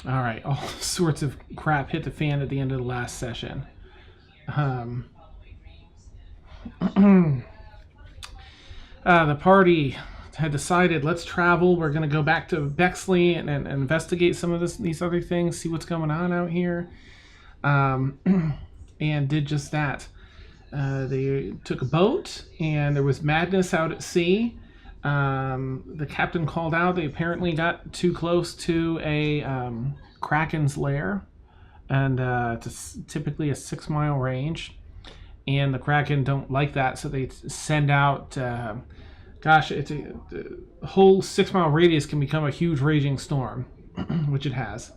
All right, all sorts of crap hit the fan at the end of the last session. The party had decided, let's travel. We're going to go back to Bexley and investigate some of these other things, see what's going on out here. And did just that. They took a boat, and there was madness out at sea. The captain called out. They apparently got too close to a Kraken's lair, and it's typically a 6-mile range. And the Kraken don't like that, so they send out... it's the whole 6-mile radius can become a huge raging storm, which it has.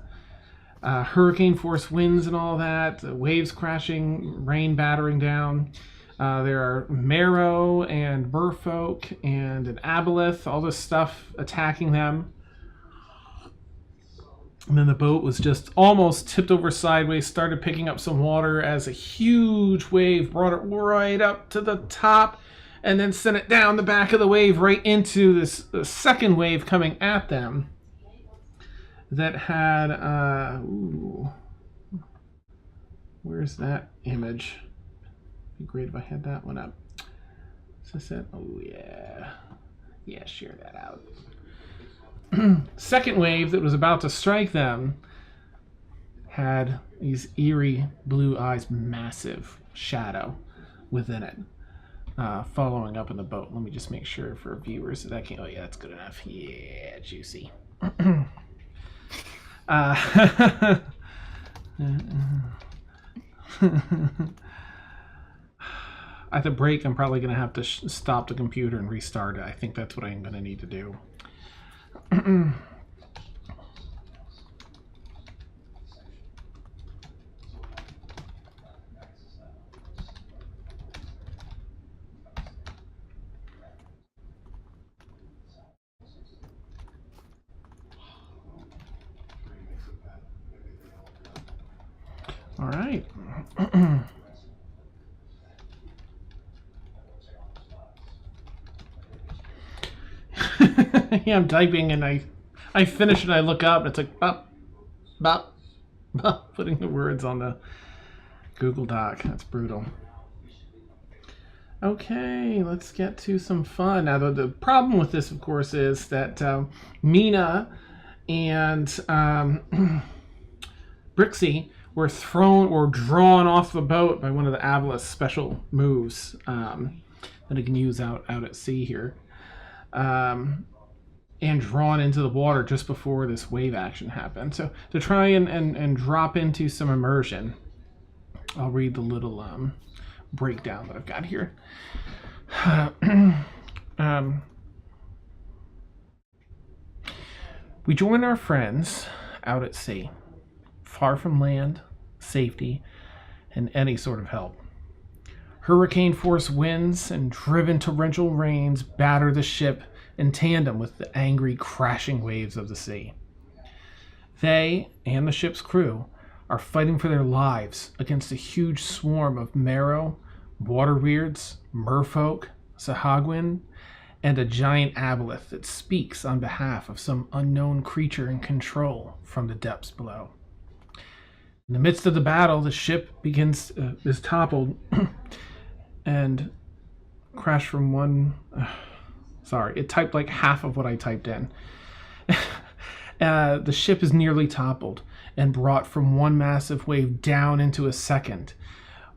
Hurricane force winds and all that, waves crashing, rain battering down. There are marrow and merfolk and an aboleth, all this stuff attacking them. And then the boat was just almost tipped over sideways, started picking up some water as a huge wave brought it right up to the top and then sent it down the back of the wave right into this second wave coming at them that had, where's that image? It'd be great if I had that one up. Is this it? Oh, yeah. Yeah, share that out. Second wave that was about to strike them had these eerie blue eyes, massive shadow within it, following up in the boat. Let me just make sure for viewers that can. Oh yeah, that's good enough. Yeah, juicy. At the break, I'm probably going to have to stop the computer and restart it. I think that's what I'm going to need to do. All right. Yeah, I'm typing and I finish and I look up and it's like bop, putting the words on the Google Doc. That's brutal. Okay, let's get to some fun. Now, the problem with this, of course, is that Mina and Brixie were thrown or drawn off the boat by one of the Avalith's special moves that it can use out at sea here. And drawn into the water just before this wave action happened. So to try and drop into some immersion, I'll read the little breakdown that I've got here. We join our friends out at sea, far from land, safety, and any sort of help. Hurricane force winds and driven torrential rains batter the ship in tandem with the angry crashing waves of the sea. They and the ship's crew are fighting for their lives against a huge swarm of marrow, water weirds, merfolk, Sahagwin, and a giant aboleth that speaks on behalf of some unknown creature in control from the depths below. In the midst of the battle, the ship is toppled and crashed from one... Sorry, it typed like half of what I typed in. The ship is nearly toppled and brought from one massive wave down into a second,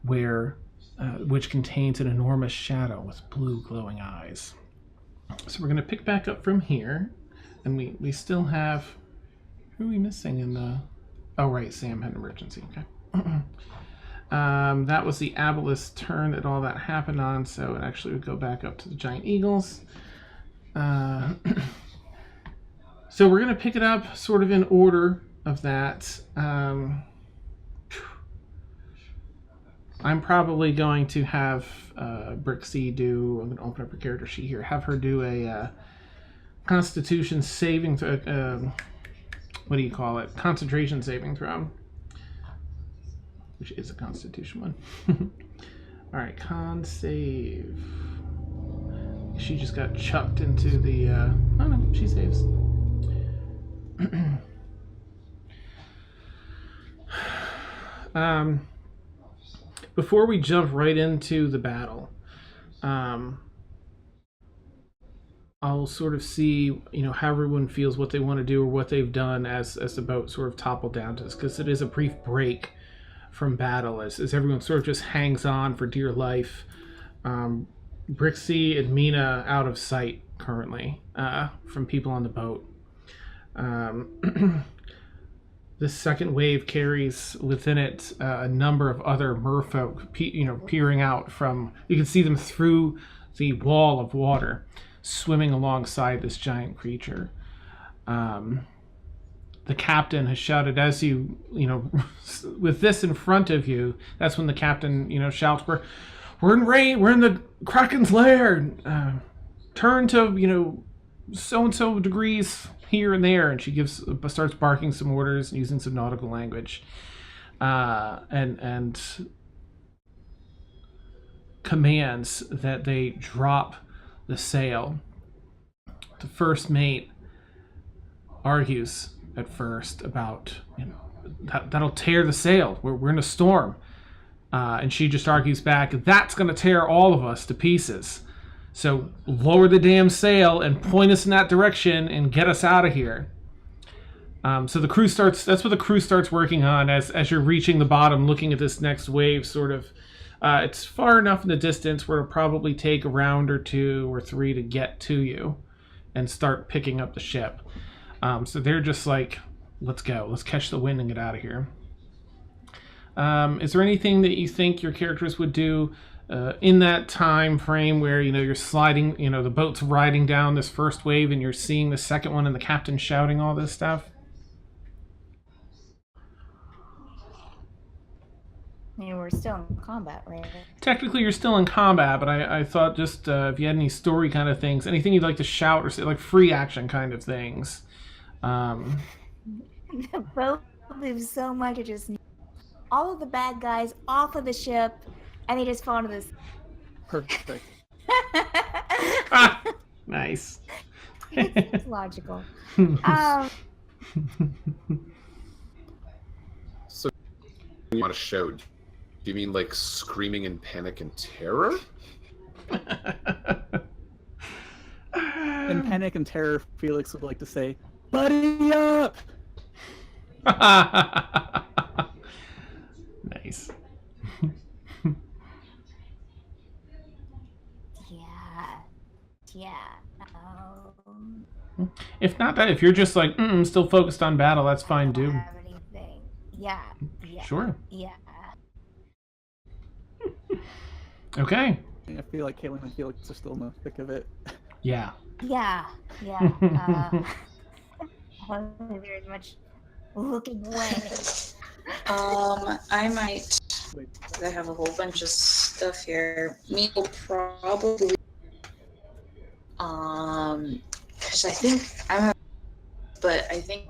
which contains an enormous shadow with blue glowing eyes. So we're going to pick back up from here, and we still have... Who are we missing in the... Oh, right, Sam had an emergency. Okay. That was the Aboleth's turn that all that happened on, so it actually would go back up to the Giant Eagles. So we're going to pick it up sort of in order of that. I'm probably going to have Brixie do... I'm going to open up her character sheet here. Have her do a Constitution saving... what do you call it? Concentration saving throw. Which is a Constitution one. Alright, con save. She just got chucked into the... oh no, she saves. Before we jump right into the battle, I'll sort of see, how everyone feels, what they want to do, or what they've done as the boat sort of toppled down to this, because it is a brief break from battle as everyone sort of just hangs on for dear life. Brixie and Mina out of sight currently from people on the boat. This second wave carries within it a number of other merfolk, peering out from. You can see them through the wall of water, swimming alongside this giant creature. The captain has shouted as you with this in front of you. That's when the captain, shouts, "We're in rain. We're in the Kraken's lair. Turn to so and so degrees here and there." And she starts barking some orders using some nautical language, and commands that they drop the sail. The first mate argues at first about that'll tear the sail. We're in a storm, and she just argues back, "That's going to tear all of us to pieces. So lower the damn sail and point us in that direction and get us out of here." So the crew starts. That's what the crew starts working on as you're reaching the bottom, looking at this next wave. Sort of, it's far enough in the distance where it'll probably take a round or 2 or 3 to get to you and start picking up the ship. So they're just like, "Let's go. Let's catch the wind and get out of here." Is there anything that you think your characters would do in that time frame where you're sliding, the boat's riding down this first wave and you're seeing the second one and the captain shouting all this stuff? We're still in combat, right? Technically, you're still in combat, but I thought just if you had any story kind of things, anything you'd like to shout or say, like free action kind of things. The boat moves so much, it just all of the bad guys off of the ship, and they just fall into this. Perfect. Nice. It's logical. So, you want to show? Do you mean like screaming in panic and terror? In panic and terror, Felix would like to say, "Buddy up!" Nice. Yeah. If not that, if you're just like still focused on battle, that's fine too. Have anything? Yeah. Sure. Yeah. Okay. I feel like Caitlin and Felix are still in the thick of it. Yeah. Yeah. Very much looking away. I might. I have a whole bunch of stuff here. Me will probably. Because I think but I think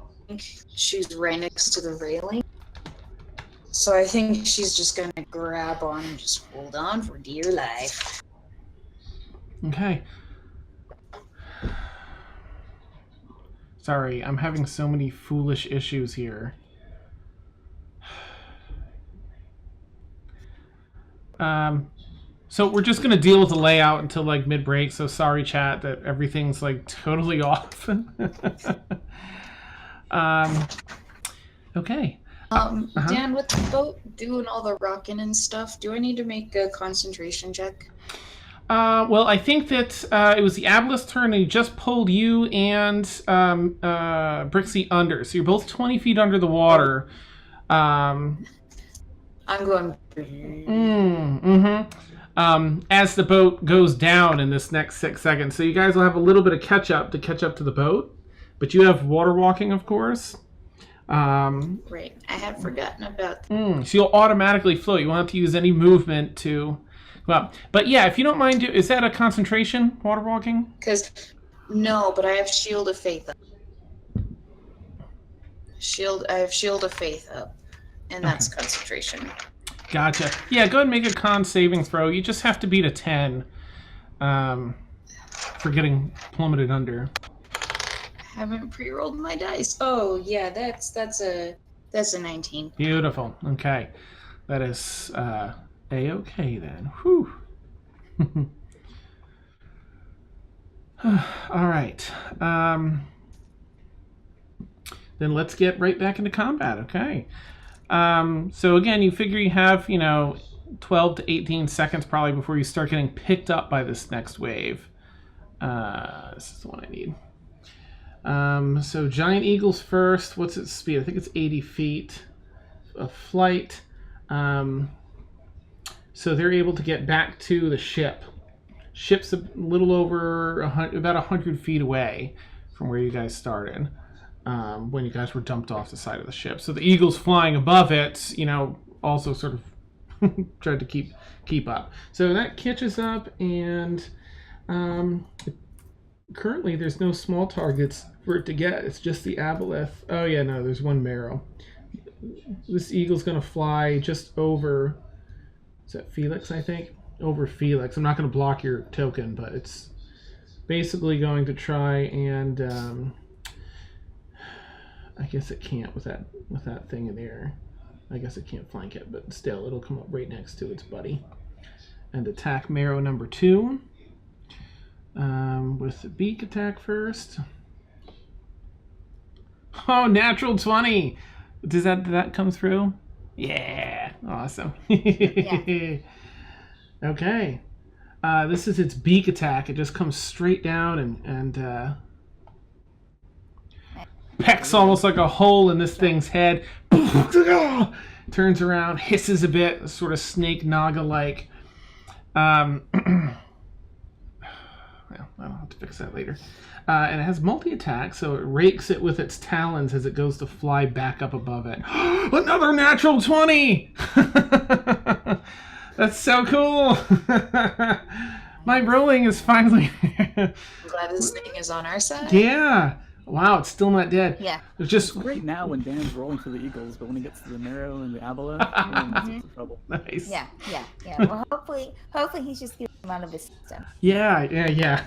she's right next to the railing. So I think she's just gonna grab on and just hold on for dear life. Okay. Sorry, I'm having so many foolish issues here. So we're just gonna deal with the layout until like mid-break. So sorry, chat, that everything's like totally off. Okay. Dan, with the boat doing all the rocking and stuff, do I need to make a concentration check? Well, I think that it was the Aboleth's turn, and he just pulled you and Brixie under. So you're both 20 feet under the water. I'm going. As the boat goes down in this next 6 seconds. So you guys will have a little bit of catch up to the boat. But you have water walking, of course. Right. I had forgotten about that. So you'll automatically float. You won't have to use any movement to go up. But yeah, if you don't mind, is that a concentration, water walking? No, but I have Shield of Faith up. I have Shield of Faith up. And that's concentration. Gotcha. Yeah, go ahead and make a con saving throw. You just have to beat a 10 for getting plummeted under. I haven't pre-rolled my dice. Oh yeah, that's a 19. Beautiful. Okay. That is A-okay then. Whew. All right. Then let's get right back into combat, okay? So again, you figure you have, 12 to 18 seconds probably before you start getting picked up by this next wave. This is the one I need. So giant eagles first. What's its speed? I think it's 80 feet of flight. So they're able to get back to the ship. Ship's a little over about 100 feet away from where you guys started when you guys were dumped off the side of the ship. So the eagles flying above it, also sort of tried to keep up. So that catches up, and currently there's no small targets for it to get. It's just the aboleth. Oh yeah, no, there's one marrow. This eagle's gonna fly just over, is that Felix, I think? Over Felix. I'm not gonna block your token, but it's basically going to try and I guess it can't with that thing in the air. I guess it can't flank it, but still it'll come up right next to its buddy and attack marrow number 2 with the beak attack first. Oh, natural 20. Did that come through? Yeah, awesome. Yeah. Okay. This is its beak attack. It just comes straight down and pecks almost like a hole in this thing's head. Turns around, hisses a bit, sort of snake naga-like. Well, I'll have to fix that later. And it has multi-attack, so it rakes it with its talons as it goes to fly back up above it. Another natural 20! That's so cool! My rolling is finally... I'm glad this thing is on our side. Yeah! Wow, it's still not dead. Yeah. It's just Great now when Dan's rolling for the eagles, but when he gets to the marrow and the aboleth, he's in trouble. nice. Yeah. Well, hopefully he's just getting him out of his system. Yeah.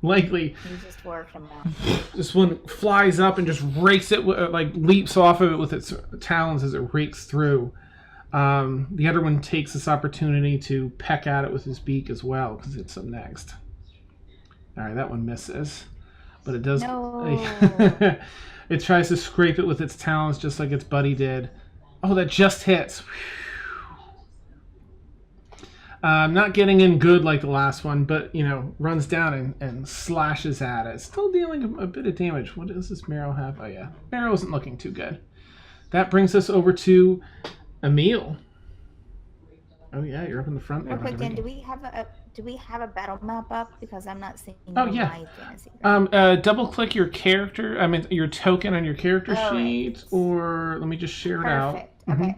Likely. He's just working him out. This one flies up and just rakes it, leaps off of it with its talons as it rakes through. The other one takes this opportunity to peck at it with his beak as well, because it's up next. All right, that one misses. But it does. No. It tries to scrape it with its talons just like its buddy did. Oh, that just hits. Not getting in good like the last one, but, runs down and slashes at it. Still dealing a bit of damage. What does this marrow have? Oh, yeah. Marrow isn't looking too good. That brings us over to Emil. Oh, yeah, you're up in the front there. Real quick, Dan, do we have a battle map up? Because I'm not seeing Oh, it in yeah. my fantasy. Double click your character, your token on your character sheet, right. or let me just share it out. Perfect. Mhm. Okay.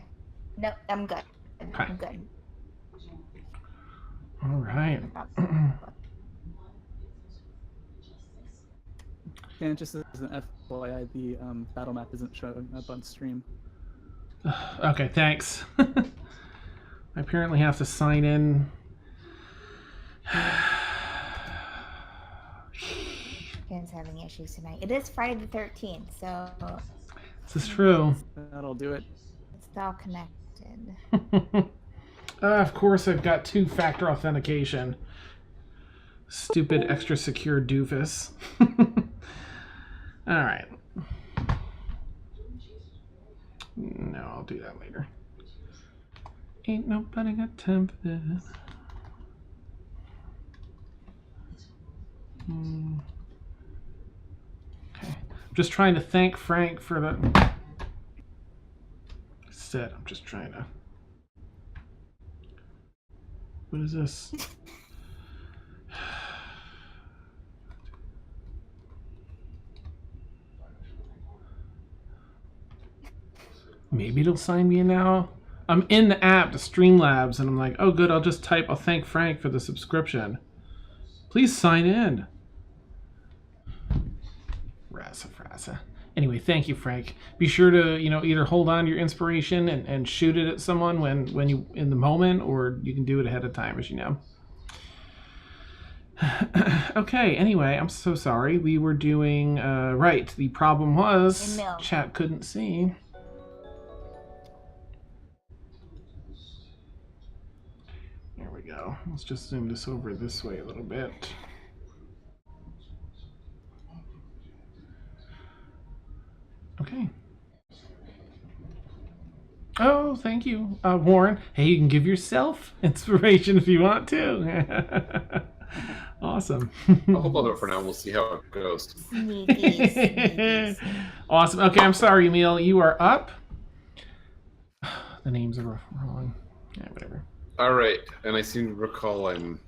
No, I'm good. Okay. I'm good. All right. And just as an FYI, the battle map isn't showing up on stream. Okay, thanks. I apparently have to sign in. Dan's having issues tonight. It is Friday the 13th, so This is true. That'll do it. it's all connected. Of course, I've got 2-factor authentication. Stupid extra secure doofus. All right. No, I'll do that later. Ain't nobody got time for that. Okay. I'm just trying to thank Frank for the... Instead, I'm just trying to... What is this? Maybe it'll sign me in now. I'm in the app, the Streamlabs, and I'm like, oh good, I'll just type, I'll thank Frank for the subscription. Please sign in. Frassa. Anyway, thank you, Frank. Be sure to, either hold on to your inspiration and shoot it at someone when you in the moment, or you can do it ahead of time, as you know. Okay, anyway, I'm so sorry. We were doing, right, the problem was Emil. chat couldn't see. go. Let's just zoom this over this way a little bit. Okay. Oh, thank you, Warren. Hey, you can give yourself inspiration if you want to. Awesome. I'll hold on for now. We'll see how it goes. Sneaky. Awesome. Okay, I'm sorry, Emil. You are up. The names are wrong. Yeah, whatever. All right, and I seem to recall I'm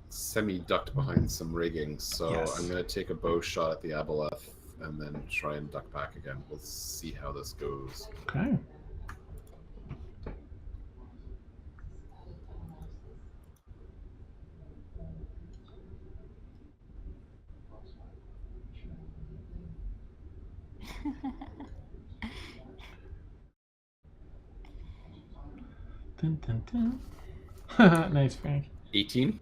semi-ducked behind some rigging, so Yes. I'm going to take a bow shot at the aboleth and then try and duck back again. We'll see how this goes. Okay. Dun, dun, dun. Nice, Frank. 18?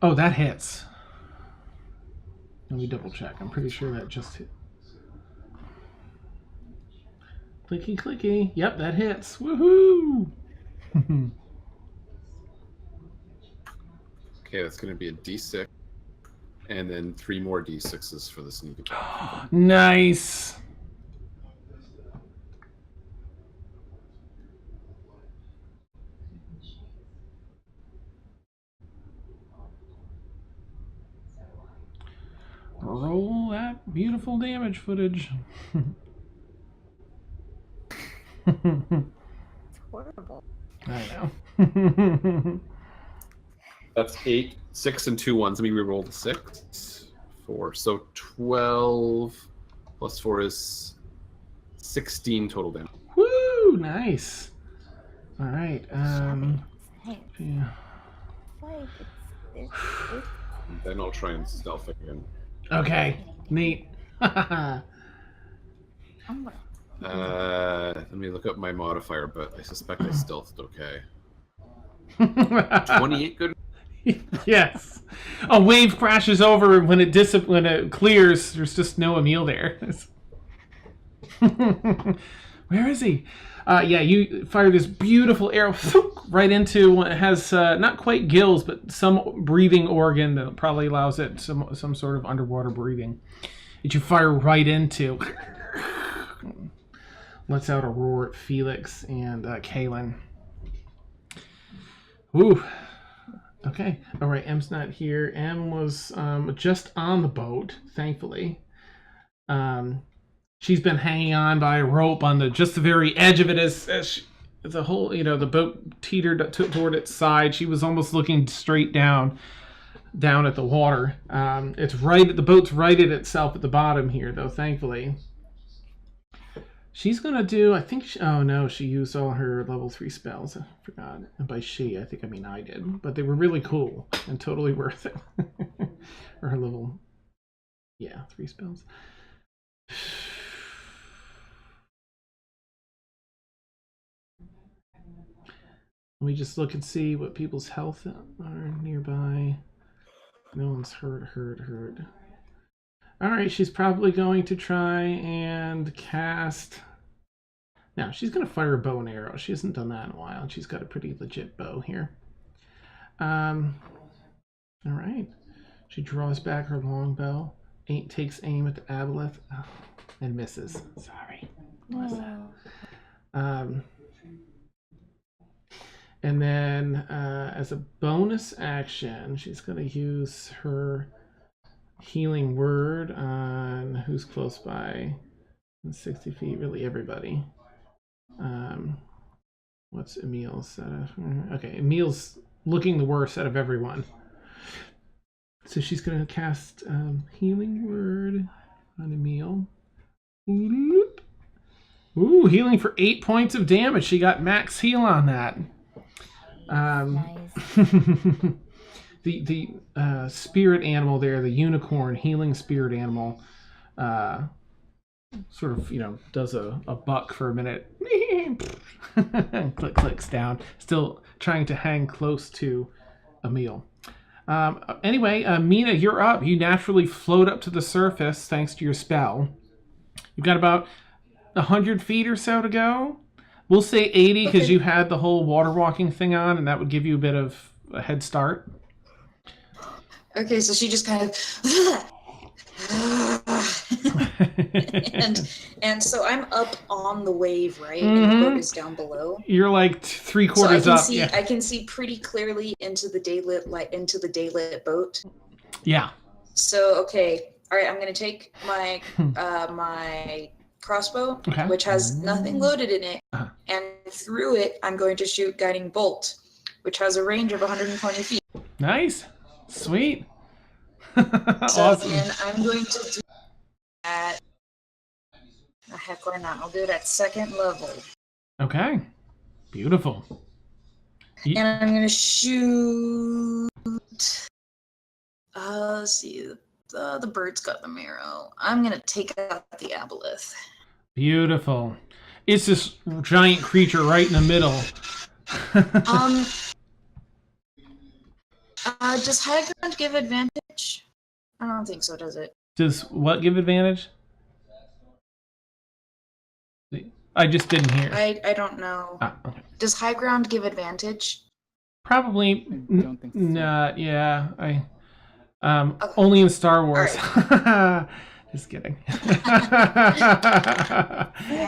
Oh, that hits. Let me double check. I'm pretty sure that just hit. Clicky, clicky. Yep, that hits. Woohoo! Okay, that's going to be a d6, and then 3 more d6s for the sneak attack. Nice. Roll that beautiful damage footage. It's horrible. I know. That's 8, 6, and 2 ones. Let me re-roll the 6. 4. So 12 plus 4 is 16 total damage. Woo! Nice. All right. Hey, Yeah. like it's And then I'll try and stealth again. Okay. Neat. I'm gonna Let me look up my modifier, but I suspect I stealthed okay. 28 good. Yes. A wave crashes over when it clears. There's just no Emil there. Where is he? Yeah, you fire this beautiful arrow right into what has not quite gills, but some breathing organ that probably allows it some sort of underwater breathing. That you fire right into. Lets out a roar at Felix and Kaylin. Ooh. Okay. All right. M's not here. M was just on the boat, thankfully. She's been hanging on by a rope on just the very edge of it as the whole, the boat teetered toward its side. She was almost looking straight down at the water. The boat's right at itself at the bottom here, though, thankfully. She's going to do, I think, she used all her level 3 spells. I forgot. And by she, I think I mean I did. But they were really cool and totally worth it. Or her level, 3 spells. Let me just look and see what people's health are nearby. No one's hurt. Alright, she's probably going to try and cast... Now, she's going to fire a bow and arrow. She hasn't done that in a while, and she's got a pretty legit bow here. Alright. She draws back her long bow, takes aim at the aboleth, and misses. Sorry. And then, as a bonus action, she's going to use her healing word on who's close by. 60 feet, really everybody. What's Emil's set of? Okay, Emil's looking the worst out of everyone. So she's going to cast healing word on Emil. Ooh, healing for 8 points of damage. She got max heal on that. nice. The spirit animal there, the unicorn healing spirit animal, sort of, does a buck for a minute. Clicks down, still trying to hang close to Emil. Anyway, Mina, you're up. You naturally float up to the surface thanks to your spell. You've got about 100 feet or so to go. We'll say 80 because Okay. you had the whole water walking thing on, and that would give you a bit of a head start. Okay, so she just kind of and so I'm up on the wave, right? And the boat is down below. You're like three So I quarters can up. see Yeah. I can see pretty clearly into the daylit boat. Yeah. So okay, all right. I'm gonna take my my crossbow, Okay. which has nothing loaded in it, Uh-huh. and through it, I'm going to shoot guiding bolt, which has a range of 120 feet. Nice. Sweet. So Awesome. and I'm going to do that. Oh, heck, why not? I'll do it at second level, Okay. Beautiful. and I'm gonna shoot. Let's see. The bird's got the marrow. I'm gonna take out the aboleth. Beautiful. It's this giant creature right in the middle. Does high ground give advantage? I don't think so, does it? Does what give advantage? I just didn't hear. I don't know. Okay. Does high ground give advantage? Probably. I don't think so. Nah. Yeah. Only in Star Wars. Just kidding. I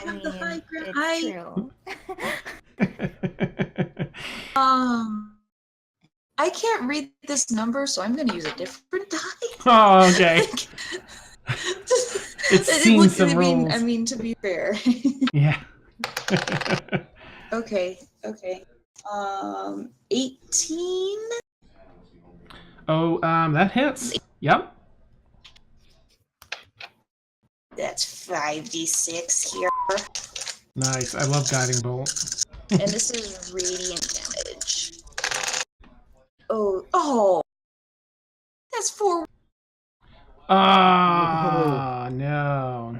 mean, it's true. I can't read this number, so I'm going to use a different die. Oh, okay. It's seen some rules. I mean, to be fair. Yeah. Okay. 18. Oh, that hits. Yep. That's 5d6 here. Nice. I love guiding bolt. And this is radiant damage. Oh. That's 4. Ah, no.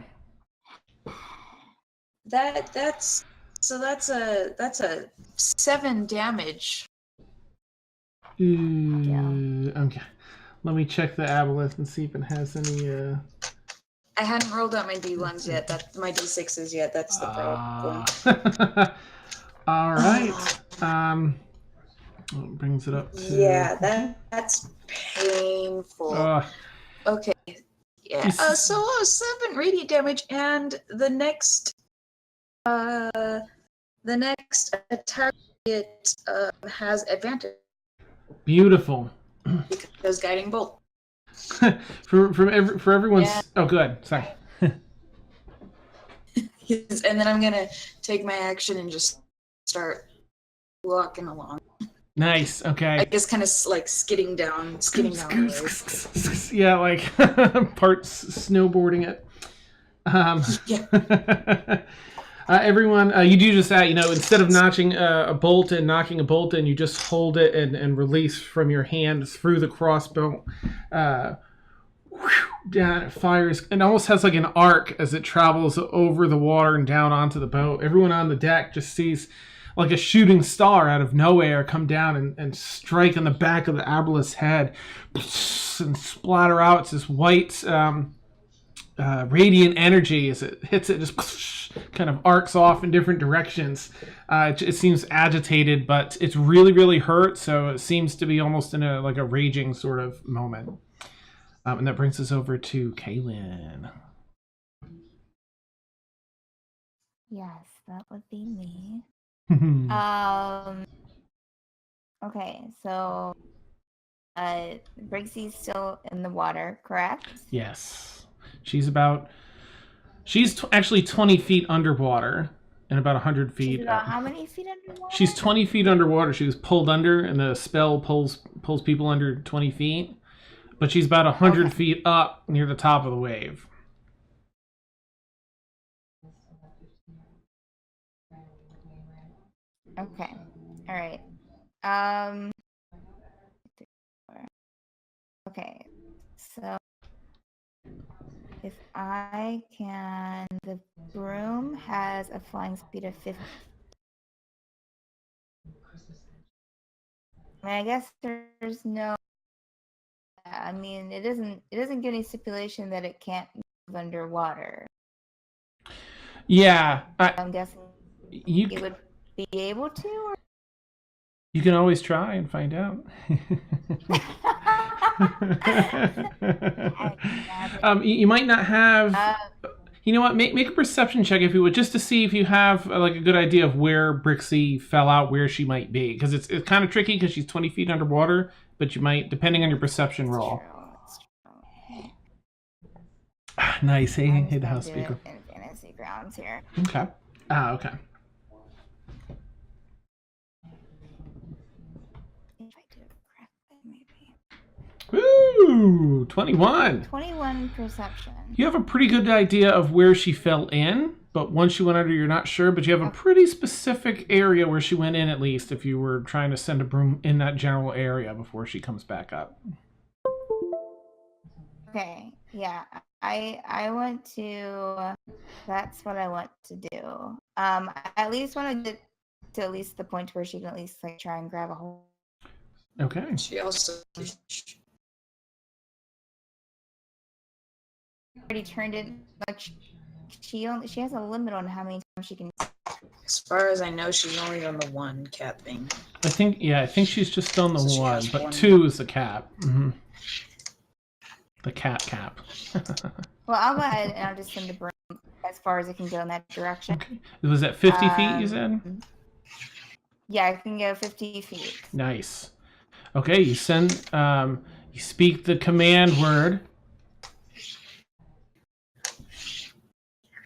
That's a 7 damage. Ooh, okay. Let me check the aboleth and see if it has any. I hadn't rolled out my d1s yet. My d6s yet. That's the problem. All right. It brings it up to. Yeah, that's painful. Okay. Yeah. So 7 radiant damage, and the next target has advantage Beautiful. because guiding bolt. for everyone's. Yeah. Oh, good. Sorry. And then I'm gonna take my action and just start walking along. Nice. Okay. I guess kind of like skidding down the road. Yeah, like parts snowboarding it. Yeah. Everyone, you do just that. Instead of knocking a bolt in, you just hold it and release from your hand through the crossbow. Down it fires and almost has like an arc as it travels over the water and down onto the boat. Everyone on the deck just sees like a shooting star out of nowhere come down and strike on the back of the aboleth's head and splatter out. It's this white radiant energy as it hits it, just kind of arcs off in different directions. It seems agitated, but it's really, really hurt, so it seems to be almost in a raging sort of moment. And that brings us over to Kaylin. Yes, that would be me. Okay, so Briggsy's still in the water, correct? Yes. She's actually 20 feet underwater and about 100 feet. She's about how many feet underwater? She's 20 feet underwater. She was pulled under, and the spell pulls people under 20 feet. But she's about 100 feet up near the top of the wave. Okay. All right. Okay. So if I can, the broom has a flying speed of 50. I guess there's no. I mean, it doesn't give any stipulation that it can't move underwater. Yeah. I'm guessing You you would be able to? Or... you can always try and find out. You might not have. You know what? Make a perception check if you would, just to see if you have like a good idea of where Brixie fell out, where she might be, because it's kind of tricky because she's 20 feet underwater. But you might, depending on your perception roll. Nice. Hey, the house speaker. In fantasy grounds here. Okay. Okay. If I do it correctly, maybe. Woo! 21. 21 perception. You have a pretty good idea of where she fell in, but once you went under, you're not sure. But you have a pretty specific area where she went in, at least, if you were trying to send a broom in that general area before she comes back up. Okay, yeah. I want to... That's what I want to do. I at least want to get to at least the point where she can at least like try and grab a hold. Okay. She also Already turned it. Like she has a limit on how many times she can. as far as I know, she's only on the one cat thing. I think she's just on the So she one, has but one. 2 is the cap. Mm-hmm. The cat cap. Well, I'll go ahead and I'll just send the broom as far as it can go in that direction. Okay. Was that 50 feet, you said? Yeah, I can go 50 feet. Nice. Okay, you send, you speak the command word.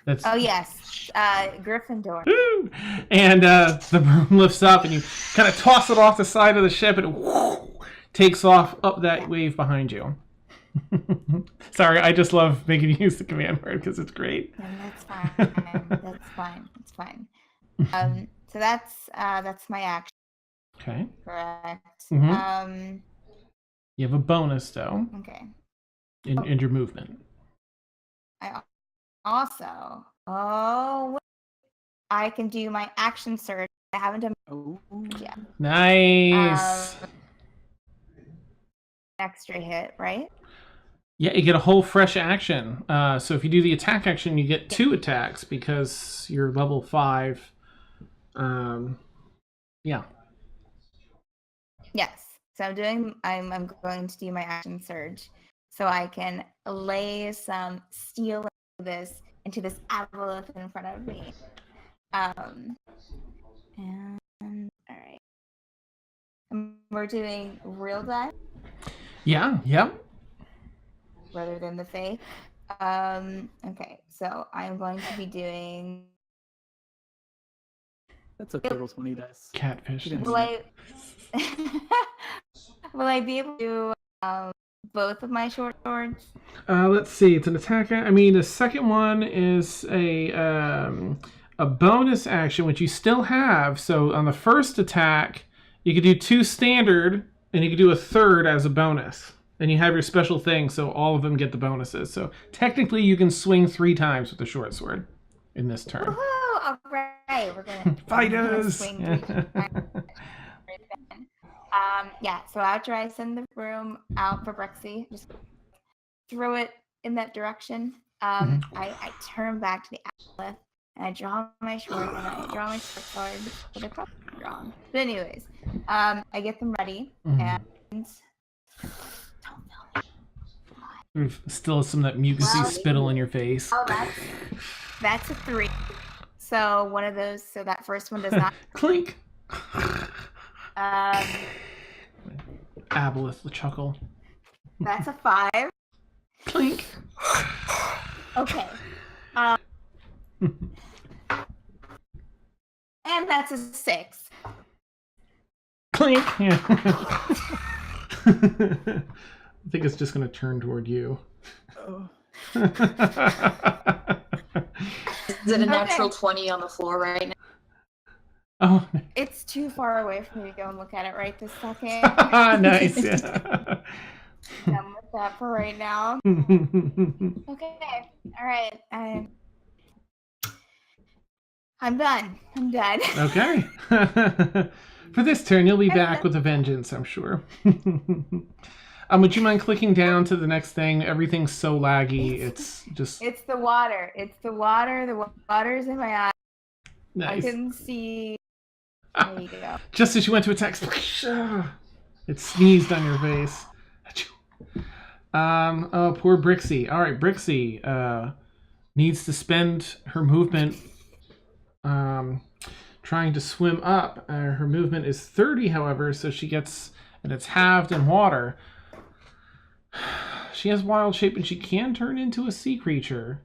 That's... Oh, yes. Gryffindor. Woo! And the broom lifts up and you kind of toss it off the side of the ship and it takes off up that wave behind you. Sorry, I just love making you use the command word because it's great. And that's fine. That's fine. It's fine. So that's my action. Okay. Correct. Mm-hmm. You have a bonus though. Okay. In your movement. I also I can do my action surge. I haven't done yet. Nice. Extra hit, right? Yeah, you get a whole fresh action. So if you do the attack action, you get 2 attacks because you're level 5. Yeah. Yes. So I'm going to do my action surge, so I can lay some steel into this aboleth in front of me. And all right. And we're doing real dice Yeah. Yep. rather than the fake. Okay. So I'm going to be doing. That's a total 20 dice. Catfish. Will I be able to do both of my short swords? Let's see. It's an attack. I mean, the second one is a bonus action, which you still have. So on the first attack, you could do 2 standard, and you could do a third as a bonus. And you have your special thing, so all of them get the bonuses. So technically, you can swing 3 times with the short sword in this turn. Woohoo! All right, we're gonna Fighters! swing 3 times. Yeah. So after I send the broom out for Brexy, just throw it in that direction. I turn back to the aboleth and I draw my short and I draw my short sword. Well, they're probably wrong. But anyways, I get them ready and. There's still some of that mucusy spittle in your face. Oh, that's a 3. So one of those. So that first one does not. Clink. Aboleth the chuckle. That's a 5. Clink. Okay. And that's a 6. Clink. Yeah. I think it's just going to turn toward you. Oh. Is it a natural 20 on the floor right now? Oh. It's too far away for me to go and look at it right this second. Nice. Yeah. I'm with that for right now. Okay. All right. I'm done. I'm done. Okay. For this turn, you'll be back with a vengeance, I'm sure. Would you mind clicking down to the next thing? Everything's so laggy. It's just... It's the water. It's the water. The water's in my eye. Nice. I couldn't see. There you go. Just as you went to attack, it sneezed on your face. Oh, poor Brixie. All right, Brixie needs to spend her movement trying to swim up. Her movement is 30, however, so she gets, and it's halved in water. She has wild shape and she can turn into a sea creature.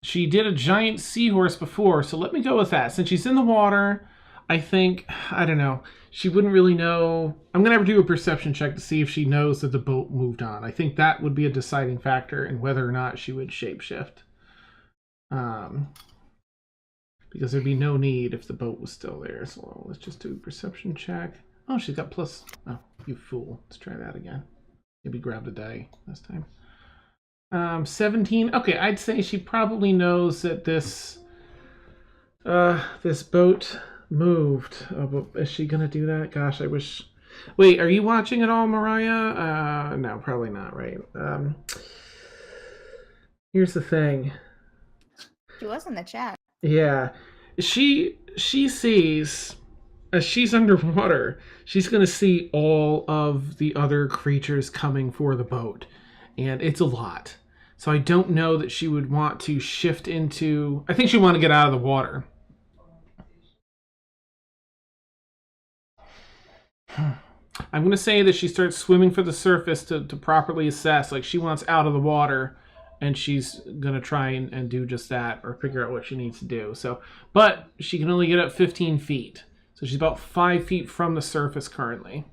She did a giant seahorse before, so let me go with that. Since she's in the water, I think, I don't know, she wouldn't really know. I'm going to have to do a perception check to see if she knows that the boat moved on. I think that would be a deciding factor in whether or not she would shapeshift. Because there'd be no need if the boat was still there. So let's just do a perception check. Oh, she's got plus. Oh, you fool. Let's try that again. Maybe grab the die this time. 17. Okay, I'd say she probably knows that this boat moved. Oh, but is she gonna do that? Gosh, I wish. Wait, are you watching at all, Mariah? No, probably not. Right. Here's the thing. She was in the chat. Yeah, she sees. As she's underwater, she's going to see all of the other creatures coming for the boat. And it's a lot. So I don't know that she would want to shift into... I think she'd want to get out of the water. I'm going to say that she starts swimming for the surface to properly assess. Like, she wants out of the water, and she's going to try and do just that, or figure out what she needs to do. So, but she can only get up 15 feet. So she's about 5 feet from the surface currently.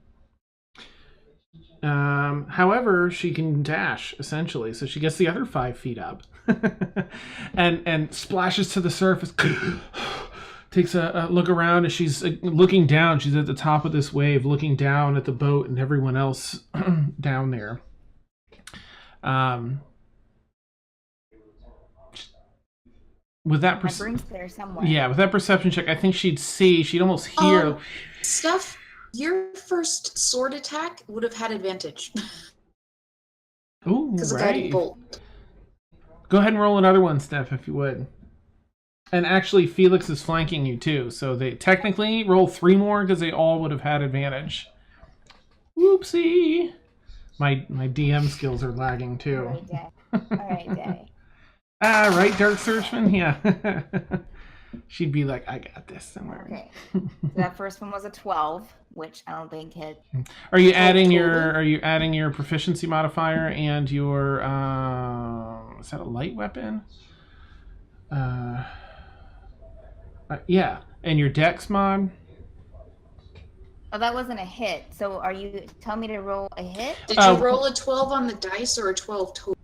However, she can dash, essentially. So she gets the other 5 feet up. and splashes to the surface. Takes a look around as she's looking down. She's at the top of this wave, looking down at the boat and everyone else down there. With that there somewhere. Yeah, with that perception check, I think she'd almost hear. Stuff. Your first sword attack would have had advantage. Ooh, because right. the guiding bolt. Go ahead and roll another one, Steph, if you would. And actually, Felix is flanking you too, so they technically roll 3 more because they all would have had advantage. Whoopsie! My DM skills are lagging too. All right, Day. Right, Dark Searchman? Yeah. She'd be like, I got this, don't worry. Okay. So that first one was a 12, which I don't think hit. Are you adding your proficiency modifier and your is that a light weapon? Yeah, and your dex mod? Oh, that wasn't a hit. So are you telling me to roll a hit? Did you roll a 12 on the dice or a 12 total?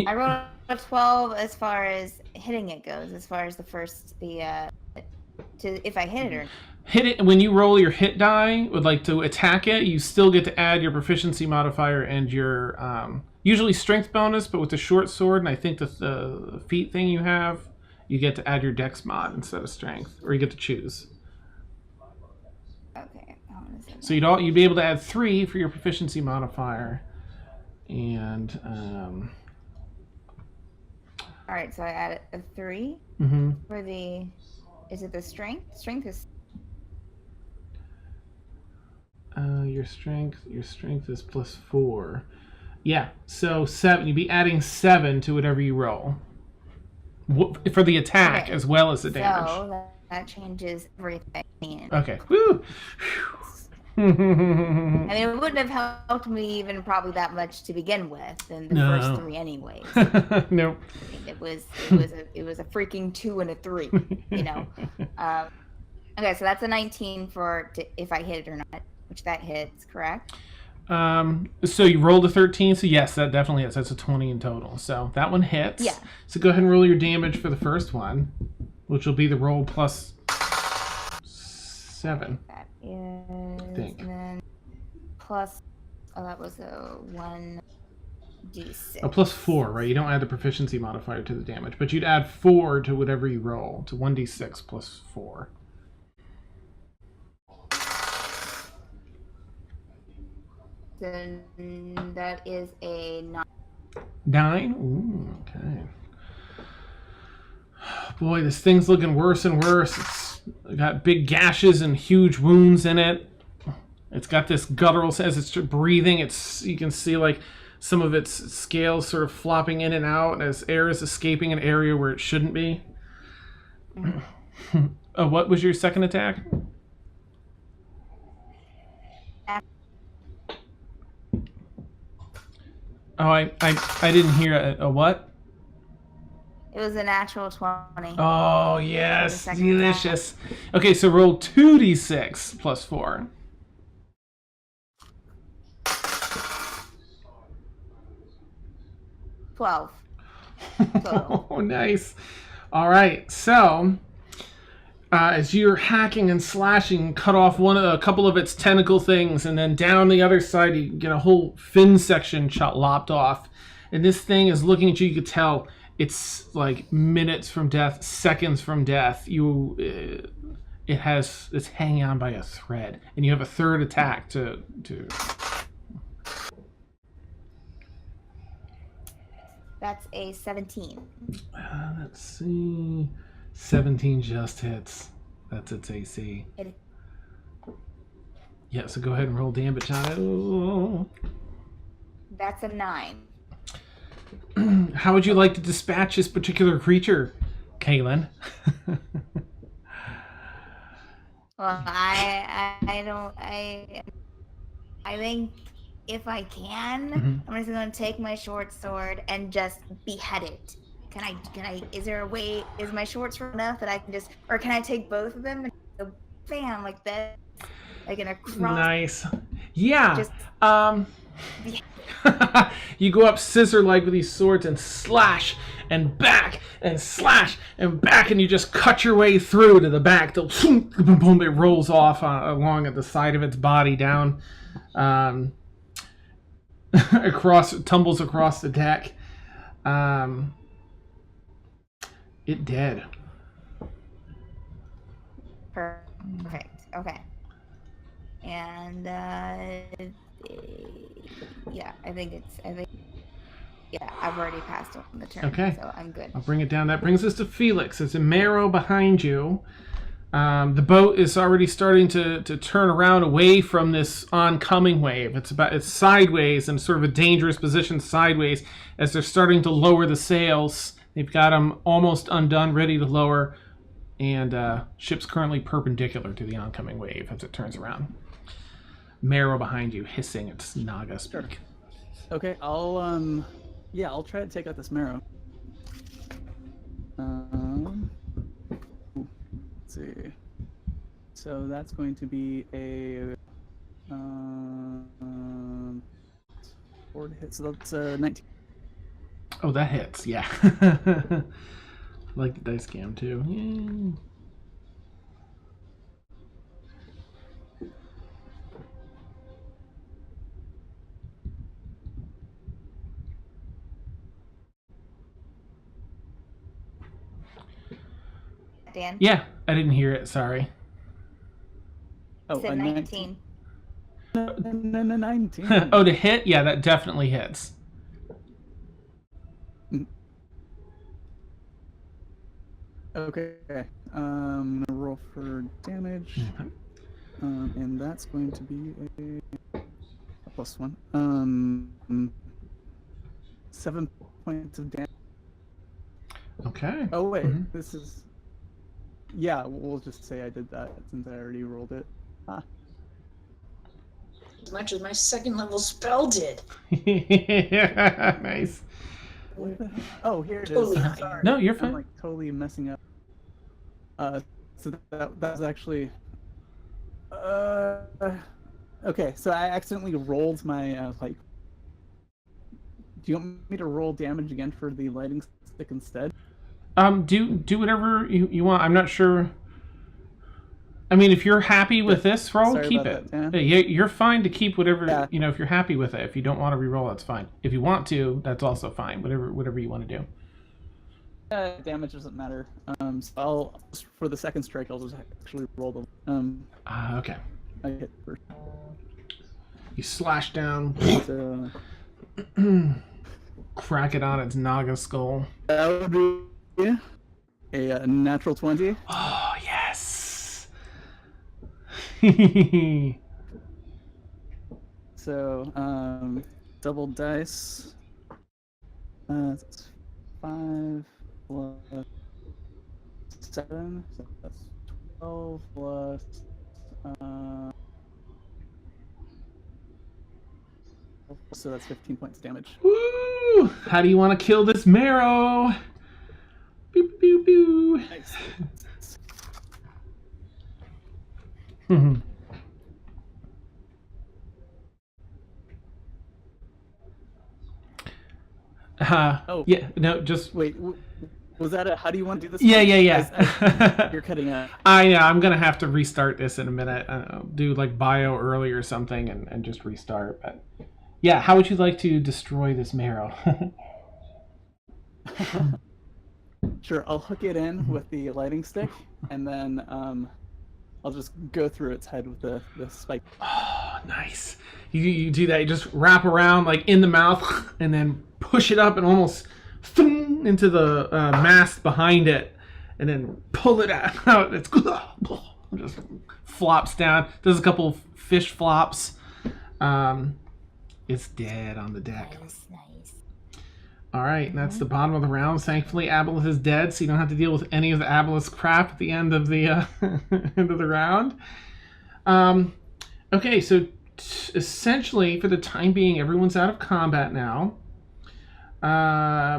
I rolled a 12 as far as hitting it goes, as far as if I hit it or hit it when you roll your hit die would like to attack it, you still get to add your proficiency modifier and your usually strength bonus, but with the short sword and I think the feat thing you have, you get to add your dex mod instead of strength, or you get to choose. Okay. So you'd be able to add 3 for your proficiency modifier, and all right, so I added a 3 for the. Is it the strength? Strength is. Your strength is +4. Yeah, so 7. You'd be adding 7 to whatever you roll for the attack as well as the damage. So that changes everything. Okay. Woo. I mean, it wouldn't have helped me even probably that much to begin with than the first 3 anyways. Nope. It was a freaking 2 and a 3, you know. Okay, so that's a 19 if I hit it or not, which that hits, correct? So you rolled a 13, so yes, that definitely hits. That's a 20 in total. So that one hits. Yeah. So go ahead and roll your damage for the first one, which will be the roll plus 7. That is, I think. And then plus, that was a 1d6. Oh, plus 4, right? You don't add the proficiency modifier to the damage, but you'd add 4 to whatever you roll, to 1d6 plus 4. Then that is a 9. 9? Ooh, okay. Boy, this thing's looking worse and worse. It's got big gashes and huge wounds in it. It's got this guttural, as it's breathing, you can see like some of its scales sort of flopping in and out as air is escaping an area where it shouldn't be. What was your second attack? Oh, I didn't hear a what? It was a natural 20. Oh, yes. Delicious. Okay, so roll 2d6 plus 4. $12. Oh, nice. All right, so as you're hacking and slashing, cut off a couple of its tentacle things, and then down the other side, you get a whole fin section lopped off. And this thing is looking at you. You could tell it's like minutes from death, seconds from death. It's hanging on by a thread, and you have a third attack to. That's a 17. Let's see. 17 just hits. That's its AC. Yeah, so go ahead and roll damage on it. Ooh. That's a 9. How would you like to dispatch this particular creature, Kaylin? Well, I think if I can, I'm just going to take my short sword and just behead it. Can I, is there a way, is my short sword enough that I can just, or can I take both of them and go bam, like that? Like in a cross? Nice. Yeah. Just, you go up scissor-like with these swords and slash and back and slash and back, and you just cut your way through to the back till boom, it rolls off along at the side of its body down, tumbles across the deck. It dead. Perfect. Okay. And yeah, I've already passed on the turn. Okay. So I'm good. I'll bring it down. That brings us to Felix. There's a marrow behind you. The boat is already starting to turn around away from this oncoming wave. It's sideways in sort of a dangerous position sideways as they're starting to lower the sails. They've got them almost undone, ready to lower, and ship's currently perpendicular to the oncoming wave as it turns around. Marrow behind you, hissing its Naga speak. Okay, I'll try to take out this marrow. Let's see. So that's going to be a 4 to hit. So that's 19. Oh, that hits. Yeah. I like the dice cam too. Yay. Dan? Yeah, I didn't hear it. Sorry. Oh, Said 19. 19. Oh, to hit? Yeah, that definitely hits. Okay. I'm gonna roll for damage. And that's going to be a +1. 7 points of damage. Okay. Oh wait, this is. Yeah, we'll just say I did that since I already rolled it. As much as my second level spell did. Nice. Oh, here it Totally is. fine. Sorry. No, you're I'm fine. like totally messing up. So that was actually. Okay, so I accidentally rolled my like. Do you want me to roll damage again for the lighting stick instead? Do whatever you want. I'm not sure. I mean, if you're happy with this roll, Sorry keep about it. that, Yeah, you're fine to keep whatever, Yeah. if you're happy with it. If you don't want to re-roll, that's fine. If you want to, that's also fine. Whatever you want to do. Damage doesn't matter. So for the second strike, I'll just actually roll the. Okay. I hit first. You slash down, So crack it on its Naga skull. that would be. Yeah. A natural 20. Oh, yes. So, double dice. That's 5 plus 7. So that's 12 plus. So that's 15 points damage. Woo! How do you want to kill this marrow? Pew, pew, pew. Nice. Oh. Yeah, no, just... Wait, was that a... How do you want to do this? Yeah. You're cutting out. I'm going to have to restart this in a minute. Do like bio early or something and just restart. But yeah, how would you like to destroy this marrow? Sure, I'll hook it in with the lighting stick, and then I'll just go through its head with the spike. Oh, nice. You do that. You just wrap around like in the mouth and then push it up and almost into the mast behind it, and then pull it out. It's just flops down. Does a couple fish flops. It's dead on the deck. Nice. All right, that's the bottom of the round. Thankfully, Aboleth is dead, so you don't have to deal with any of the Aboleth crap at the end of the end of the round. Okay, so essentially, for the time being, everyone's out of combat now.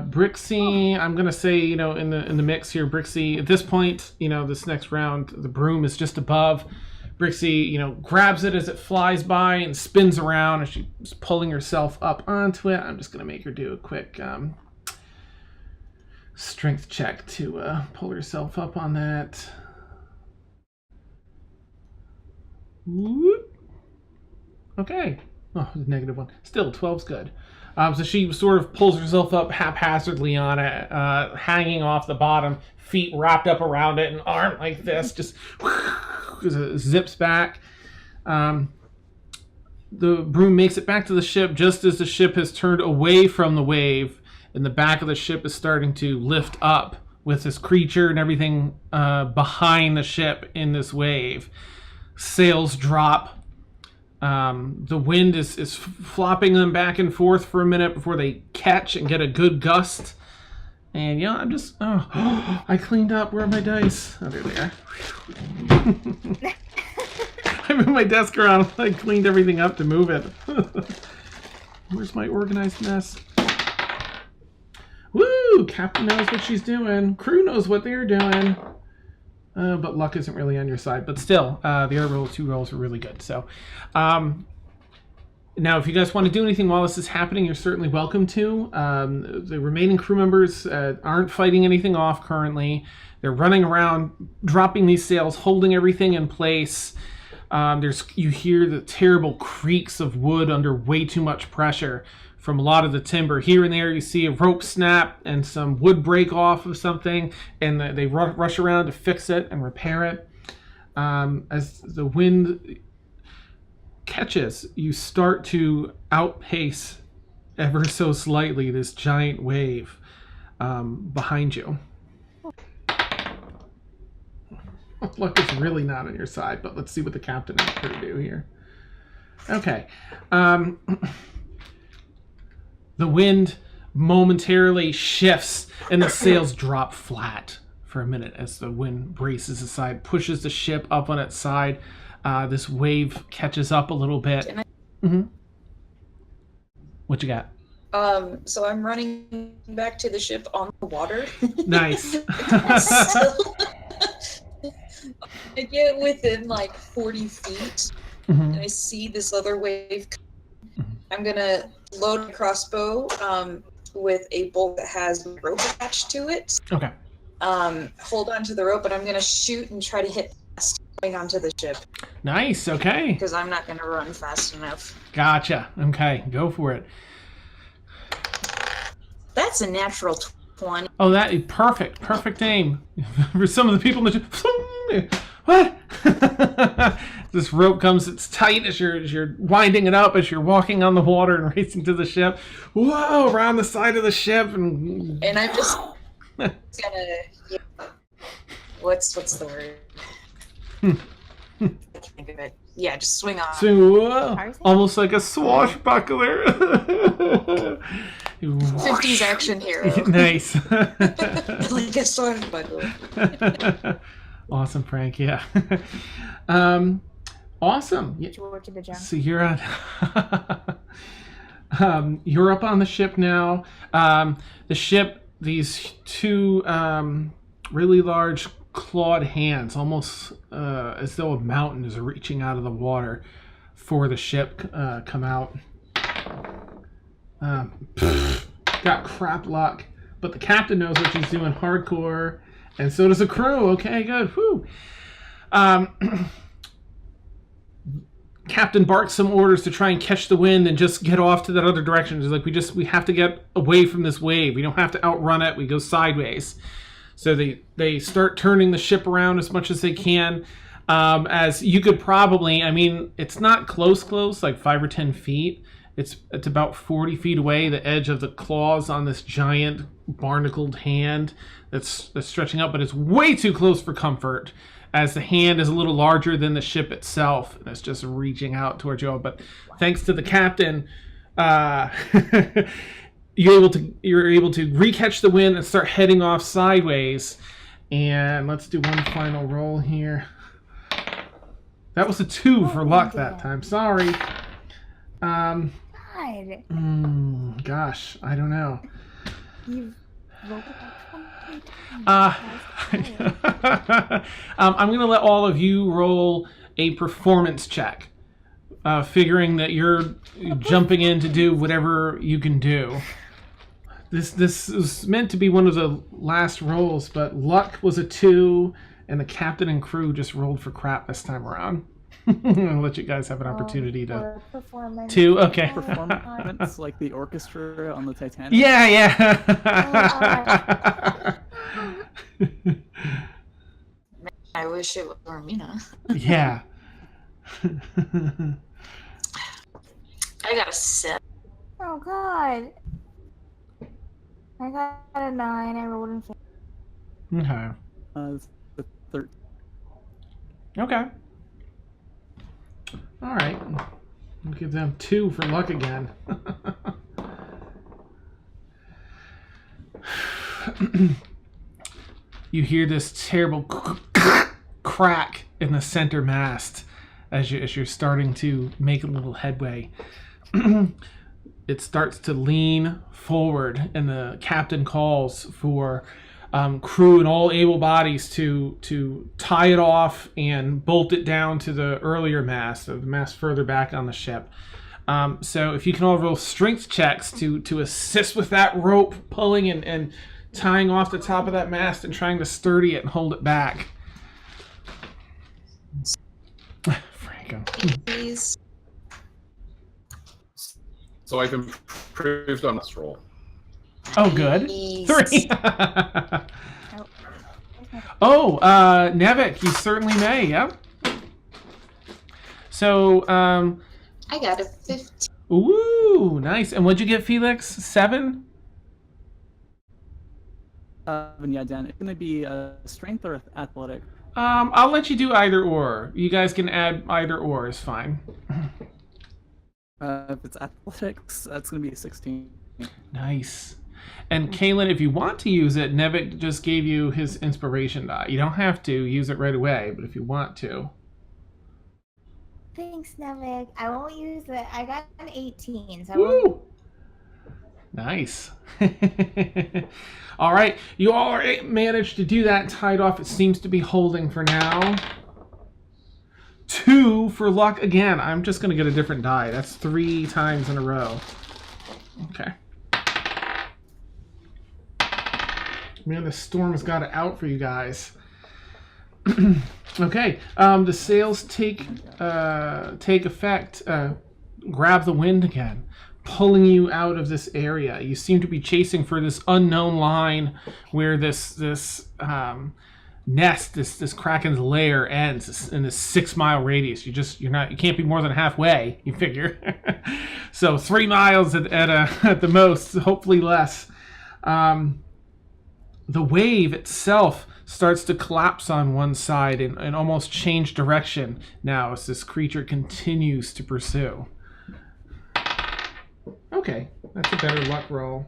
Brixie, I'm gonna say, in the mix here, Brixie. At this point, this next round, the broom is just above. Brixie, grabs it as it flies by and spins around, and she's pulling herself up onto it. I'm just gonna make her do a quick strength check to pull herself up on that. Whoop. Okay. Oh, -1. Still, 12's good. So she sort of pulls herself up haphazardly on it, hanging off the bottom, feet wrapped up around it, and arm like this, just zips back. The broom makes it back to the ship just as the ship has turned away from the wave, and the back of the ship is starting to lift up with this creature and everything behind the ship in this wave. Sails drop. The wind is flopping them back and forth for a minute before they catch and get a good gust. And I'm just... I cleaned up. Where are my dice? Oh, there they are. I moved my desk around. I cleaned everything up to move it. Where's my organized mess? Woo! Captain knows what she's doing. Crew knows what they're doing. But luck isn't really on your side. But still, the other two rolls are really good. So, now, if you guys want to do anything while this is happening, you're certainly welcome to. The remaining crew members aren't fighting anything off currently. They're running around, dropping these sails, holding everything in place. You hear the terrible creaks of wood under way too much pressure from a lot of the timber. Here and there you see a rope snap and some wood break off of something, and they rush around to fix it and repair it. As the wind catches, you start to outpace ever so slightly this giant wave behind you. Luck is really not on your side, but let's see what the captain is going to do here. Okay. The wind momentarily shifts and the sails drop flat for a minute as the wind braces aside, pushes the ship up on its side. This wave catches up a little bit. What you got? So I'm running back to the ship on the water. Nice. So, I get within like 40 feet, and I see this other wave. I'm gonna load a crossbow with a bolt that has rope attached to it. Okay. Hold on to the rope, and I'm gonna shoot and try to hit fast going onto the ship. Nice. Okay. Because I'm not gonna run fast enough. Gotcha. Okay, go for it. That's a natural 20. Oh, that is perfect. Perfect aim. For some of the people in the ship. What? This rope comes, it's tight as you're winding it up as you're walking on the water and racing to the ship. Whoa, around the side of the ship. And I'm just gonna What's the word? I can't think of it. Yeah, just swing on. So, almost like a swashbuckler. 50s action hero. Nice. Like a swashbuckler. Awesome prank, yeah. Awesome. George of the Jungle. So you're on. You're up on the ship now. The ship, these two really large clawed hands, almost as though a mountain is reaching out of the water for the ship, come out. Got crap luck, but the captain knows what she's doing hardcore, and so does the crew. Okay, good. Whew. Captain barks some orders to try and catch the wind and just get off to that other direction. It's like we have to get away from this wave. We don't have to outrun it. We go sideways. So they start turning the ship around as much as they can. As you could probably, I mean, it's not close, like 5 or 10 feet. It's about 40 feet away. The edge of the claws on this giant barnacled hand that's stretching up, but it's way too close for comfort, as the hand is a little larger than the ship itself, and it's just reaching out towards you all. But thanks to the captain, you're able to re-catch the wind and start heading off sideways. And let's do one final roll here. That was a 2 for luck that time. Sorry. God. Gosh, I don't know. You've rolled it like 23 times. I'm going to let all of you roll a performance check, figuring that you're jumping in to do whatever you can do. This is meant to be one of the last rolls, but luck was a 2, and the captain and crew just rolled for crap this time around. I'm going to let you guys have an opportunity to... Performance. 2? Okay. Performance like the orchestra on the Titanic. Yeah. I wish it was Armina. Yeah. I got a 7. Oh God. I got a 9. I rolled in 5. Okay. It's the 13. Okay. All right. We'll give them 2 for luck again. You hear this terrible crack in the center mast as you're starting to make a little headway. It starts to lean forward, and the captain calls for crew and all able bodies to tie it off and bolt it down to the earlier mast, or the mast further back on the ship. So if you can all roll strength checks to assist with that rope pulling and tying off the top of that mast and trying to sturdy it and hold it back. Franco. Please. So I've improved on this roll. Oh, good. Please. 3. Oh, Nevik, you certainly may. Yep. So, I got a 15. ooh, nice. And what'd you get, Felix? 7? Yeah, Dan. It's gonna be strength or athletic. I'll let you do either or. You guys can add either or is fine. If it's athletics, that's gonna be a 16. Nice. And Kaylin, if you want to use it, Nevik just gave you his inspiration die. You don't have to use it right away, but if you want to. Thanks, Nevik. I won't use it. I got an 18, so I Woo! won't. Nice. All right, you all managed to do that tied off. It seems to be holding for now. 2 for luck again. I'm just going to get a different die. That's 3 times in a row. Okay. Man, the storm has got it out for you guys. Okay, the sails take effect. Grab the wind again, pulling you out of this area. You seem to be chasing for this unknown line where this nest, this Kraken's lair ends in this 6-mile radius. You can't be more than halfway. You figure. So 3 miles at the most, hopefully less. the wave itself starts to collapse on one side and almost change direction now as this creature continues to pursue. Okay, that's a better luck roll.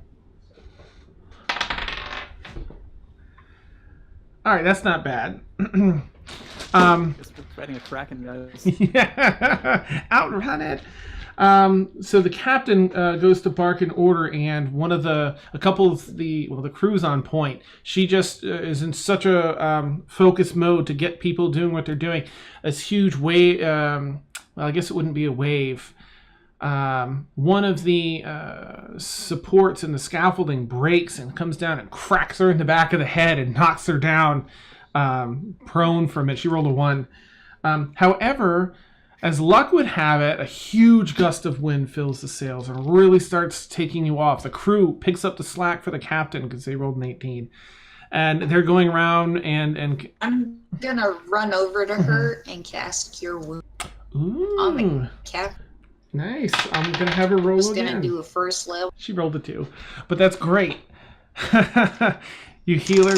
All right, that's not bad. Just fighting a Kraken, guys. Yeah, outrun it. So the captain goes to bark an order, and a couple of the crew's on point. She just is in such a focus mode to get people doing what they're doing. This huge wave. Well, I guess it wouldn't be a wave. One of the supports in the scaffolding breaks and comes down and cracks her in the back of the head and knocks her down prone from it. She rolled a 1. However, as luck would have it, a huge gust of wind fills the sails and really starts taking you off. The crew picks up the slack for the captain because they rolled an 18. And they're going around and I'm gonna run over to her and cast Cure Wound on the captain. Nice. I'm going to have her roll again. Gonna do a first level. She rolled a 2. But that's great. You heal her.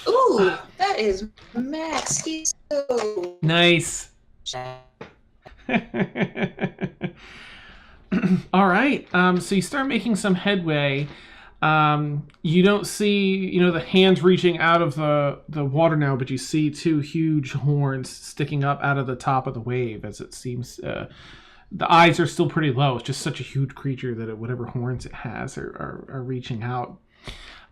Ooh, that is max. He's so nice. All right. So you start making some headway. You don't see, the hands reaching out of the water now, but you see 2 huge horns sticking up out of the top of the wave, as it seems. The eyes are still pretty low. It's just such a huge creature that whatever horns it has are reaching out.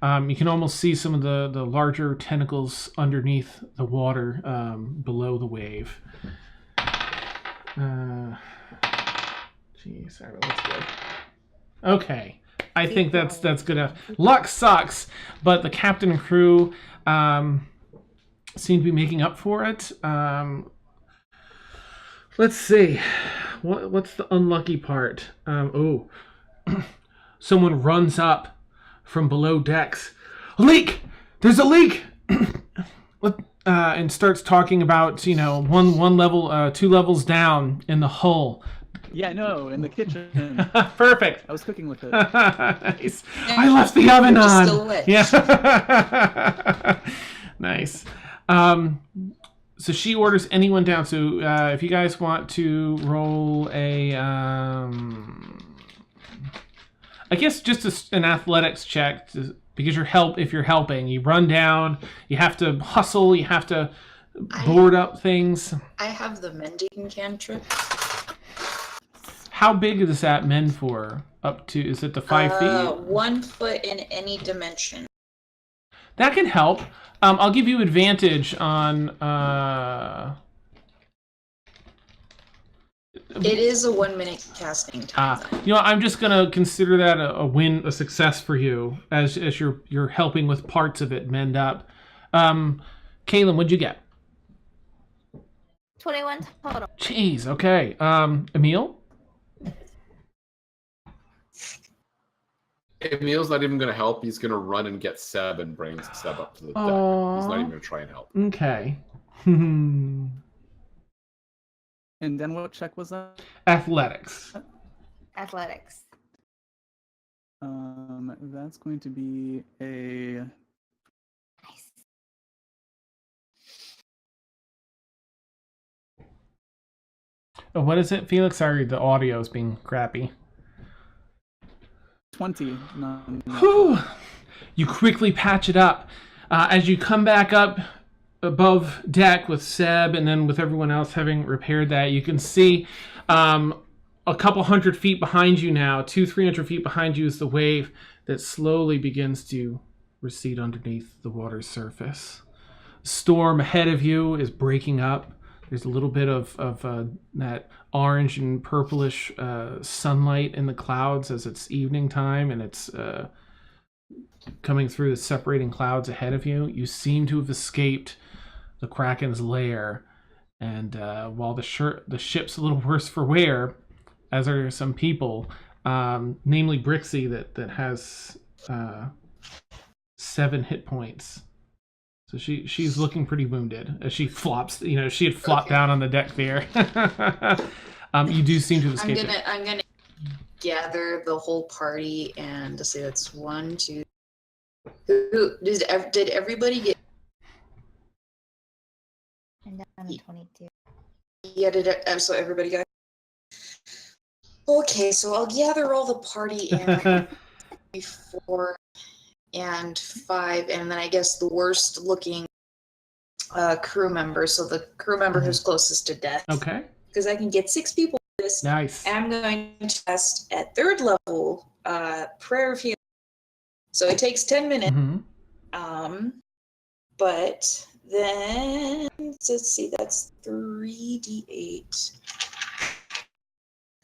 You can almost see some of the larger tentacles underneath the water below the wave. Jeez, all right, let's go. Okay, I think that's good enough. Luck sucks, but the captain and crew seem to be making up for it. Let's see. What's the unlucky part? Someone runs up from below decks. A leak! There's a leak! And starts talking about, one level, 2 levels down in the hull. Yeah, no, in the kitchen. Perfect. I was cooking with it. Nice. I left the oven on. Still wet. Yeah. Nice. So she orders anyone down. So if you guys want to roll a, I guess just an athletics check, because if you're helping, you run down, you have to hustle, you have to board up things. I have the mending cantrip. How big is that mend for? Up to, is it the 5 feet? 1 foot in any dimension. That can help. I'll give you advantage on. It is a 1 minute casting time. I'm just gonna consider that a success for you, as you're helping with parts of it mend up. Kaylin, what'd you get? 21 total. Jeez. Okay. Emil. Emil's not even going to help. He's going to run and get Seb and bring Seb up to the deck. He's not even going to try and help. Okay. And then what check was that? Athletics. Athletics. That's going to be a... Nice. Oh, what is it, Felix? Sorry, the audio is being crappy. 20. Whew. You quickly patch it up. As you come back up above deck with Seb and then with everyone else having repaired that, you can see a couple 100 feet behind you now, 200-300 feet behind you is the wave that slowly begins to recede underneath the water's surface. Storm ahead of you is breaking up. There's a little bit of that orange and purplish sunlight in the clouds as it's evening time, and it's coming through the separating clouds ahead of you. You seem to have escaped the Kraken's lair, and while the ship's a little worse for wear, as are some people, namely Brixie that has 7 hit points. So she's looking pretty wounded as she flops. She had flopped down on the deck there. You do seem to have escaped it. I'm gonna gather the whole party and to say that's 1, 2, Who did everybody get? I'm down to 22. Yeah, so everybody got. Okay, so I'll gather all the party in 4 and 5, and then I guess the worst looking crew member. So the crew member who's closest to death. Okay. Because I can get 6 people with this. Nice. And I'm going to test at 3rd level prayer of healing. So it takes 10 minutes. But then let's see, that's 3d8.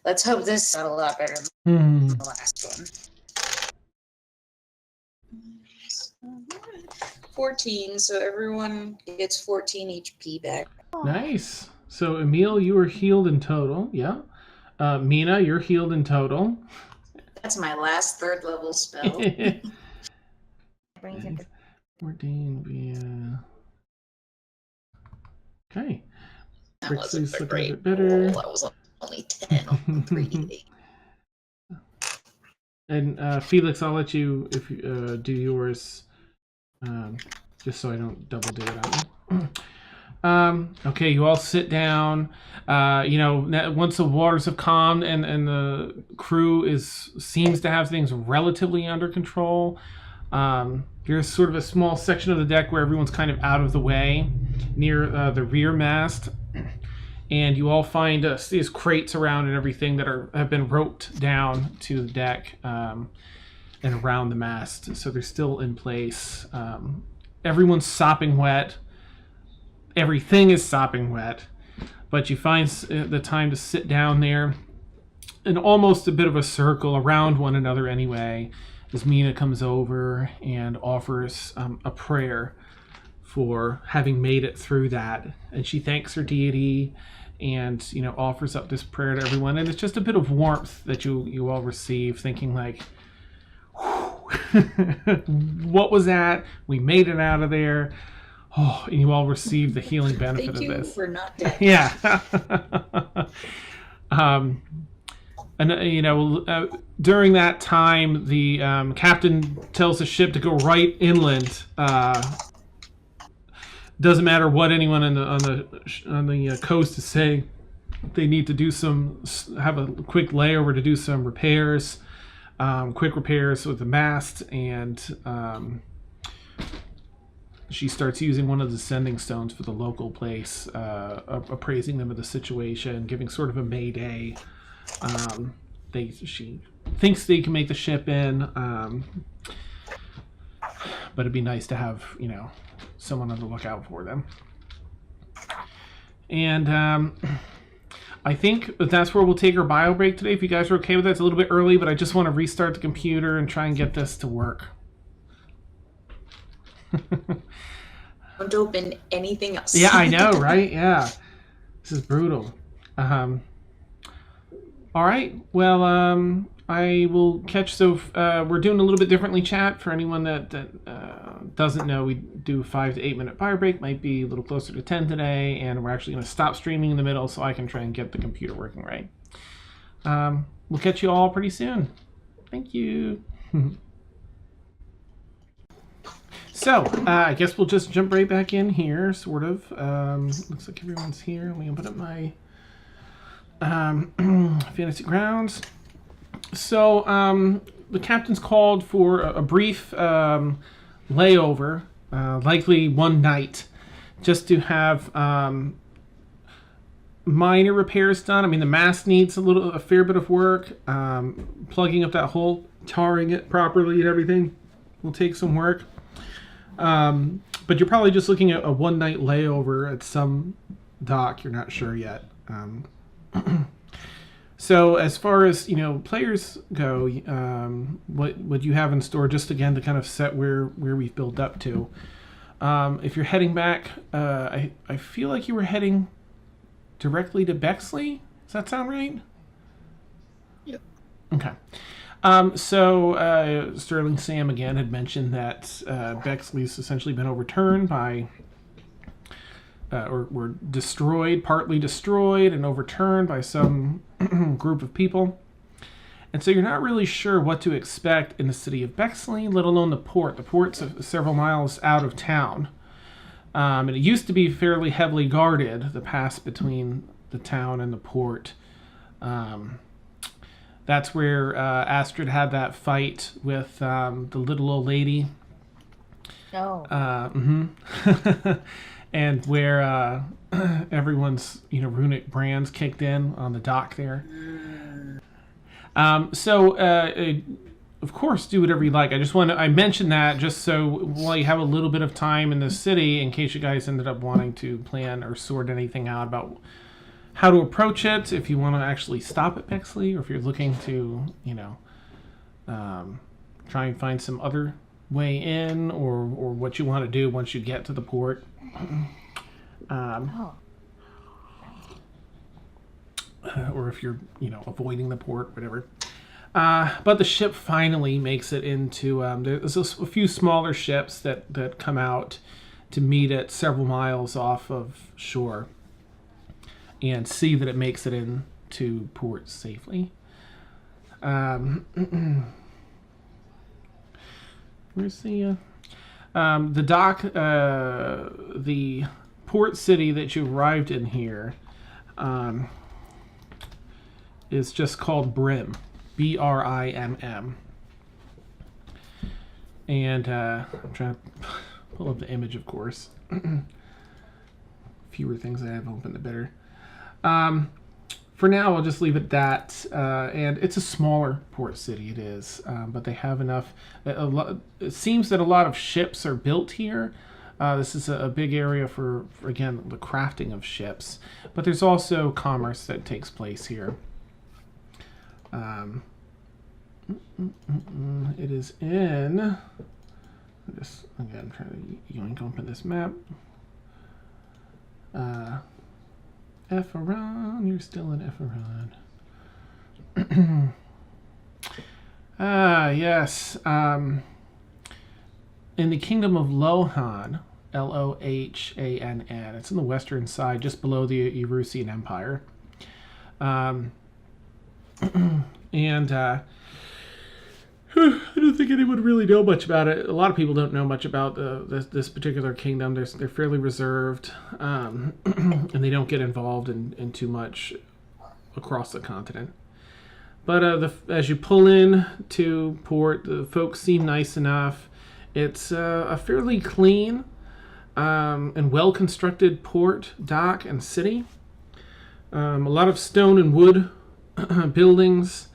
Let's hope this is a lot better than the last one. 14, so everyone gets 14 HP back. Nice. So Emil, you were healed in total. Yeah. Mina, you're healed in total. That's my last 3rd level spell. Brings him to 14 via. Okay. That Brixley's wasn't a looking great a bit better. roll. That was only 10 on 3d8. And Felix, I'll let you if do yours, just so I don't double do it on you. Okay, you all sit down. Once the waters have calmed and the crew seems to have things relatively under control. There's sort of a small section of the deck where everyone's kind of out of the way near the rear mast. And you all find these crates around and everything that have been roped down to the deck and around the mast. So they're still in place. Everyone's sopping wet. Everything is sopping wet. But you find the time to sit down there in almost a bit of a circle around one another anyway, as Mina comes over and offers a prayer for having made it through that. And she thanks her deity and, offers up this prayer to everyone. And it's just a bit of warmth that you all receive, thinking like, what was that? We made it out of there. Oh, and you all receive the healing benefit Thank of you this. for not dead. Yeah. During that time, the captain tells the ship to go right inland. Doesn't matter what anyone on the coast is saying. They need to have a quick layover to do some repairs, quick repairs with the mast, and she starts using one of the sending stones for the local place, appraising them of the situation, giving sort of a mayday. She thinks they can make the ship in, but it'd be nice to have, someone on the lookout for them. And I think that's where we'll take our bio break today. If you guys are okay with that, it's a little bit early, but I just want to restart the computer and try and get this to work. Don't open anything else. Yeah, I know, right? Yeah. This is brutal. All right. Well, I will catch. So we're doing a little bit differently, chat. For anyone that doesn't know, we do a 5 to 8 minute fire break. Might be a little closer to 10 today, and we're actually going to stop streaming in the middle so I can try and get the computer working right. We'll catch you all pretty soon. Thank you. So, I guess we'll just jump right back in here, sort of. Looks like everyone's here. Let me open up my Fantasy Grounds. So, the captain's called for a brief layover, likely one night, just to have minor repairs done. I mean, the mast needs a fair bit of work. Plugging up that hole, tarring it properly and everything will take some work. But you're probably just looking at a one night layover at some dock. You're not sure yet. So as far as, players go, what you have in store, just again to kind of set where we've built up to. If you're heading back, I feel like you were heading directly to Bexley. Does that sound right? Yep. Okay. So Sterling Sam again had mentioned that Bexley's essentially been overturned by, or were destroyed, partly destroyed and overturned by some group of people. And so you're not really sure what to expect in the city of Bexley, let alone the port. The port's several miles out of town. And it used to be fairly heavily guarded, the pass between the town and the port. That's where Astrid had that fight with the little old lady. No. And where everyone's runic brands kicked in on the dock there. Of course, do whatever you like. I mentioned that just so while you have a little bit of time in the city, in case you guys ended up wanting to plan or sort anything out about how to approach it, if you want to actually stop at Bexley, or if you're looking to, try and find some other way in, or what you want to do once you get to the port. Or if you're, avoiding the port, whatever. But the ship finally makes it into, there's a few smaller ships that come out to meet it several miles off of shore and see that it makes it into port safely. Where's the dock, the port city that you arrived in here, is just called Brim, Brimm. And I'm trying to pull up the image, of course. Fewer things I have open, the better. For now, I'll just leave it at that. And it's a smaller port city, it is. But they have enough. It seems that a lot of ships are built here. This is a big area for, again, the crafting of ships. But there's also commerce that takes place here. It is in... Just, again, trying to yoink open this map. Efferon, you're still in Efferon. Yes. In the kingdom of Lohan, Lohhann. It's in the western side, just below the Erusian Empire. I don't think anyone really know much about it. A lot of people don't know much about this particular kingdom. They're fairly reserved, and they don't get involved in too much across the continent. But as you pull in to port, the folks seem nice enough. It's a fairly clean and well-constructed port, dock, and city. A lot of stone and wood buildings.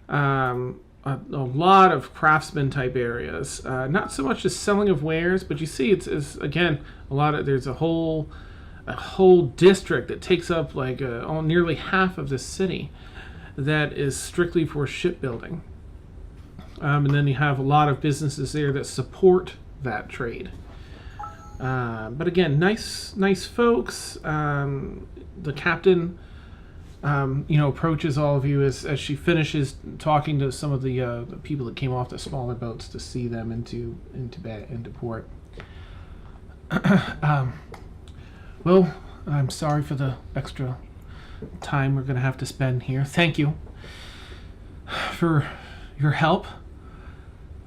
A lot of craftsman type areas. Not so much the selling of wares, but you see it's again a lot of, there's a whole district that takes up like nearly half of the city that is strictly for shipbuilding. And then you have a lot of businesses there that support that trade. But again, nice folks. The captain approaches all of you as she finishes talking to some of the people that came off the smaller boats to see them into port. Well, I'm sorry for the extra time we're going to have to spend here. Thank you for your help.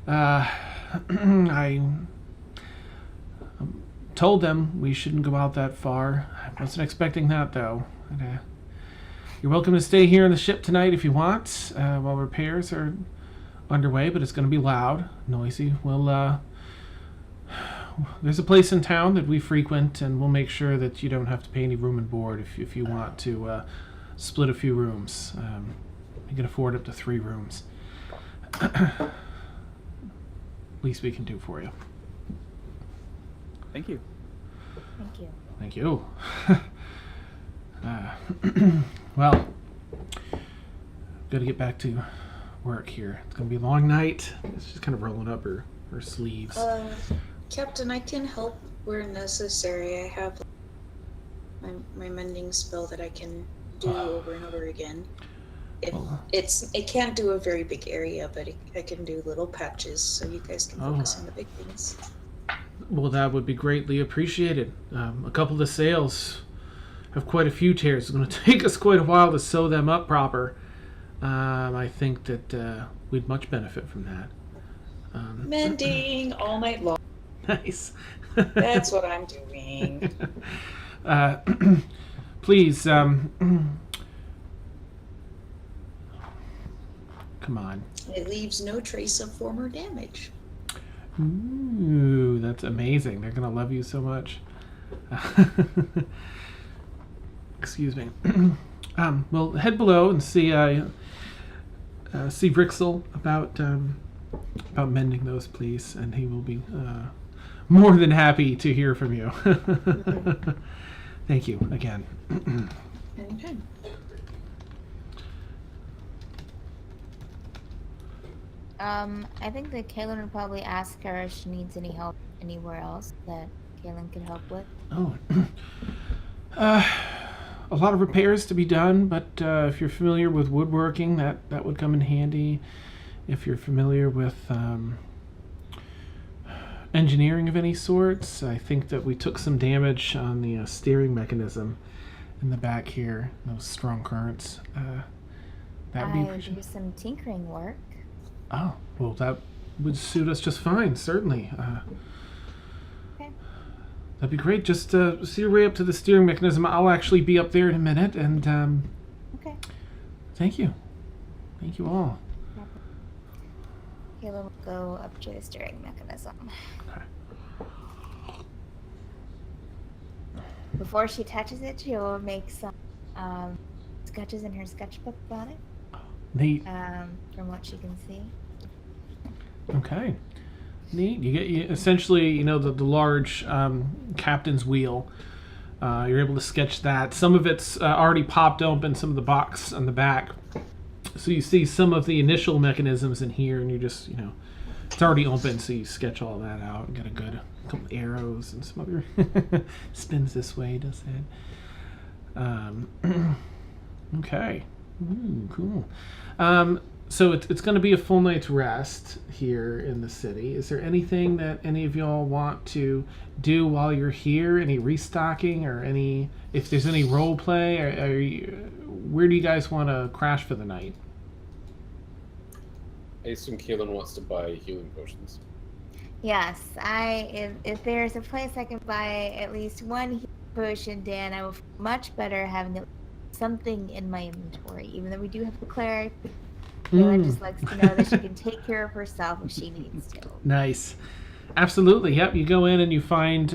I told them we shouldn't go out that far. I wasn't expecting that, though. You're welcome to stay here in the ship tonight if you want, while repairs are underway, but it's going to be loud, noisy. There's a place in town that we frequent, and we'll make sure that you don't have to pay any room and board if you want to split a few rooms. You can afford up to 3 rooms. Least we can do for you. Thank you. Thank you. Well, gotta get back to work here. It's gonna be a long night. It's just kind of rolling up her sleeves. Captain, I can help where necessary. I have my mending spell that I can do over and over again. It can't do a very big area, but I can do little patches, so you guys can focus on the big things. Well, that would be greatly appreciated. A couple of the sails have quite a few tears. It's going to take us quite a while to sew them up proper. I think that we'd much benefit from that. Mending all night long. Nice. That's what I'm doing. Please, come on. It leaves no trace of former damage. Ooh, that's amazing. They're gonna love you so much. Excuse me. We'll head below and see Brixel about mending those, please, and he will be more than happy to hear from you. Thank you again. Anytime. I think that Kaylin would probably ask her if she needs any help anywhere else that Kaylin could help with. Oh, a lot of repairs to be done, but if you're familiar with woodworking, that would come in handy. If you're familiar with engineering of any sorts, I think that we took some damage on the steering mechanism in the back here, those strong currents. That would be I appreciated. do some tinkering work. Oh, well, that would suit us just fine, certainly. Okay. That'd be great. Just see your way up to the steering mechanism. I'll actually be up there in a minute, and Okay. thank you. Thank you all. Kaylin will go up to the steering mechanism. Before she touches it, she will make some sketches in her sketchbook about it, Neat. from what she can see. Okay. Neat. You essentially, the large captain's wheel. You're able to sketch that. Some of it's already popped open, some of the box on the back. So you see some of the initial mechanisms in here, and you just, it's already open, so you sketch all that out and get a couple arrows and some other spins this way, does that. Okay. Ooh, cool. So it's going to be a full night's rest here in the city. Is there anything that any of y'all want to do while you're here? Any restocking or if there's any role play? Where do you guys want to crash for the night? I assume Kaylin wants to buy healing potions. Yes, if there's a place I can buy at least one healing potion, Dan, I will feel much better having something in my inventory. Even though we do have a cleric, Kaylin just likes to know that she can take care of herself if she needs to. Nice. Absolutely. Yep. You go in and you find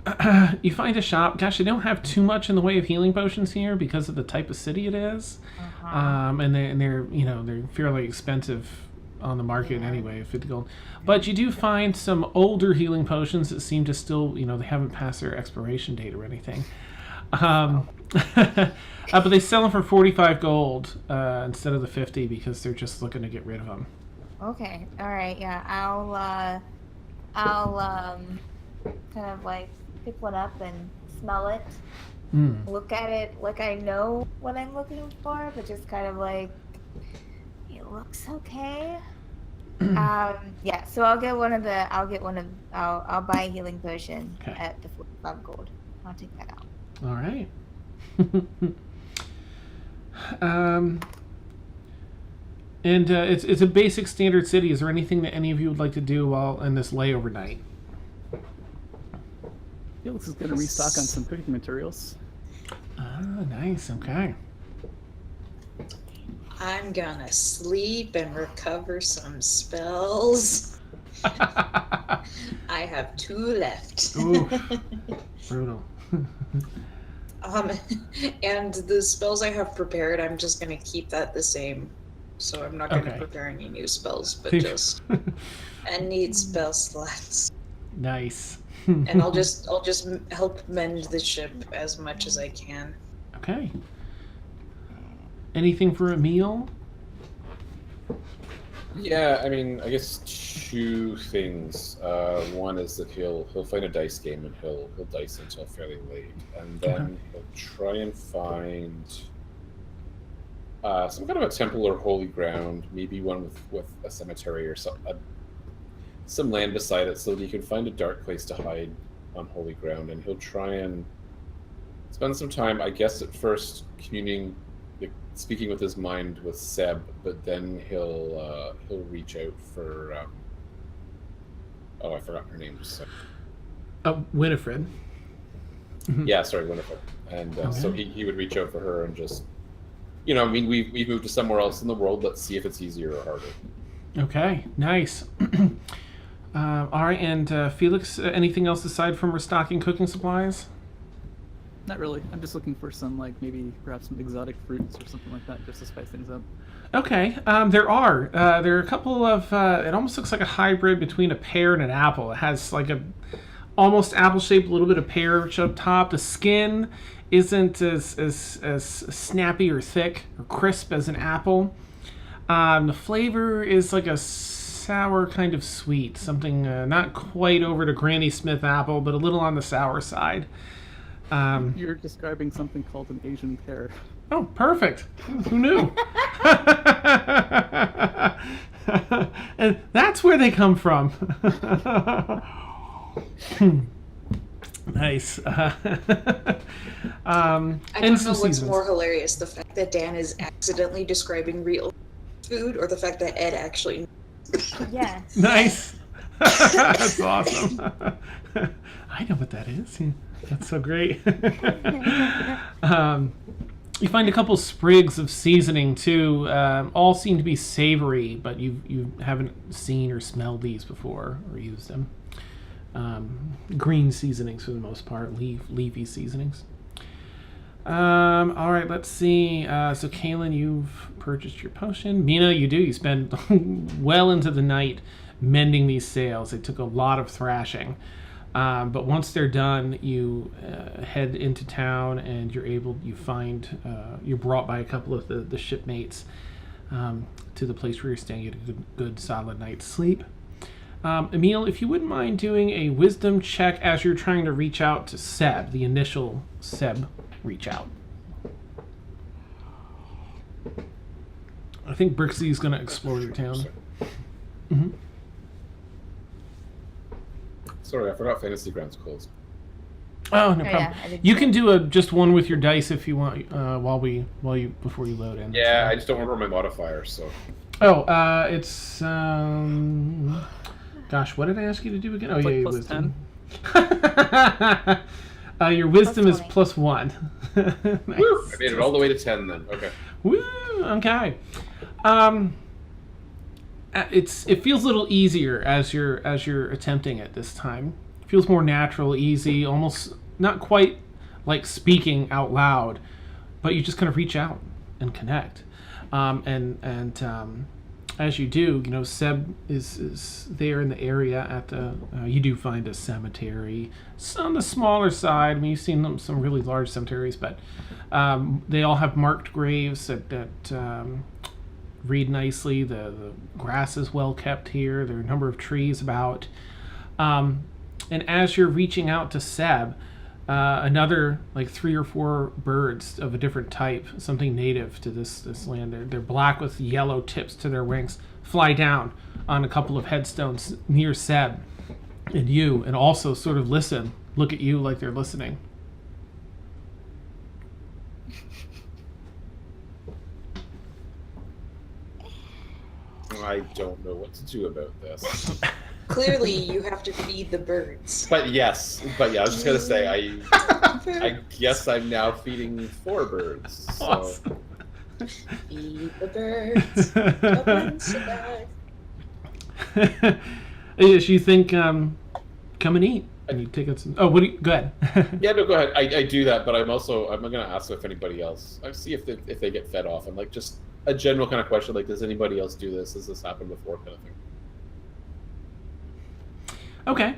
a shop. Gosh, they don't have too much in the way of healing potions here because of the type of city it is. And they're fairly expensive on the market anyway, 50 gold. But you do find some older healing potions that seem to still, they haven't passed their expiration date or anything. But they sell them for 45 gold instead of the 50 because they're just looking to get rid of them. Okay. All right. Yeah. I'll kind of like pick one up and smell it. Look at it like I know what I'm looking for, but just kind of like it looks okay. Yeah. So I'll buy a healing potion at the 45 gold. I'll take that out. All right. And it's a basic standard city. Is there anything that any of you would like to do while in this layover night? Felix is going to restock on some cooking materials. Ah, nice. Okay. I'm gonna sleep and recover some spells. I have 2 left. Ooh, brutal. And the spells I have prepared, I'm just gonna keep that the same. So I'm not gonna prepare any new spells, but just I need spell slots. Nice. And I'll just help mend the ship as much as I can. Okay. Anything for a meal? Yeah, I mean, I guess 2 things. One is that he'll find a dice game and he'll dice until fairly late, and then he'll try and find some kind of a temple or holy ground, maybe one with a cemetery or some land beside it, so that he can find a dark place to hide on holy ground, and he'll try and spend some time, I guess, at first communing speaking with his mind with Seb, but then he'll reach out for. I forgot her name. Just Winifred. Yeah, sorry, Winifred. And so he would reach out for her and just, we've moved to somewhere else in the world. Let's see if it's easier or harder. Okay, nice. All right, and Felix, anything else aside from restocking cooking supplies? Not really. I'm just looking for some, perhaps some exotic fruits or something like that, just to spice things up. Okay, there are a couple of. It almost looks like a hybrid between a pear and an apple. It has like a almost apple shaped, a little bit of pear up top. The skin isn't as snappy or thick or crisp as an apple. The flavor is like a sour kind of sweet, something not quite over to Granny Smith apple, but a little on the sour side. You're describing something called an Asian pear. Oh, perfect. Who knew? And that's where they come from. Nice. I don't know what's more hilarious, the fact that Dan is accidentally describing real food or the fact that Ed actually... Yes. Nice. That's awesome. I know what that is. That's so great. You find a couple sprigs of seasoning too. All seem to be savory, but you haven't seen or smelled these before or used them. Green seasonings for the most part, leafy seasonings. All right, let's see. So Kaylin, you've purchased your potion. Mina, you do. You spend well into the night mending these sails. They took a lot of thrashing. But once they're done, you head into town, and you're brought by a couple of the shipmates to the place where you're staying. You get a good solid night's sleep. Emil, if you wouldn't mind doing a wisdom check as you're trying to reach out to Seb, the initial Seb reach out. I think Brixie's going to explore your town. Mm-hmm. Sorry, I forgot Fantasy Grounds closed. Oh, no problem. Yeah, you can do just one with your dice if you want, before you load in. Yeah, I just don't remember my modifier, so. Oh, it's gosh, what did I ask you to do again? Oh, It's yeah, like your plus wisdom. Your wisdom is +20. +1. Nice. Woo! I made it all the way to 10 then. Okay. Woo! Okay. It feels a little easier as you're attempting it this time. It feels more natural, easy, almost not quite like speaking out loud, but you just kind of reach out and connect. As you do, Seb is there in the area at the. You do find a cemetery. It's on the smaller side. I mean, you've seen some really large cemeteries, but they all have marked graves that read nicely. The grass is well kept here. There are a number of trees about. And as you're reaching out to Seb, another 3 or 4 birds of a different type, something native to this land. They're black with yellow tips to their wings, fly down on a couple of headstones near Seb and you, and also sort of look at you like they're listening. I don't know what to do about this. Clearly, you have to feed the birds. But yeah, I was just gonna say, I guess I'm now feeding 4 birds. So. Awesome. Feed the birds. The birds survive. Yes, you think, come and eat. And you take it some. Oh, go ahead. Yeah, no, go ahead. I do that, but I'm gonna ask if anybody else. I see if they get fed off, and just a general kind of question, does anybody else do this? Has this happened before, kind of thing. Okay.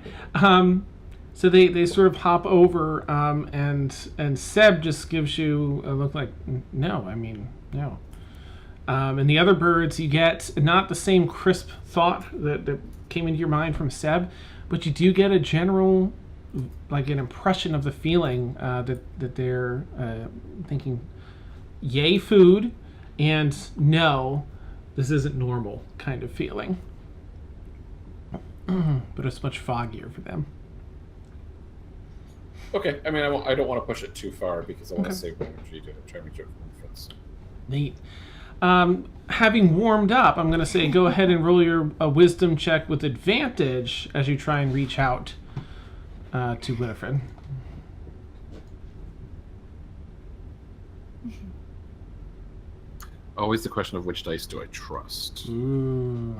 So they sort of hop over, and Seb just gives you a look like, no, I mean, no. And the other birds, you get not the same crisp thought that came into your mind from Seb, but you do get a general, an impression of the feeling that they're thinking, yay, food, and no, this isn't normal kind of feeling. But it's much foggier for them. Okay, I mean, I don't want to push it too far because I want to save my energy to try and reach out for friends. Neat. Having warmed up, I'm going to say go ahead and roll your wisdom check with advantage as you try and reach out to Winifred. Always the question of which dice do I trust? Ooh.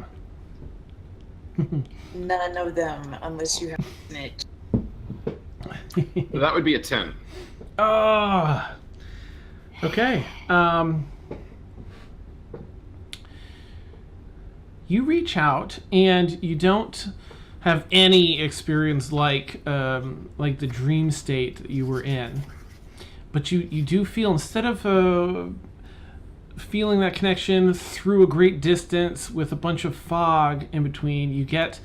None of them, unless you have it. That would be a 10. Oh. Okay. You reach out, and you don't have any experience like the dream state that you were in, but you do feel, instead of feeling that connection through a great distance with a bunch of fog in between, you get,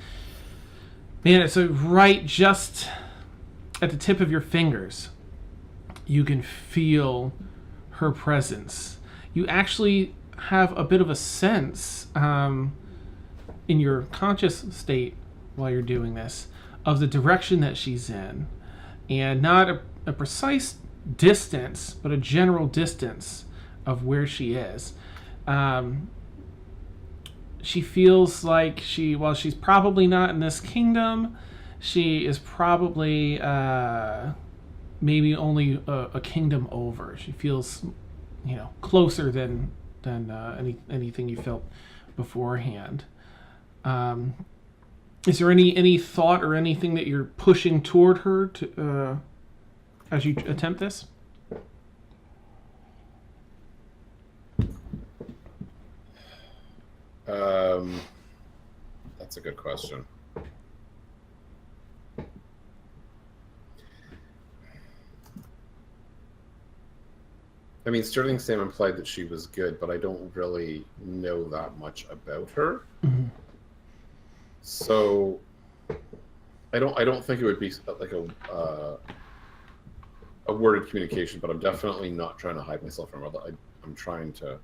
man, it's right just at the tip of your fingers. You can feel her presence. You actually have a bit of a sense in your conscious state while you're doing this of the direction that she's in, and not a precise distance, but a general distance of where she is. She feels like while she's probably not in this kingdom, she is probably maybe only a kingdom over. She feels, closer than anything you felt beforehand. Is there any thought or anything that you're pushing toward her to as you attempt this? That's a good question. I mean, Sterling Sam implied that she was good, but I don't really know that much about her. Mm-hmm. So I don't think it would be like a worded communication, but I'm definitely not trying to hide myself from her. I'm trying to,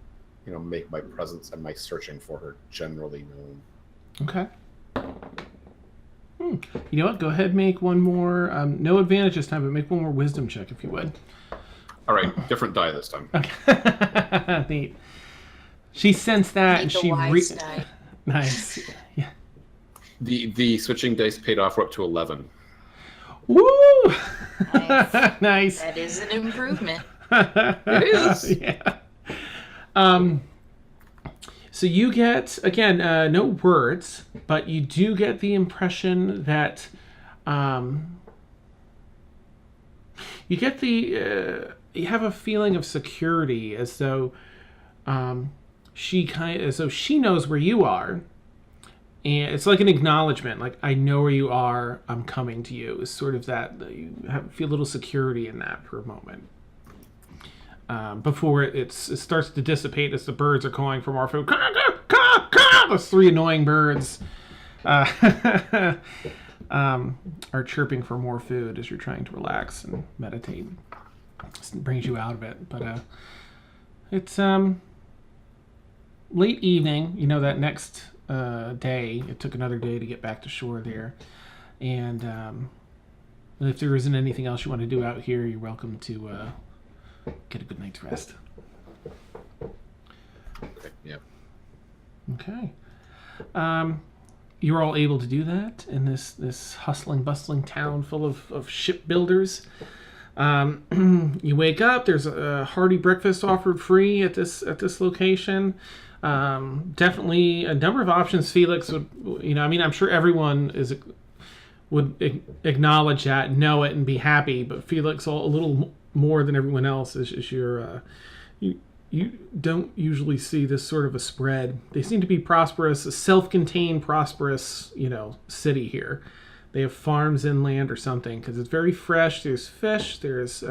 make my presence and my searching for her generally known. Okay. You know what? Go ahead, make one more. No advantage this time, but make one more wisdom check if you would. All right, different die this time. Okay. Neat. She sensed that, and she nice. Yeah. The switching dice paid off. We're up to 11. Woo! Nice. Nice. That is an improvement. It is. Yeah. So you get, again, no words, but you do get the impression that you get you have a feeling of security, as though she knows where you are, and it's like an acknowledgement, like, I know where you are, I'm coming to you. It's sort of that you feel a little security in that for a moment. Before it starts to dissipate as the birds are calling for more food. Those three annoying birds are chirping for more food as you're trying to relax and meditate. It brings you out of it. But it's late evening. That next day, it took another day to get back to shore there. And if there isn't anything else you want to do out here, you're welcome to get a good night's rest. Okay, yeah. Okay. You're all able to do that in this hustling, bustling town full of shipbuilders. You wake up. There's a hearty breakfast offered free at this location. Definitely a number of options. Felix would, I'm sure everyone would acknowledge that, know it, and be happy. But Felix, a little more than everyone else, is your you don't usually see this sort of a spread. They seem to be prosperous, a self-contained prosperous city here. They have farms inland or something, because it's very fresh. There's fish, there's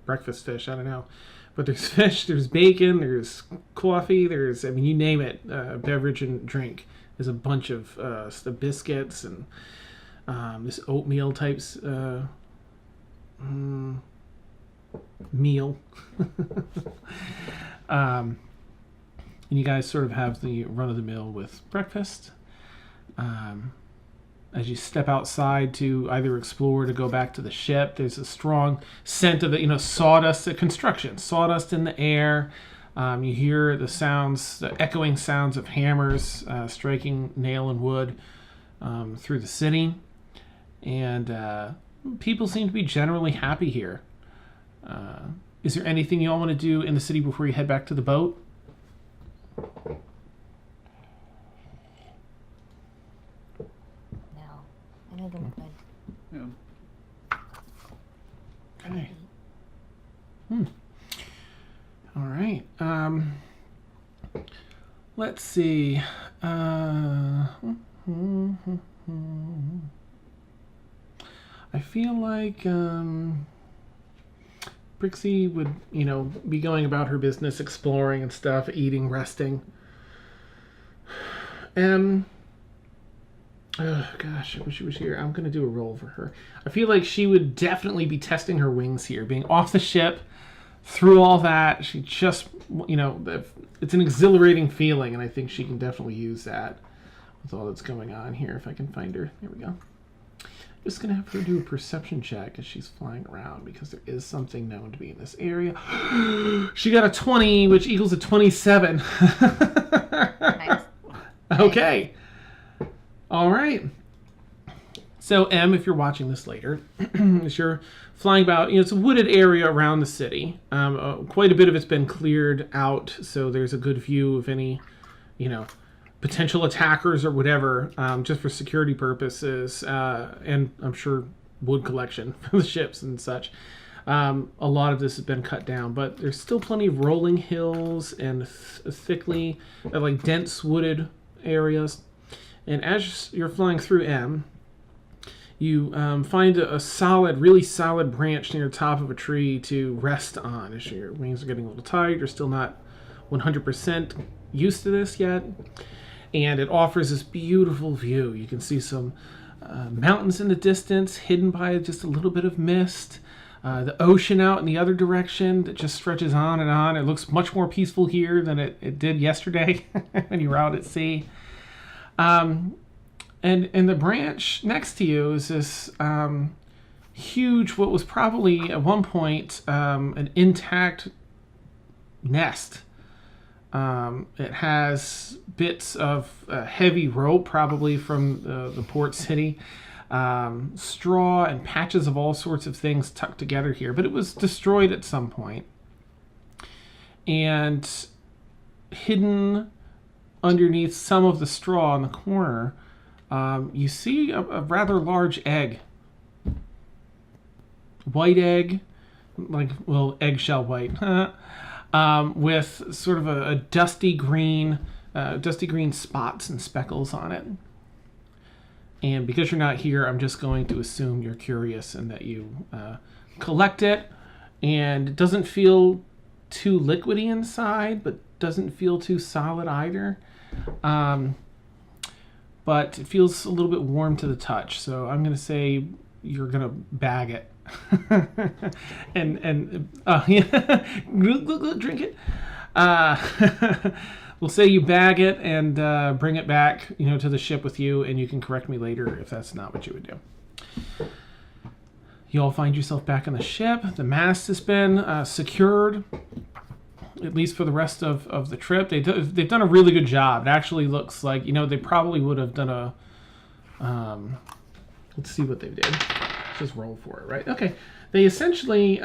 breakfast fish, I don't know, but there's fish, there's bacon, there's coffee, there's you name it, beverage and drink. There's a bunch of biscuits and this oatmeal types meal. And you guys sort of have the run-of-the-mill with breakfast. As you step outside to either explore or to go back to the ship, there's a strong scent of sawdust, construction, sawdust in the air. You hear the sounds, the echoing sounds of hammers striking nail and wood through the city. And people seem to be generally happy here. Is there anything you all want to do in the city before you head back to the boat? No. I know them good. Yeah. Okay. All right. Let's see. I feel like Brixie would, be going about her business, exploring and stuff, eating, resting. Oh gosh, I wish she was here. I'm gonna do a roll for her. I feel like she would definitely be testing her wings here, being off the ship, through all that. She just, it's an exhilarating feeling, and I think she can definitely use that with all that's going on here. If I can find her, here we go. Just gonna have her do a perception check as she's flying around, because there is something known to be in this area. She got a 20, which equals a 27. Nice. Okay. All right. So, Em, if you're watching this later, as you're flying about, it's a wooded area around the city. Quite a bit of it's been cleared out, so there's a good view of any, potential attackers or whatever, just for security purposes, and I'm sure wood collection for the ships and such. A lot of this has been cut down, but there's still plenty of rolling hills and thickly, dense wooded areas. And as you're flying through M, you find a really solid branch near the top of a tree to rest on. As your wings are getting a little tight, you're still not 100% used to this yet. And it offers this beautiful view. You can see some mountains in the distance, hidden by just a little bit of mist. The ocean out in the other direction that just stretches on and on. It looks much more peaceful here than it did yesterday when you were out at sea. And the branch next to you is this huge, what was probably at one point an intact nest. It has bits of heavy rope, probably from the port city, straw and patches of all sorts of things tucked together here. But it was destroyed at some point. And hidden underneath some of the straw in the corner, you see a rather large egg. White egg, eggshell white, with sort of a dusty green spots and speckles on it. And because you're not here, I'm just going to assume you're curious and that you collect it. And it doesn't feel too liquidy inside, but doesn't feel too solid either. But it feels a little bit warm to the touch, so I'm going to say you're going to bag it. and drink it. We'll say you bag it and bring it back, to the ship with you, and you can correct me later if that's not what you would do. You all find yourself back on the ship. The mast has been secured, at least for the rest of the trip. They've done a really good job. It actually looks like, they probably would have done a... let's see what they did. Just roll for it, right? Okay. They essentially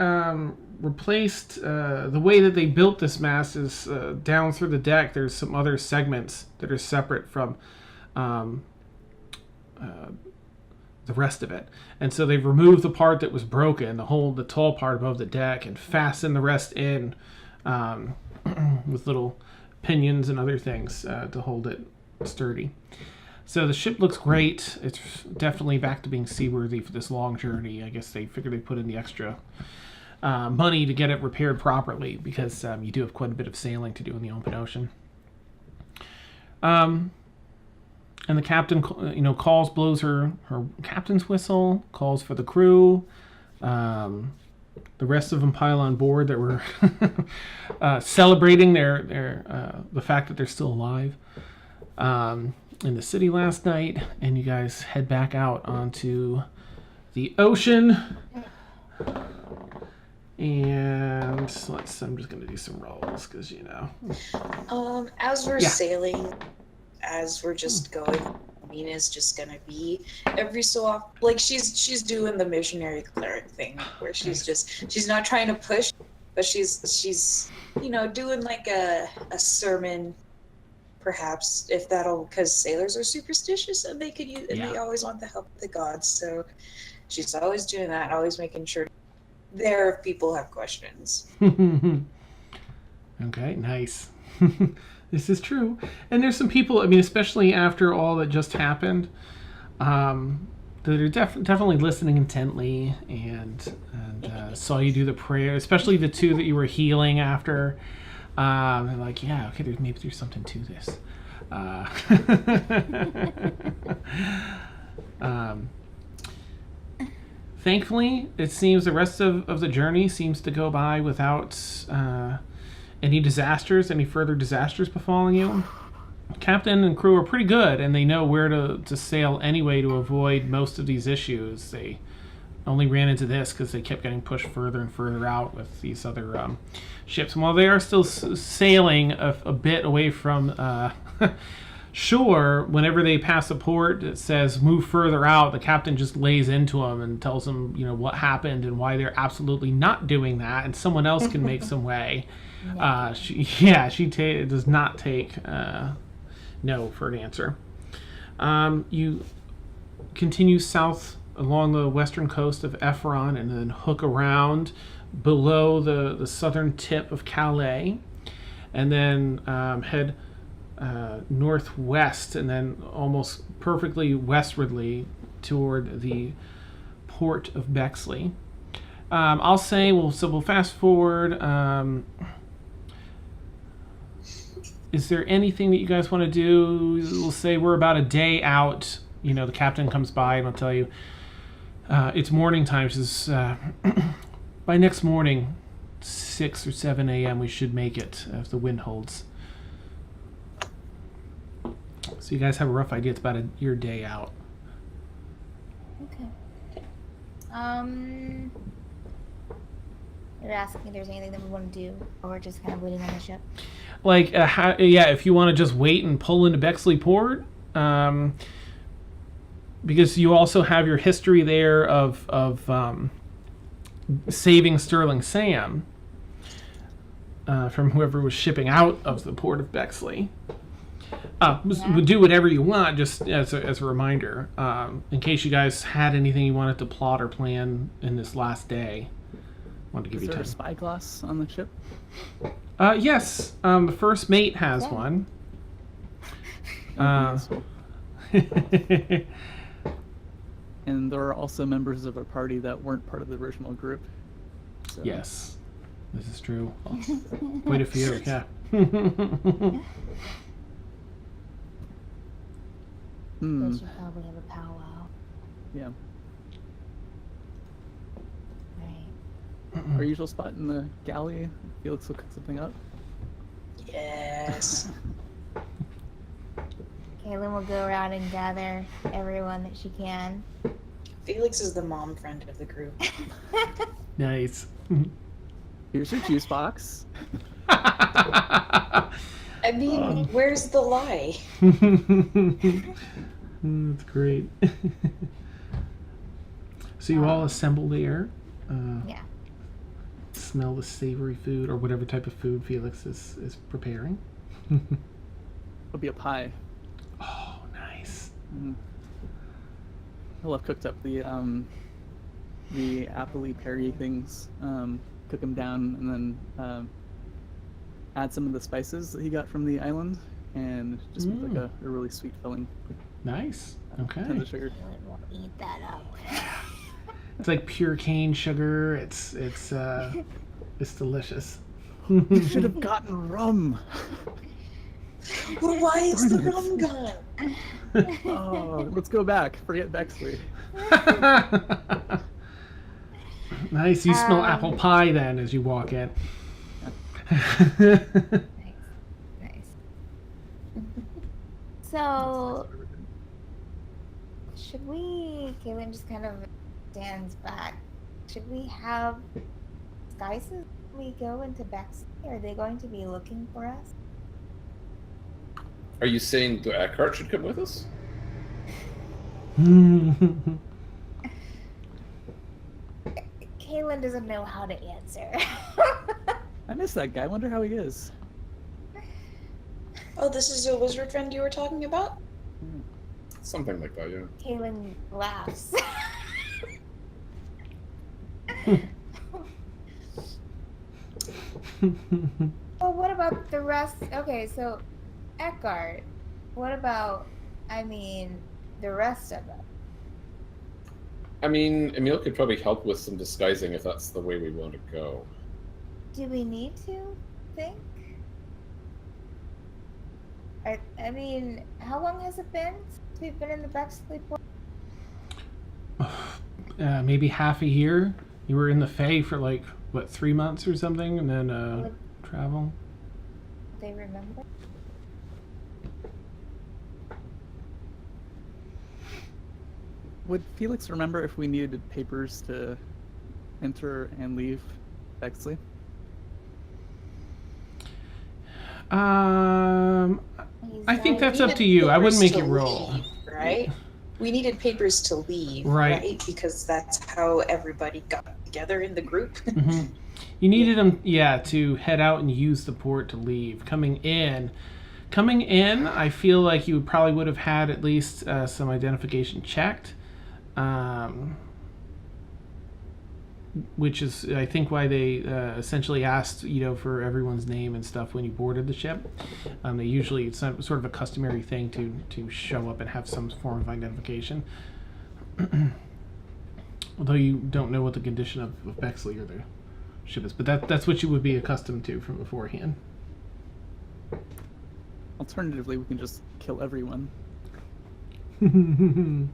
replaced... the way that they built this mast is down through the deck. There's some other segments that are separate from the rest of it. And so they've removed the part that was broken, the tall part above the deck, and fastened the rest in with little pinions and other things to hold it sturdy. So the ship looks great. It's definitely back to being seaworthy for this long journey. I guess they figured they put in the extra money to get it repaired properly, because you do have quite a bit of sailing to do in the open ocean. And the captain, blows her captain's whistle, calls for the crew. The rest of them pile on board that were celebrating the fact that they're still alive in the city last night, and you guys head back out onto the ocean. And I'm just going to do some rolls because, you know. As we're Yeah. sailing, as we're just going, Mina's just gonna be every so often, like she's doing the missionary cleric thing where she's not trying to push, but she's doing like a sermon, perhaps, if that'll, because sailors are superstitious and they could use and they always want the help of the gods, so she's always doing that, always making sure there if people have questions. Okay, nice. This is true. And there's some people, I mean, especially after all that just happened, that are definitely listening intently and saw you do the prayer, especially the two that you were healing after. They're like, yeah, okay, maybe there's something to this. Thankfully, it seems the rest of the journey seems to go by without any further disasters befalling you. Captain and crew are pretty good, and they know where to sail anyway to avoid most of these issues. They only ran into this because they kept getting pushed further and further out with these other ships. And while they are still sailing a bit away from shore, whenever they pass a port that says move further out, the captain just lays into them and tells them, what happened and why they're absolutely not doing that, and someone else can make some way. She does not take no for an answer. You continue south along the western coast of Ephron and then hook around below the southern tip of Calais, and then head northwest and then almost perfectly westwardly toward the port of Bexley. I'll say we'll fast forward. Is there anything that you guys want to do? We'll say we're about a day out. The captain comes by and I'll tell you it's morning time. Says by next morning, 6 or 7 a.m. we should make it if the wind holds. So you guys have a rough idea. It's about your day out. Okay. You're asking if there's anything that we want to do, or we're just kind of waiting on the ship. Like, if you want to just wait and pull into Bexley Port, because you also have your history there of saving Sterling Sam from whoever was shipping out of the port of Bexley. Do whatever you want, just as a reminder, in case you guys had anything you wanted to plot or plan in this last day. Want to give Is you there time. a spyglass on the ship? Yes, the first mate has one. And there are also members of a party that weren't part of the original group. So. Yes, this is true. Quite a few, yeah. They should probably have a powwow. Yeah. Right. Our usual spot in the galley. Felix will cook something up. Yes. Kaylin will go around and gather everyone that she can. Felix is the mom friend of the group. Nice. Here's your juice box. I mean, where's the lie? That's great. So you all assemble there. Yeah. Smell the savory food or whatever type of food Felix is preparing. It'll be a pie. Oh, nice. He'll have cooked up the appley perry things, cook them down, and then add some of the spices that he got from the island, and just make like a really sweet filling. Nice. Okay. Tons of sugar. Kaylin will eat that up. It's like pure cane sugar. It's delicious. You should have gotten rum. Well, why is the rum gone? Oh, let's go back. Forget Bexley. Nice. You smell apple pie then as you walk in. Nice. So, should we, Kaylin just kind of stands back, should we have disguises when we go into Bexley? Are they going to be looking for us? Are you saying the Eckhart should come with us? Kaylin doesn't know how to answer. I miss that guy. I wonder how he is. Oh, this is a wizard friend you were talking about? Something like that, yeah. Kaylin laughs. Well, what about the rest? Okay, so Eckhart. What about, the rest of us? I mean, Emil could probably help with some disguising if that's the way we want to go. Do we need to think? How long has it been since we've been in the Bexley port? Maybe half a year. You were in the Fae for like, what, 3 months or something, and then travel? They remember? Would Felix remember if we needed papers to enter and leave Bexley? I think that's up to you. I wouldn't make it roll. Leave, right? We needed papers to leave, right? Because that's how everybody got together in the group. Mm-hmm. You needed them, to head out and use the port to leave. Coming in, I feel like you probably would have had at least some identification checked. Which is, I think, why they essentially asked, for everyone's name and stuff when you boarded the ship. They usually, it's sort of a customary thing to show up and have some form of identification. Although you don't know what the condition of Bexley or the ship is, but that's what you would be accustomed to from beforehand. Alternatively, we can just kill everyone. Kaylin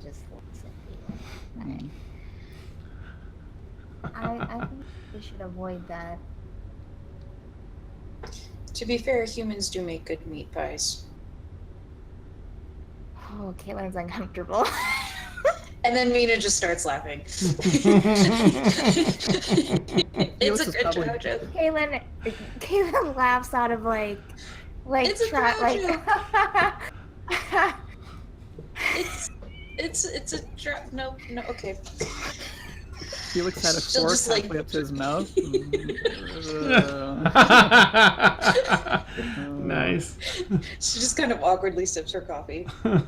just looks at you. I think we should avoid that. To be fair, humans do make good meat pies. Oh, Kaylin's uncomfortable. And then Mina just starts laughing. It's a good joke. Kaylin laughs out of like it's a it's a trap. No, okay. Felix had a fork halfway up to his mouth. Nice. She just kind of awkwardly sips her coffee. Oh,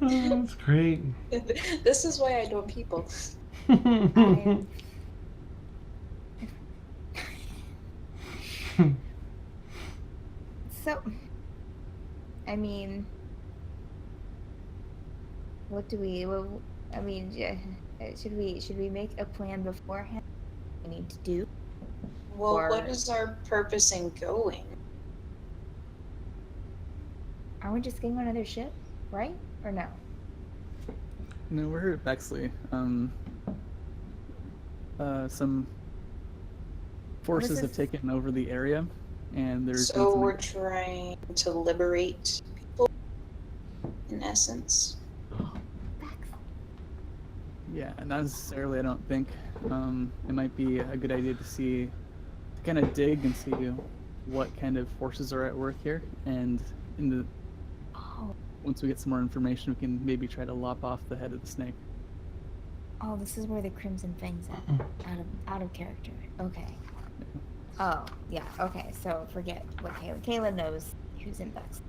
that's great. This is why I don't people. So, what do we? Should we make a plan beforehand? What we need to do. Well, what is our purpose in going? Aren't we just getting on another ship, right? Or no? No, we're here at Bexley. Some forces have taken over the area, and there's. So we're trying to liberate people, in essence. Yeah, not necessarily. I don't think. It might be a good idea to kind of dig and see what kind of forces are at work here, and once we get some more information, we can maybe try to lop off the head of the snake. Oh, this is where the Crimson Fang's at. Out of character. Okay. Oh, yeah. Okay. So forget what Kayla knows who's in Bex.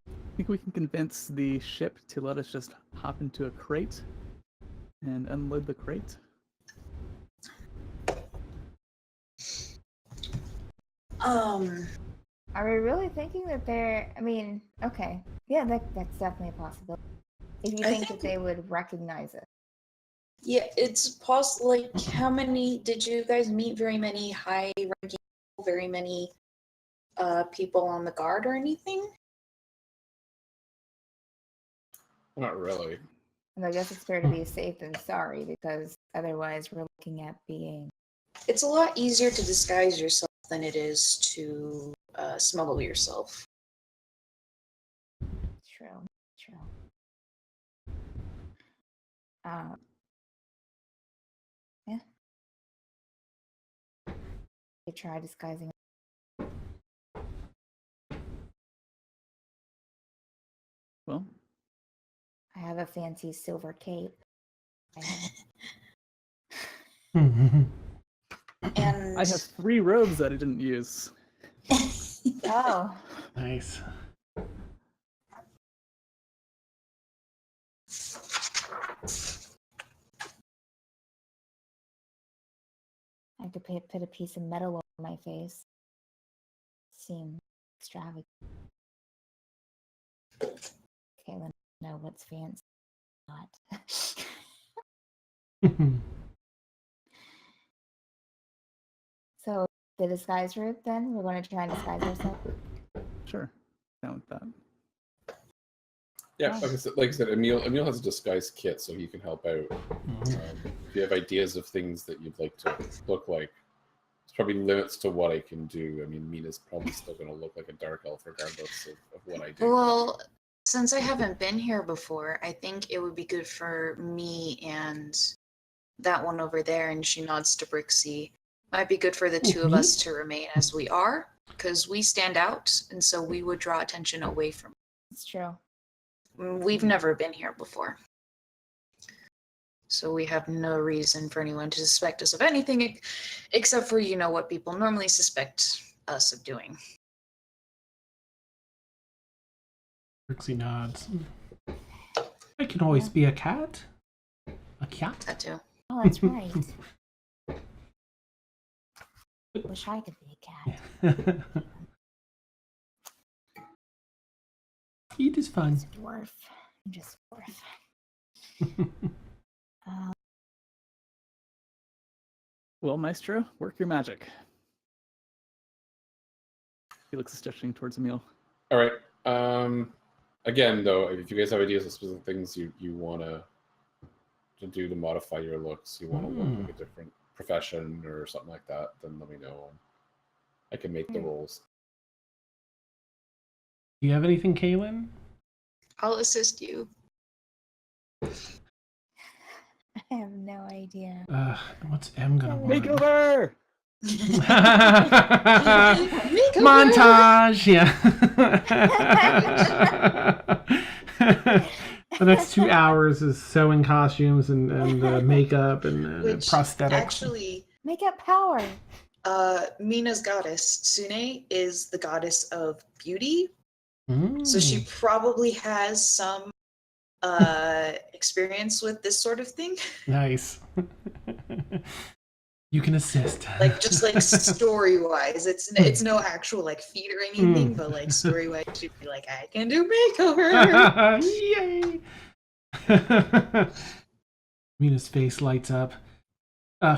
I think we can convince the ship to let us just hop into a crate and unload the crate. Are we really thinking that they're? Okay. Yeah, that's definitely a possibility. If you think that they would recognize it. Yeah, it's possible. Like, how many did you guys meet? Very many high-ranking people, very many people on the guard or anything? Not really. And I guess it's fair to be safe than sorry, because otherwise we're looking at being. It's a lot easier to disguise yourself than it is to smuggle yourself. True. Yeah. They try disguising. Well, I have a fancy silver cape. And I have 3 robes that I didn't use. Oh, Nice. I could put a piece of metal over my face. Seem extravagant. Okay, let me know what's fancy. Not. So the disguise route then? We're going to try and disguise ourselves? Sure. Down with that. Yeah, Oh. like I said, Emil has a disguise kit, so he can help out. If you have ideas of things that you'd like to look like, there's probably limits to what I can do. I mean, Mina's probably still going to look like a dark elf regardless of what I do. well, since I haven't been here before, I think it would be good for me and that one over there, and she nods to Brixie. Might be good for the two of us to remain as we are, because we stand out, and so we would draw attention away from. It's true. We've never been here before, so we have no reason for anyone to suspect us of anything, except for what people normally suspect us of doing. Brixie nods. I can always be a cat. A cat? That too. Oh, that's right. Wish I could be a cat. It is fun. Just dwarf. I'm just dwarf. Well, Maestro, work your magic. Felix is gesturing towards Emil. All right. Again, though, if you guys have ideas of specific things you want to do to modify your looks, you want to look like a different profession or something like that, then let me know. I can make the rolls. Do you have anything, Kaylin? I'll assist you. I have no idea. What's M gonna want? Makeover! Montage, yeah. The next 2 hours is sewing costumes and makeup and Which prosthetics. actually, Makeup power. Mina's goddess, Sune, is the goddess of beauty. Mm. So she probably has some experience with this sort of thing. Nice. You can assist. Like just like story wise. It's no actual like feat or anything, but like story wise she'd be like, I can do makeover. Yay! Mina's face lights up.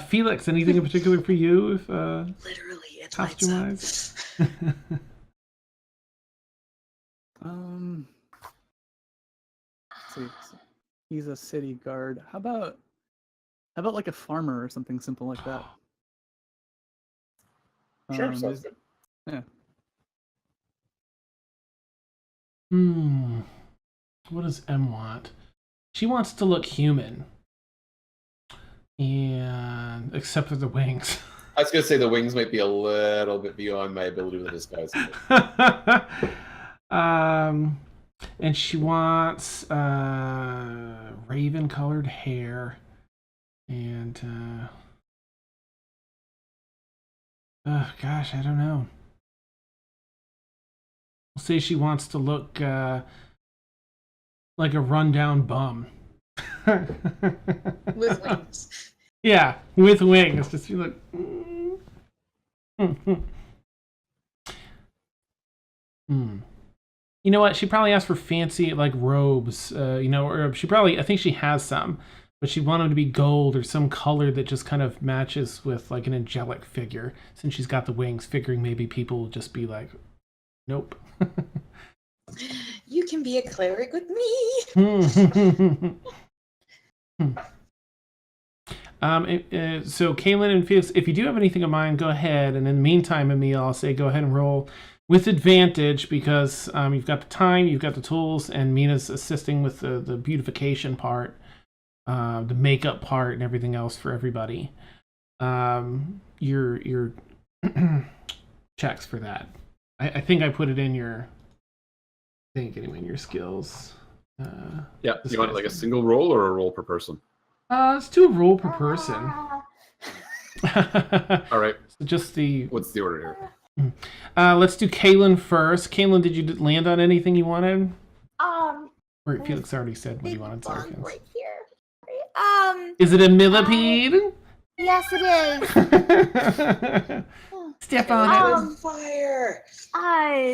Felix, anything in particular for you? If Literally, it lights up. costume-wise? Let's see. He's a city guard. How about like a farmer or something simple like that? Sure, sounds good. Yeah. What does M want? She wants to look human. And except for the wings. I was going to say the wings might be a little bit beyond my ability with disguise. And she wants raven colored hair and oh gosh, I don't know. We'll say she wants to look like a rundown bum. With wings. Yeah, with wings. Just feel like You know what? She probably asked for fancy like robes, or she probably, I think she has some, but she wanted them to be gold or some color that just kind of matches with like an angelic figure. Since she's got the wings, figuring maybe people will just be like, nope. You can be a cleric with me. So Kaylin and Felix, if you do have anything in mind, go ahead. And in the meantime, Emil, I'll say go ahead and roll with advantage because you've got the time, you've got the tools, and Mina's assisting with the beautification part. the makeup part and everything else for everybody. Your checks for that. I think I put it in your. I think anyway in your skills. Yeah, you want like a single roll or a roll per person? Let's do a roll per person. All right. So just the. What's the order here? Let's do Kaylin first. Kaylin, did you land on anything you wanted? Or Felix already said what he wanted. Sorry, Felix. right here. Is it a millipede? Yes, it is. Step on it. Fire.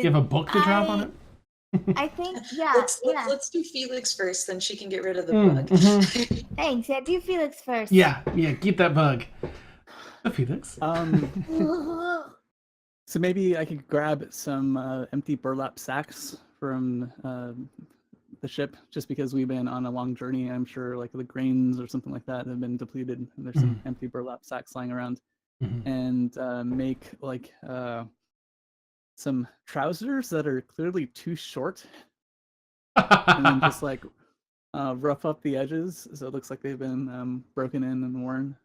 You have a book to drop on it? I think, yeah. Let's do Felix first, then she can get rid of the bug. Thanks. Yeah, do Felix first. Yeah, keep that bug. Felix. So maybe I could grab some empty burlap sacks from the ship, just because we've been on a long journey. I'm sure like the grains or something like that have been depleted, and there's some empty burlap sacks lying around, and make like some trousers that are clearly too short, and then just like rough up the edges so it looks like they've been broken in and worn.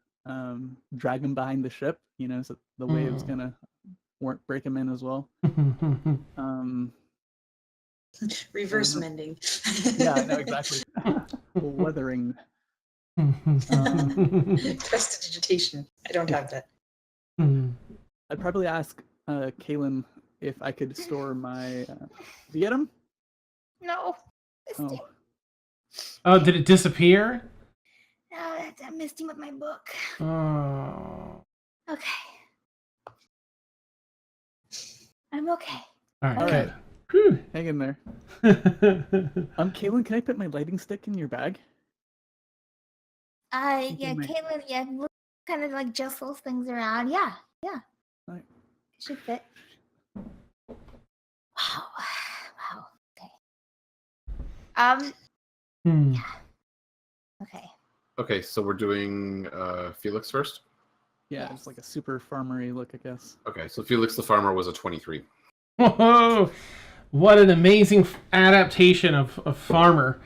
Drag them behind the ship, so the waves gonna break them in as well. Reverse mending. Yeah, no, exactly. Weathering. Prestidigitation. I don't have that. I'd probably ask Kaylin if I could store my. Do you get them? No. Oh, did it disappear? No, I missed him with my book. Oh. Okay. I'm okay. All right, All good. right. Whew. Hang in there. Kaylin, can I put my lighting stick in your bag? Yeah, my- Caitlin, yeah, look, kind of like just those things around. Yeah. Right. It should fit. Wow. Okay. Yeah. Okay. Okay, so we're doing Felix first. Yeah, Yes. it's like a super farmery look, I guess. Okay, so Felix the Farmer was a 23. Whoa! What an amazing adaptation of Farmer.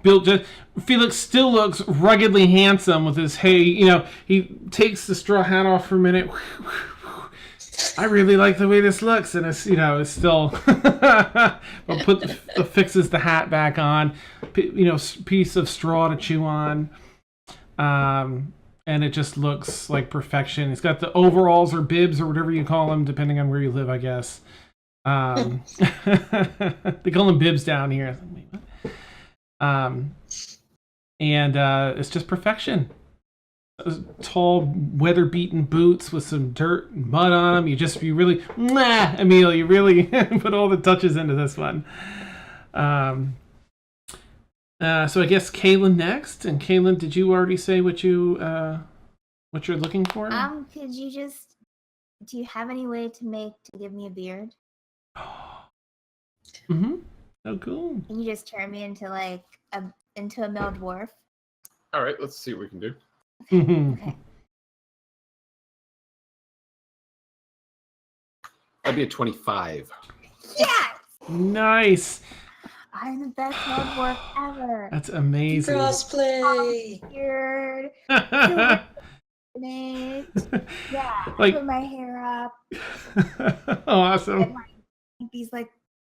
Felix still looks ruggedly handsome with his hay. He takes the straw hat off for a minute. I really like the way this looks, and it's still. But fixes the hat back on. Piece of straw to chew on. And it just looks like perfection. He's got the overalls or bibs or whatever you call them, depending on where you live, I guess. They call them bibs down here. Wait, what? And it's just perfection. Tall, weather-beaten boots with some dirt and mud on them. You really, Emil, you really put all the touches into this one. So I guess Kaylin next. And Kaylin, did you already say what you're looking for? Could you do you have any way to give me a beard? Mm-hmm. Oh, cool. Can you just turn me into into a male dwarf? All right, let's see what we can do. Okay. That'd be a 25. Yes! Nice. I'm the best male dwarf ever. That's amazing. Crossplay. Beard. Yeah. Like- Put my hair up. Awesome. And these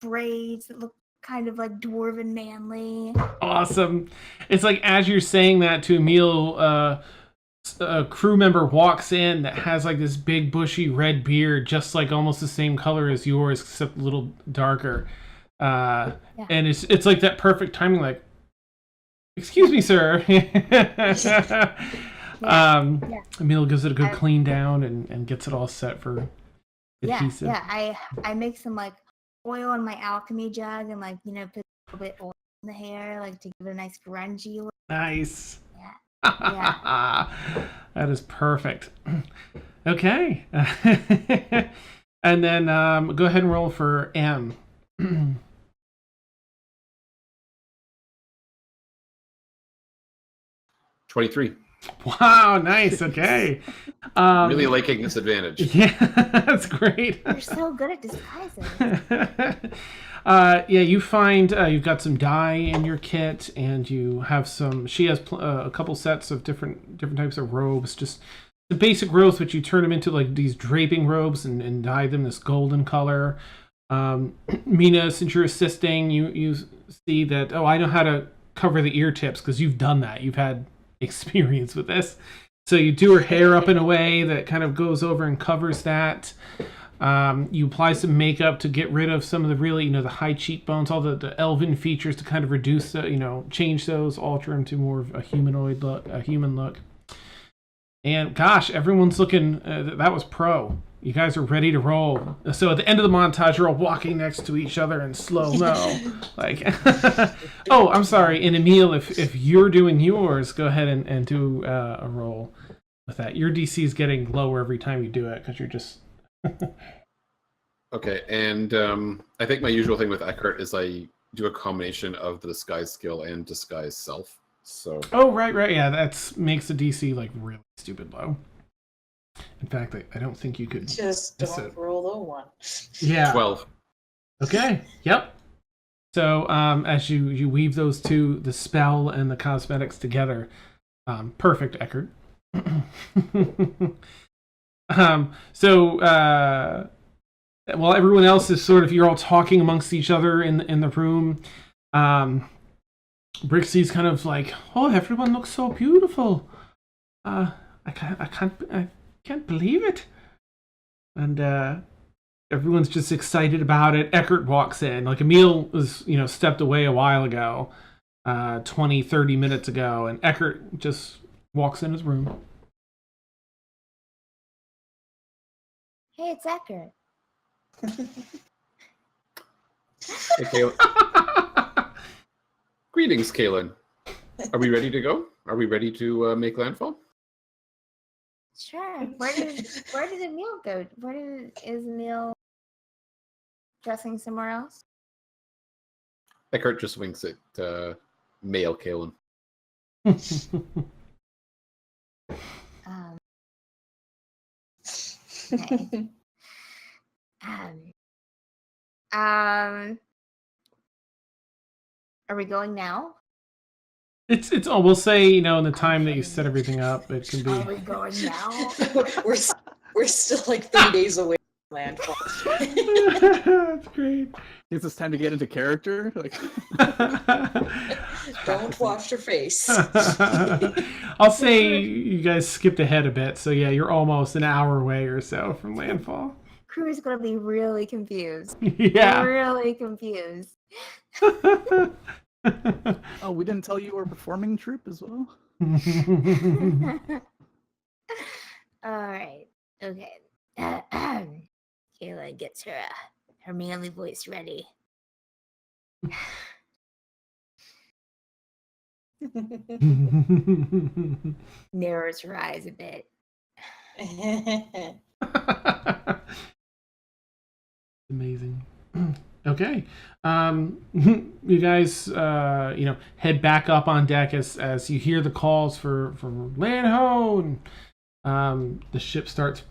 braids that look kind of dwarven manly. Awesome. It's like as you're saying that to Emil, a crew member walks in that has this big bushy red beard, just almost the same color as yours, except a little darker. And it's like that perfect timing. Excuse me, sir. Emil gives it a good clean down and gets it all set for adhesive. Yeah. I make some oil in my alchemy jug and put a little bit oil in the hair to give it a nice grungy look. Nice. Yeah. That is perfect. Okay. And then go ahead and roll for M. 23. Wow, nice. Okay. Really liking this advantage. Yeah, that's great. You're so good at disguising. Yeah, you find you've got some dye in your kit, and you have some. She has a couple sets of different types of robes, just the basic robes, but you turn them into like these draping robes and dye them this golden color. Mina, since you're assisting, you see that. Oh, I know how to cover the ear tips because you've done that. You've had experience with this. So you do her hair up in a way that kind of goes over and covers that. You apply some makeup to get rid of some of the really, the high cheekbones, all the elven features to kind of reduce, change those, alter them to more of a humanoid look, a human look. And gosh, everyone's looking, that was pro. You guys are ready to roll. So at the end of the montage, you're all walking next to each other in slow-mo. Like, oh, I'm sorry. And Emil, if you're doing yours, go ahead and do a roll with that. Your DC is getting lower every time you do it because you're just... Okay, and I think my usual thing with Eckhart is I do a combination of the disguise skill and disguise self. So. Oh, right. Yeah, that makes the DC like really stupid low. In fact, I don't think you could. Just don't roll the one. Yeah. 12. Okay. Yep. So as you weave those two, the spell and the cosmetics together, perfect, Eckhart. While everyone else is you're all talking amongst each other in the room, Brixie's kind of like, oh, everyone looks so beautiful. I can't believe it. And everyone's just excited about it. Eckhart walks in. Like Emil was, stepped away a while ago, 20, 30 minutes ago, and Eckhart just walks in his room. Hey, it's Eckert. Hey, Kaylin. Greetings, Kaylin. Are we ready to go? Are we ready to make landfall? Sure. Where did Emil go? Is Emil dressing somewhere else? Eckhart just winks at male Kaylin. Okay. Are we going now? It's we'll say, in the time that you set everything up, it can be. Are we going now? we're still like 3 days away from landfall. That's great. Gives us time to get into character. Like, Don't wash your face. I'll say you guys skipped ahead a bit, so yeah, you're almost an hour away or so from landfall. Crew's gonna be really confused. Yeah. Really confused. oh, we didn't tell you we're performing troupe as well? Alright. Okay. Kayla gets her manly voice ready. Narrows her eyes a bit. Amazing. Okay. You guys, head back up on deck as you hear the calls for land ho, and the ship starts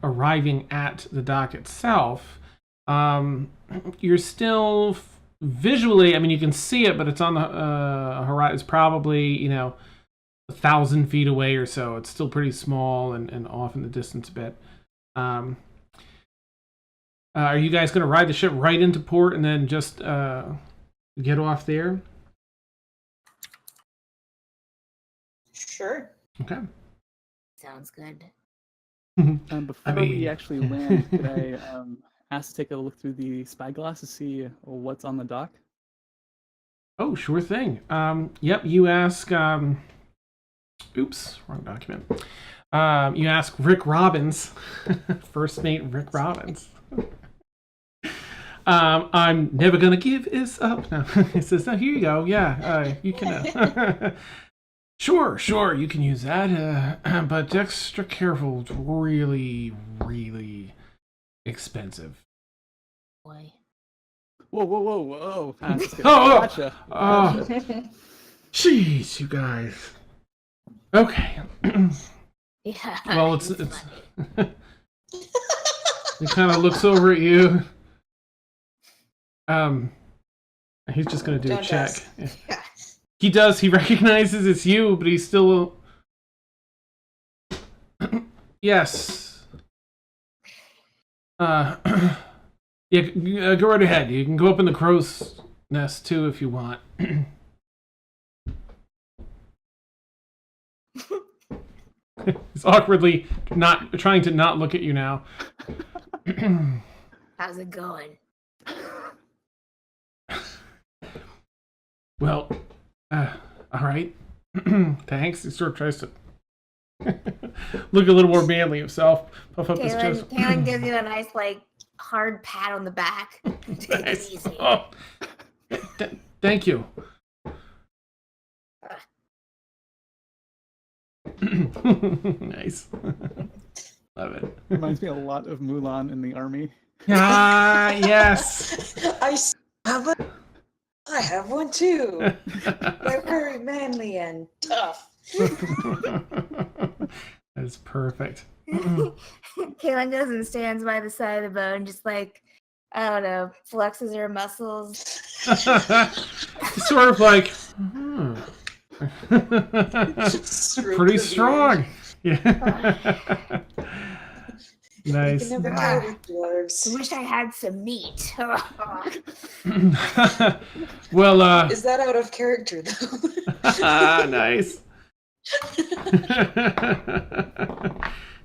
arriving at the dock itself. You're still visually, you can see it, but it's on the horizon. It's probably 1,000 feet away or so. It's still pretty small and off in the distance a bit. Are you guys going to ride the ship right into port and then just get off there? Sure. Okay. Sounds good. Before we actually land, could I ask to take a look through the spyglass to see what's on the dock? Oh, sure thing. Yep, you ask... oops, wrong document. You ask Rick Robbins, first mate Rick Robbins. I'm never gonna give this up. No, he says, "No, here you go. Yeah, you can. Sure, you can use that. But extra careful. It's really, really expensive." Boy. Whoa. Gotcha. Gotcha. Jeez, you guys. Okay. Yeah. Well, it's he kind of looks over at you. He's just gonna do a Don't check. ask. Yeah. Yeah. He does. He recognizes it's you, but he's still. Yes. Yeah. Go right ahead. You can go up in the crow's nest too if you want. He's awkwardly not trying to not look at you now. How's it going? Well, all right. Thanks. He sort of tries to look a little more manly himself. Puff up his chest. Kaylin gives you a nice, like, hard pat on the back. Take Nice. it easy. Oh, thank you. Nice. Love it. Reminds me a lot of Mulan in the army. Ah, yes. I have one too. They're very manly and tough. That's perfect. Kaylin goes and stands by the side of the boat and just, like, I don't know, flexes her muscles. Sort of like, pretty the strong. Yeah. Nice. You can never tell with dwarves. I wish I had some meat. Well, Is that out of character though? nice.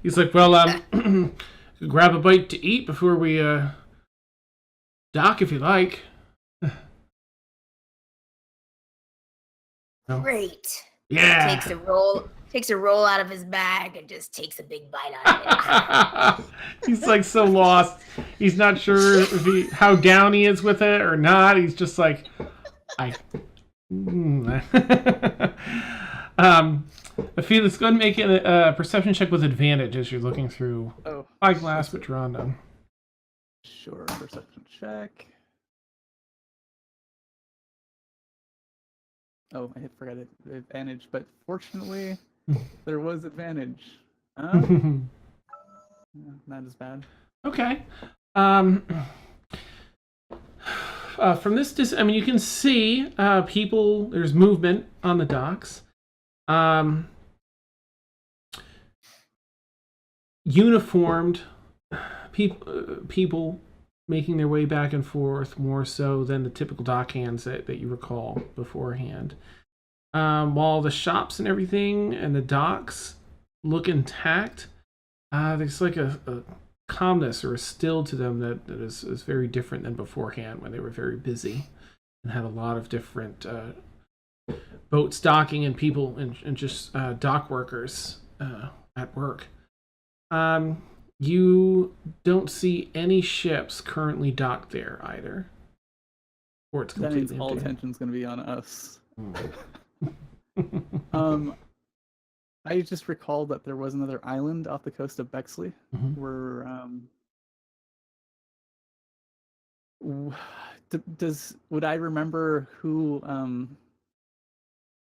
He's like, well, grab a bite to eat before we dock if you like. No? Great. Yeah. Takes a roll out of his bag and just takes a big bite out of it. He's like so lost. He's not sure if how down he is with it or not. He's just like, Felix, go ahead and make a perception check with advantage as you're looking through spyglass, but you're on them. Sure, perception check. Oh, I forgot it. Advantage, but fortunately, there was advantage. Not as bad. Okay. From this, I mean, you can see people. There's movement on the docks. Uniformed people making their way back and forth more so than the typical dockhands that you recall beforehand. While the shops and everything and the docks look intact, there's like a calmness or a still to them that is very different than beforehand when they were very busy and had a lot of different boats docking and people and just dock workers at work. You don't see any ships currently docked there either. Or it's That means completely all empty. attention's going to be on us. I just recalled that there was another island off the coast of Bexley where would I remember who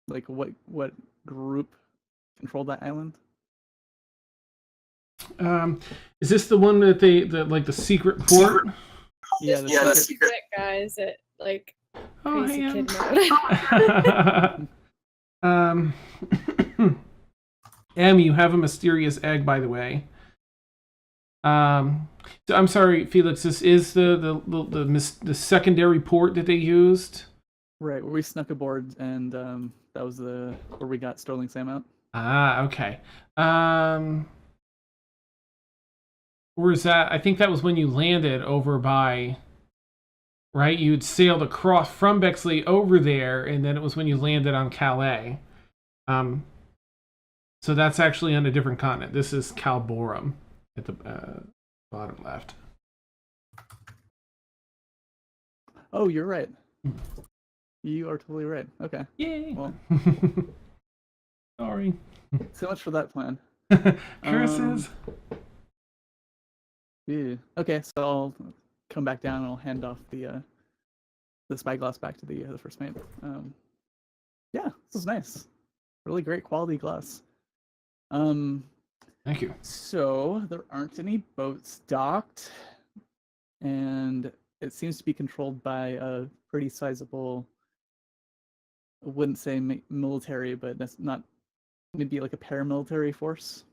like what group controlled that island? Is this the one that like the secret port? Yeah, the secret guys that like crazy hey, kid mode. M, you have a mysterious egg, by the way. So I'm sorry, Felix. This is the secondary port that they used. Right, where we snuck aboard, and that was where we got Sterling Sam out. Ah, okay. Or is that? I think that was when you landed over by. Right, you'd sailed across from Bexley over there, and then it was when you landed on Calais. So that's actually on a different continent. This is Calborum at the bottom left. Oh, you're right. You are totally right. Okay. Yay! Well, sorry. so much for that plan. Curses. Yeah. Okay, so I'll come back down and I'll hand off the spyglass back to the first mate. Yeah, this is nice. Really great quality glass. Thank you. So there aren't any boats docked, and it seems to be controlled by a pretty sizable, I wouldn't say military, but that's not, maybe like a paramilitary force.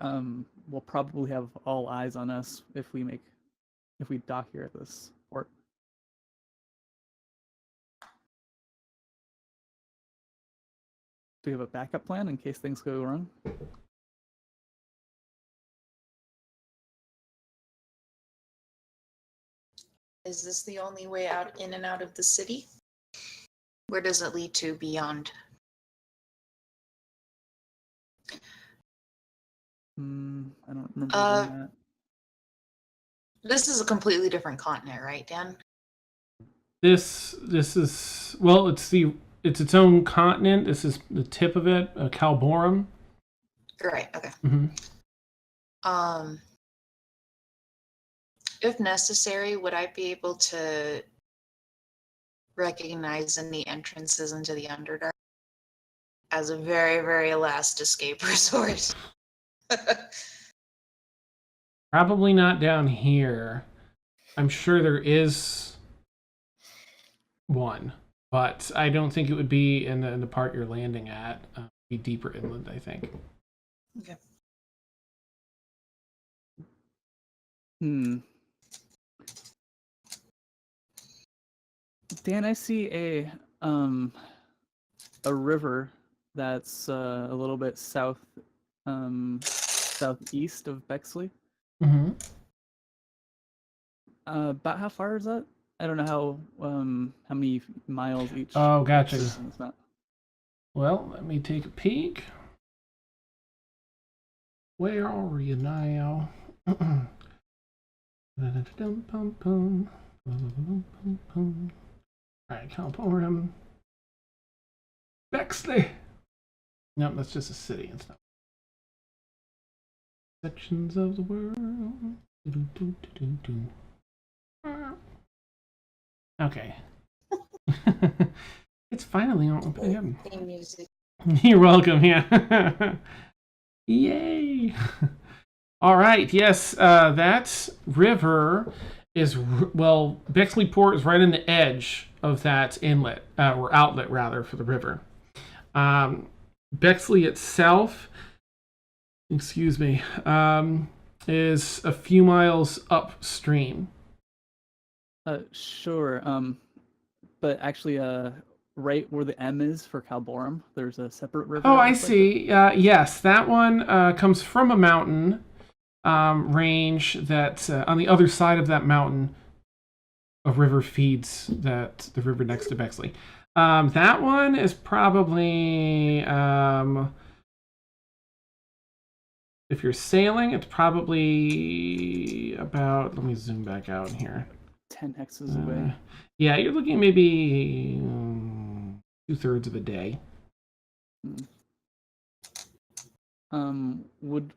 We'll probably have all eyes on us if we dock here at this port. Do we have a backup plan in case things go wrong? Is this the only way out, in and out of the city? Where does it lead to beyond? I don't remember doing that. This is a completely different continent, right, Dan? This is, well, it's its own continent. This is the tip of it, Calborum. Right. Okay. Mm-hmm. If necessary, would I be able to recognize any entrances into the Underdark as a very, very last escape resort? Probably not down here. I'm sure there is one, but I don't think it would be in the part you're landing at. Be deeper inland, I think. Okay. Dan, I see a river that's a little bit southeast of Bexley. Mm-hmm. About how far is that? I don't know how many miles each. Oh, gotcha. is on this map. Well, let me take a peek. Where are you now? Alright, Calborum. Bexley! Nope, that's just a city. It's not. Sections of the world. Okay. It's finally on. Theme music. You're welcome, yeah. Yay! All right, yes, that river is, well, Bexley Port is right on the edge of that inlet, or outlet, rather, for the river. Bexley itself, excuse me, is a few miles upstream. Sure. But actually, right where the M is for Calborum, there's a separate river. Oh, I see. Yes, that one comes from a mountain range that on the other side of that mountain, a river feeds the river next to Bexley. That one is probably, if you're sailing, it's probably about, let me zoom back out here. 10 hexes away. Yeah, you're looking maybe 2/3 of a day. Would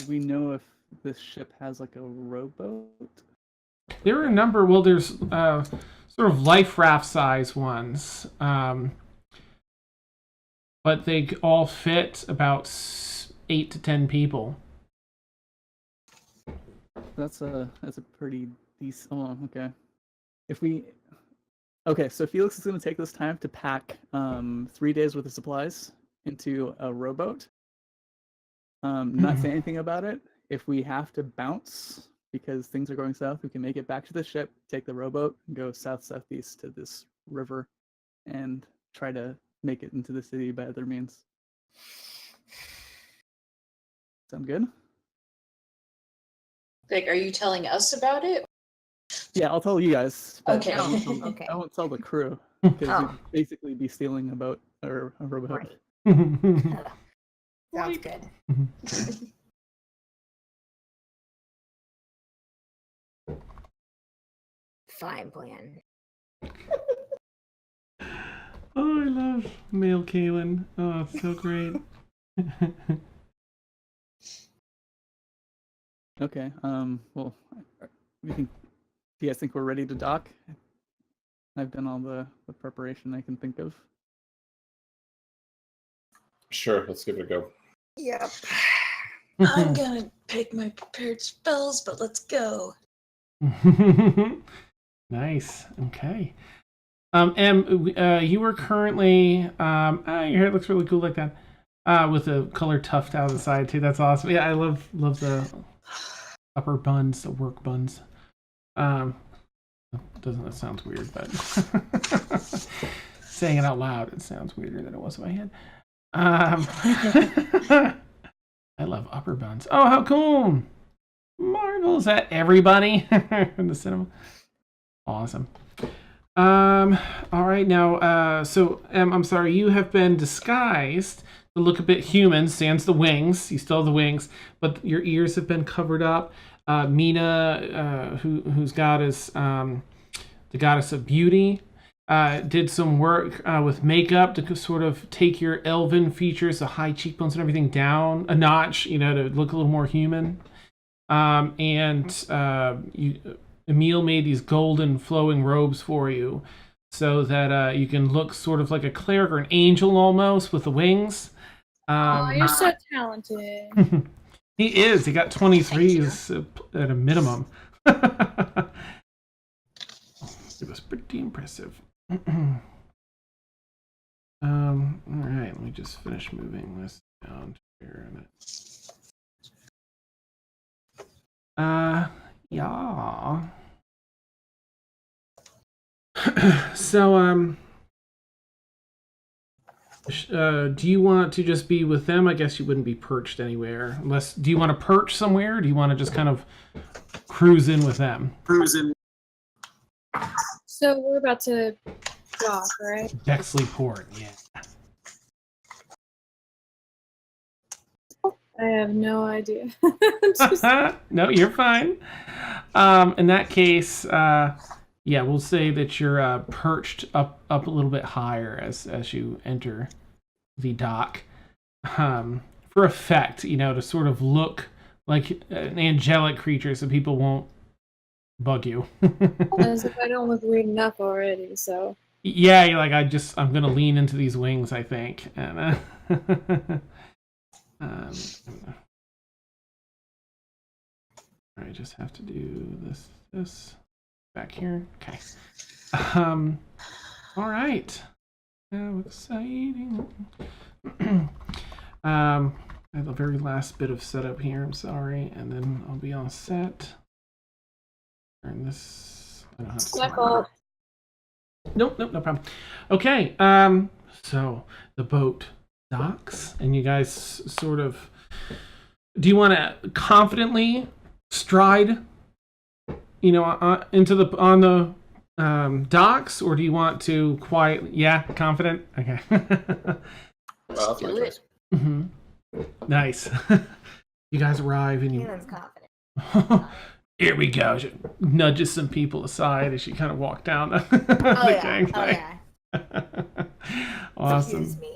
we know if this ship has like a rowboat? There are a number. Well, there's sort of life raft size ones, but they all fit about 8 to 10 people. That's a pretty decent. Oh, okay. Okay, so Felix is going to take this time to pack 3 days worth of supplies into a rowboat. Not say anything about it. If we have to bounce because things are going south, we can make it back to the ship, take the rowboat, and go southeast to this river, and try to make it into the city by other means. Sound good? Like, are you telling us about it? Yeah, I'll tell you guys. Okay. I won't tell the crew because you'd basically be stealing a boat or a rowboat. Right. Sounds good. Fine plan. Oh, I love male Kaylin. Oh, it's so great. Okay. Well, do you guys think we're ready to dock? I've done all the preparation I can think of. Sure, let's give it a go. Yep. I'm gonna pick my prepared spells, but let's go. Nice. Okay. And you are currently your hair looks really cool like that. With a colored tuft out of the side too. That's awesome. Yeah, I love the upper buns, the work buns. Doesn't that sounds weird, but saying it out loud, it sounds weirder than it was in my head. I love upper buns. Oh, how cool! Marvel, is that everybody in the cinema? Awesome. All right, now, so I'm sorry, you have been disguised to look a bit human, sans the wings. You still have the wings, but your ears have been covered up. Mina, whose god is the goddess of beauty, did some work with makeup to sort of take your elven features, the high cheekbones and everything, down a notch, to look a little more human. Emil made these golden flowing robes for you so that you can look sort of like a cleric or an angel almost with the wings. Oh, you're so talented. He is. He got 23s at a minimum. It was pretty impressive. All right, let me just finish moving this down here. Yeah. So, do you want to just be with them? I guess you wouldn't be perched anywhere. Do you want to perch somewhere? Or do you want to just kind of cruise in with them? So we're about to dock, right? Bexley Port, yeah. I have no idea. No, you're fine. In that case, we'll say that you're perched up a little bit higher as you enter the dock. For effect, to sort of look like an angelic creature so people won't bug you. As if I don't look weird enough already, so. Yeah, you're like, I'm going to lean into these wings, I think. And, I just have to do this back here. Okay. All right. How exciting. I have the very last bit of setup here. I'm sorry, and then I'll be all set. Turn this. I don't have to. My fault. Nope, no problem. Okay. So the boat docks, and you guys sort of. Do you want to confidently stride, into on the docks, or do you want to quietly? Yeah, confident. Okay. Well, that's my choice. Mm-hmm. Nice. You guys arrive, and Kaylin's confident. Here we go. She nudges some people aside as she kind of walked down the gangplank. Oh yeah. Awesome. Excuse me.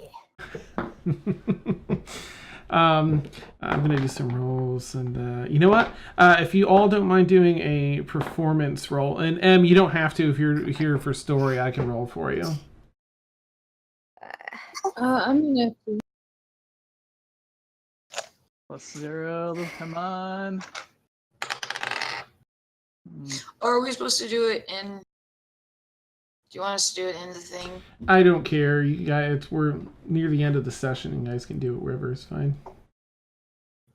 I'm gonna do some rolls, and you know what? If you all don't mind doing a performance roll, and you don't have to if you're here for story, I can roll for you. I'm gonna. +0. Come on. Or are we supposed to do it in? Do you want us to do it in the thing? I don't care. You guys, we're near the end of the session. You guys can do it wherever is fine.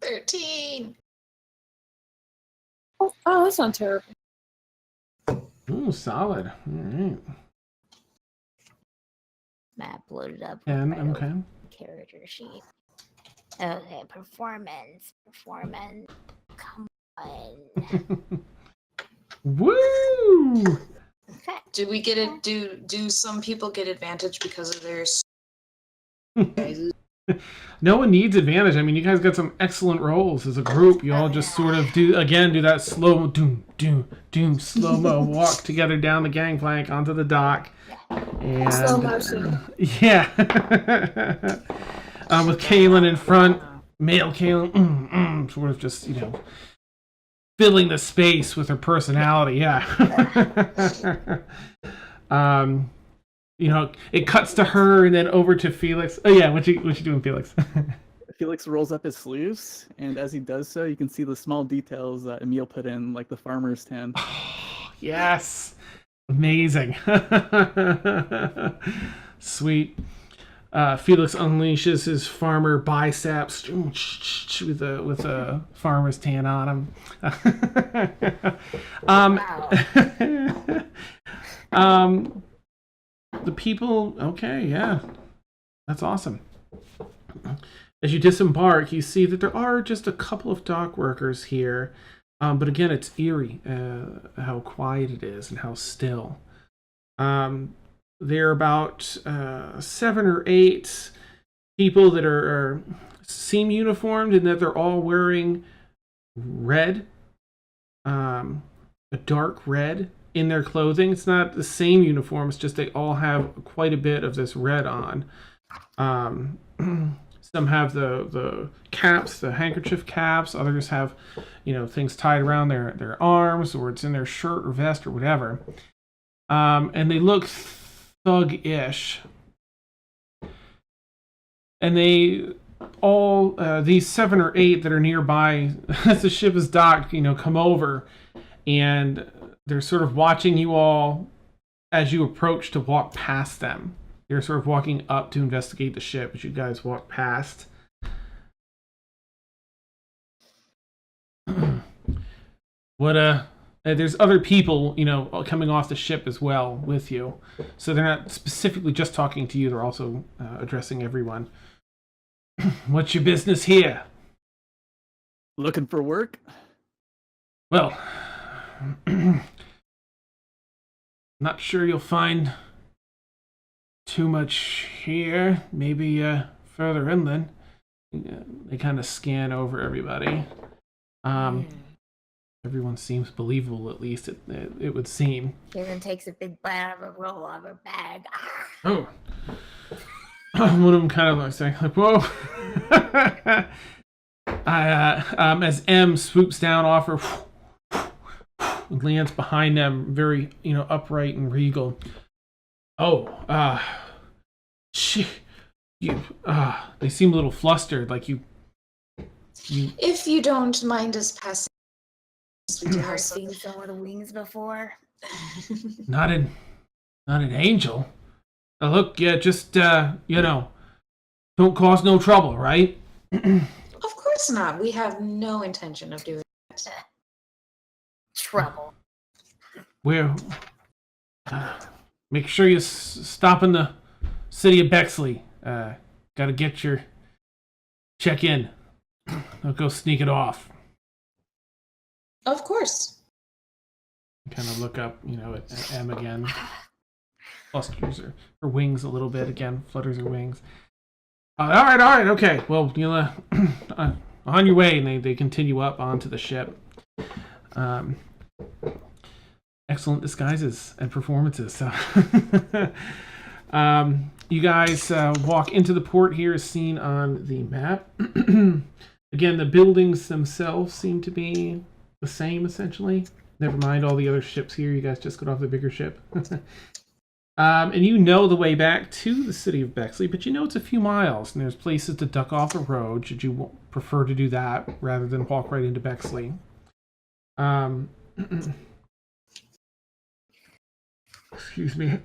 13. Oh, that's not terrible. Ooh, solid. All right. Map loaded up. 10. Right Okay. over character sheet. Okay, performance. Come on. Woo! Okay. Do we get it? Do some people get advantage because of their sizes? No one needs advantage. I mean, you guys got some excellent rolls as a group. You all just sort of do that slow doom slow-mo walk together down the gangplank onto the dock. And Slow motion. yeah. With Kaylin in front, male Kaylin, sort of just, filling the space with her personality. Yeah. It cuts to her and then over to Felix. Oh yeah, what you doing, Felix? Felix rolls up his sleeves, and as he does so, you can see the small details that Emil put in, like the farmer's tan. Yes. Amazing. Sweet. Felix unleashes his farmer biceps with a farmer's tan on him. The people, okay, yeah, that's awesome. As you disembark, you see that there are just a couple of dock workers here, but again, it's eerie how quiet it is and how still. There are about 7 or 8 people that seem uniformed in that they're all wearing red, a dark red in their clothing. It's not the same uniform, it's just they all have quite a bit of this red on. Some have the caps, the handkerchief caps. Others have, things tied around their arms, or it's in their shirt or vest or whatever. And they look thug-ish. And they all, these 7 or 8 that are nearby, as the ship is docked, come over, and they're sort of watching you all as you approach to walk past them. They're sort of walking up to investigate the ship as you guys walk past. There's other people, coming off the ship as well with you. So they're not specifically just talking to you, they're also addressing everyone. What's your business here? Looking for work? Well, not sure you'll find too much here. Maybe further inland. They kind of scan over everybody. Everyone seems believable, at least it would seem. Karen takes a big bite out of a roll out of her bag. Oh. One of them kind of looks like, whoa. As M swoops down off her, and lands behind them, very, upright and regal. Oh, they seem a little flustered, like you. If you don't mind us passing, we do I've have seen some. some of the wings before. Not an angel. Look, yeah, just don't cause no trouble, right? Of course not. We have no intention of doing that. Trouble. Where? Make sure you stop in the city of Bexley. Gotta get your check in. Don't go sneak it off. Of course. Kind of look up, at M again. Flusters her wings a little bit again. Flutters her wings. All right, okay. Well, you'll on your way, and they continue up onto the ship. Excellent disguises and performances. So, you guys walk into the port here, as seen on the map. Again, the buildings themselves seem to be the same, essentially. Never mind all the other ships here. You guys just got off the bigger ship. And you know the way back to the city of Bexley, but it's a few miles, and there's places to duck off the road should you prefer to do that rather than walk right into Bexley. Excuse me.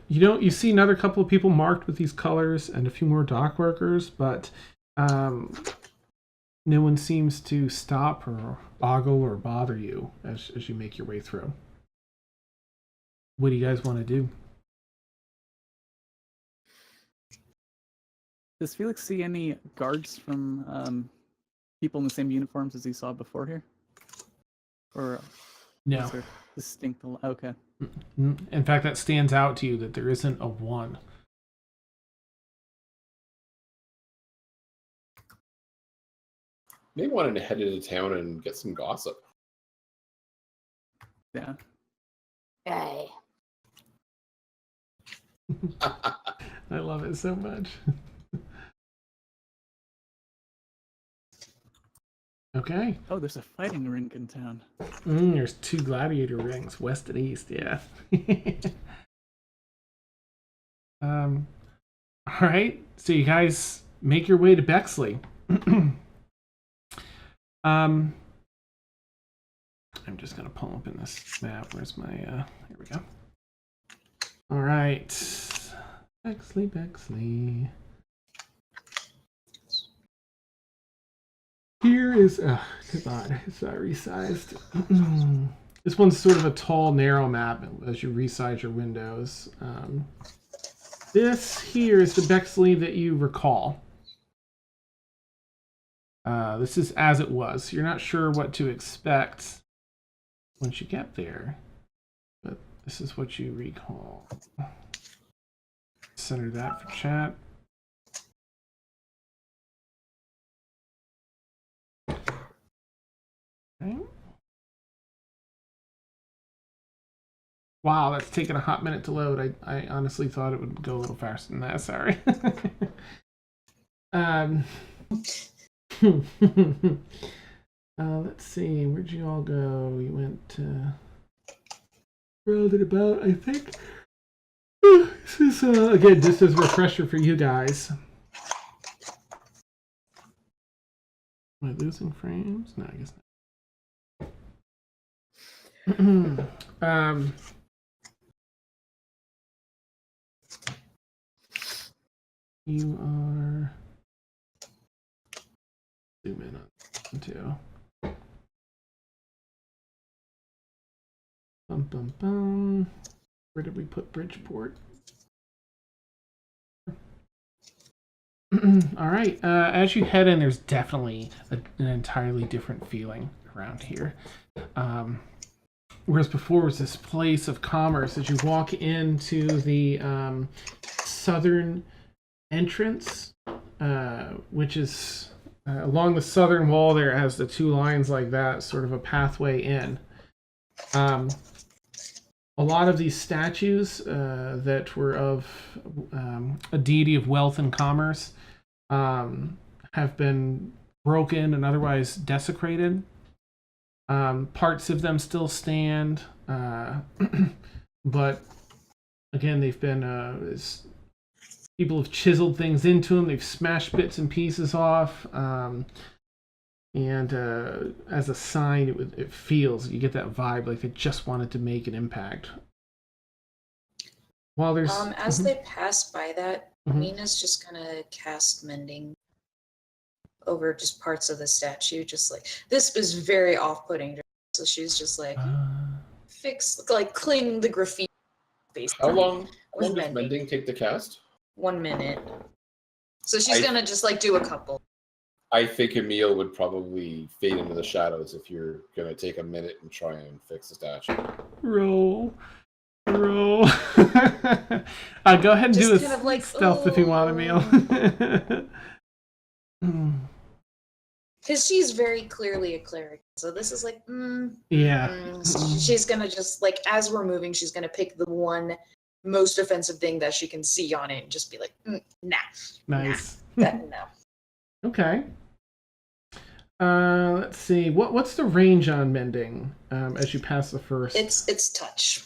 You see another couple of people marked with these colors and a few more dock workers, but no one seems to stop or ogle or bother you as you make your way through. What do you guys want to do? Does Felix see any guards from people in the same uniforms as he saw before here? Or No. is there distinct? Okay. In fact, that stands out to you that there isn't a one. Maybe wanted to head into town and get some gossip. Yeah. Hey. I love it so much. Okay. Oh, there's a fighting rink in town. There's 2 gladiator rings, west and east, yeah. Alright, so you guys make your way to Bexley. I'm just gonna pull up in this map. Where's my? Here we go. All right, Bexley. Here is. Come on, it's not resized. This one's sort of a tall, narrow map as you resize your windows. This here is the Bexley that you recall. This is as it was. You're not sure what to expect once you get there, but this is what you recall. Center that for chat. Okay. Wow, that's taken a hot minute to load. I honestly thought it would go a little faster than that. Sorry. Let's see. Where'd you all go? You went rounded about, I think. This is again just as a refresher for you guys. Am I losing frames? No, I guess not. You are zoom in on too. Where did we put Bridgeport? All right. As you head in, there's definitely an entirely different feeling around here. Whereas before was this place of commerce. As you walk into the southern entrance, which is along the southern wall, there has the two lines like that, sort of a pathway in. A lot of these statues that were of a deity of wealth and commerce have been broken and otherwise desecrated. Parts of them still stand, but again, they've been people have chiseled things into them. They've smashed bits and pieces off, and as a sign, it feels, you get that vibe like they just wanted to make an impact. While there's as they pass by that, Mina's just gonna cast mending over just parts of the statue. Just like, this is very off-putting, so she's just like clean the graffiti. How long does mending take to cast? 1 minute. So she's gonna just like do a couple. I think Emil would probably fade into the shadows if you're gonna take a minute and try and fix the statue. Roll. Go ahead and Just do a kind of like, stealth if you want, Emil. Because she's very clearly a cleric. So this is like, she's gonna just like, as we're moving, she's gonna pick the one most offensive thing that she can see on it and just be like, nah. Nice. Nah, no. Okay. Let's see. What's the range on mending as you pass the first? It's touch.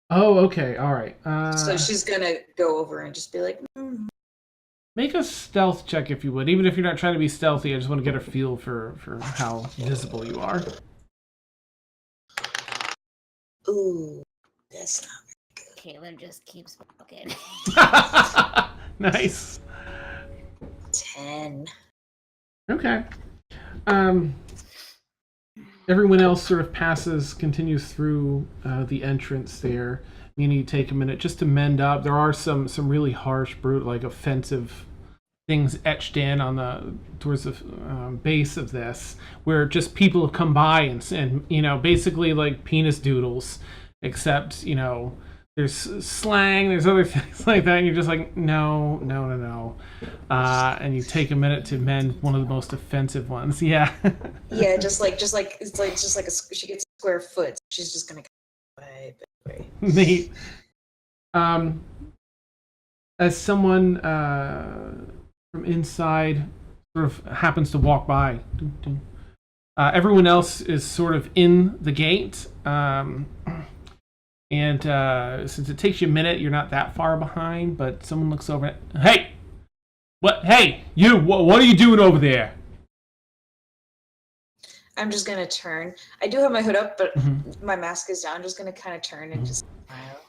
Oh, okay. All right. So she's gonna go over and just be like, Make a stealth check if you would. Even if you're not trying to be stealthy, I just want to get a feel for how visible you are. Ooh, that's not very good. Caleb just keeps walking. Nice. 10. Okay. Everyone else sort of continues through the entrance there. Meaning you take a minute just to mend up. There are some really harsh, brutal, like offensive things etched in on towards the base of this, where just people have come by and basically like penis doodles, except there's slang, there's other things like that, and you're just like no, and you take a minute to mend one of the most offensive ones. Yeah. Yeah, just like it's like she gets a square foot. She's just gonna away. Neat. As someone from inside sort of happens to walk by, everyone else is sort of in the gate. And since it takes you a minute, you're not that far behind, but someone looks over and, hey, What? Hey, you! What are you doing over there? I'm just gonna turn. I do have my hood up, but Mhm. my mask is down. I'm just gonna kind of turn and just smile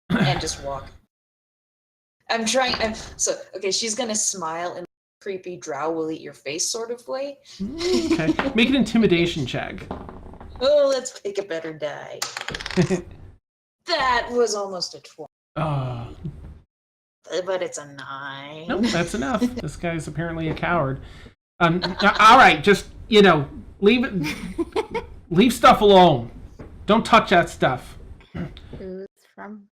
and just walk. Okay, she's gonna smile in a creepy drow will eat your face sort of way. Okay. Make an intimidation check. Oh, let's pick a better die. That was almost a 20, but it's a 9. Nope, that's enough. This guy's apparently a coward. All right, just leave stuff alone. Don't touch that stuff. Who's from?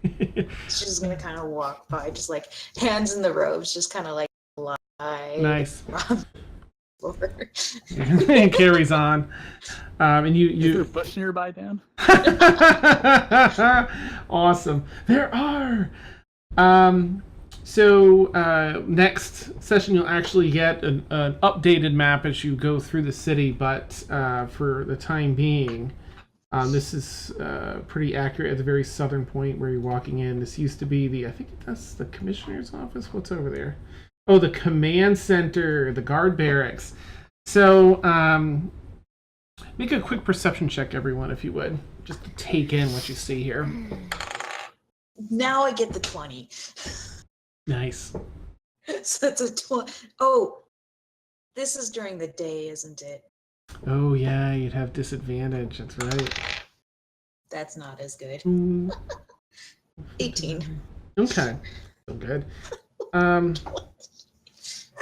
She's just gonna kind of walk by, just like hands in the robes, just kind of like lie. Nice. Over. And carries on. And Is there a you bush nearby, Dan? awesome. There are. So next session you'll actually get an updated map as you go through the city, but for the time being, this is pretty accurate at the very southern point where you're walking in. This used to be I think that's the commissioner's office. What's over there? Oh, the command center, the guard barracks. So make a quick perception check, everyone, if you would, just to take in what you see here. Now I get the 20. Nice. So that's a 20. Oh, this is during the day, isn't it? Oh yeah, you'd have disadvantage. That's right. That's not as good. 18. 18. Okay. So good.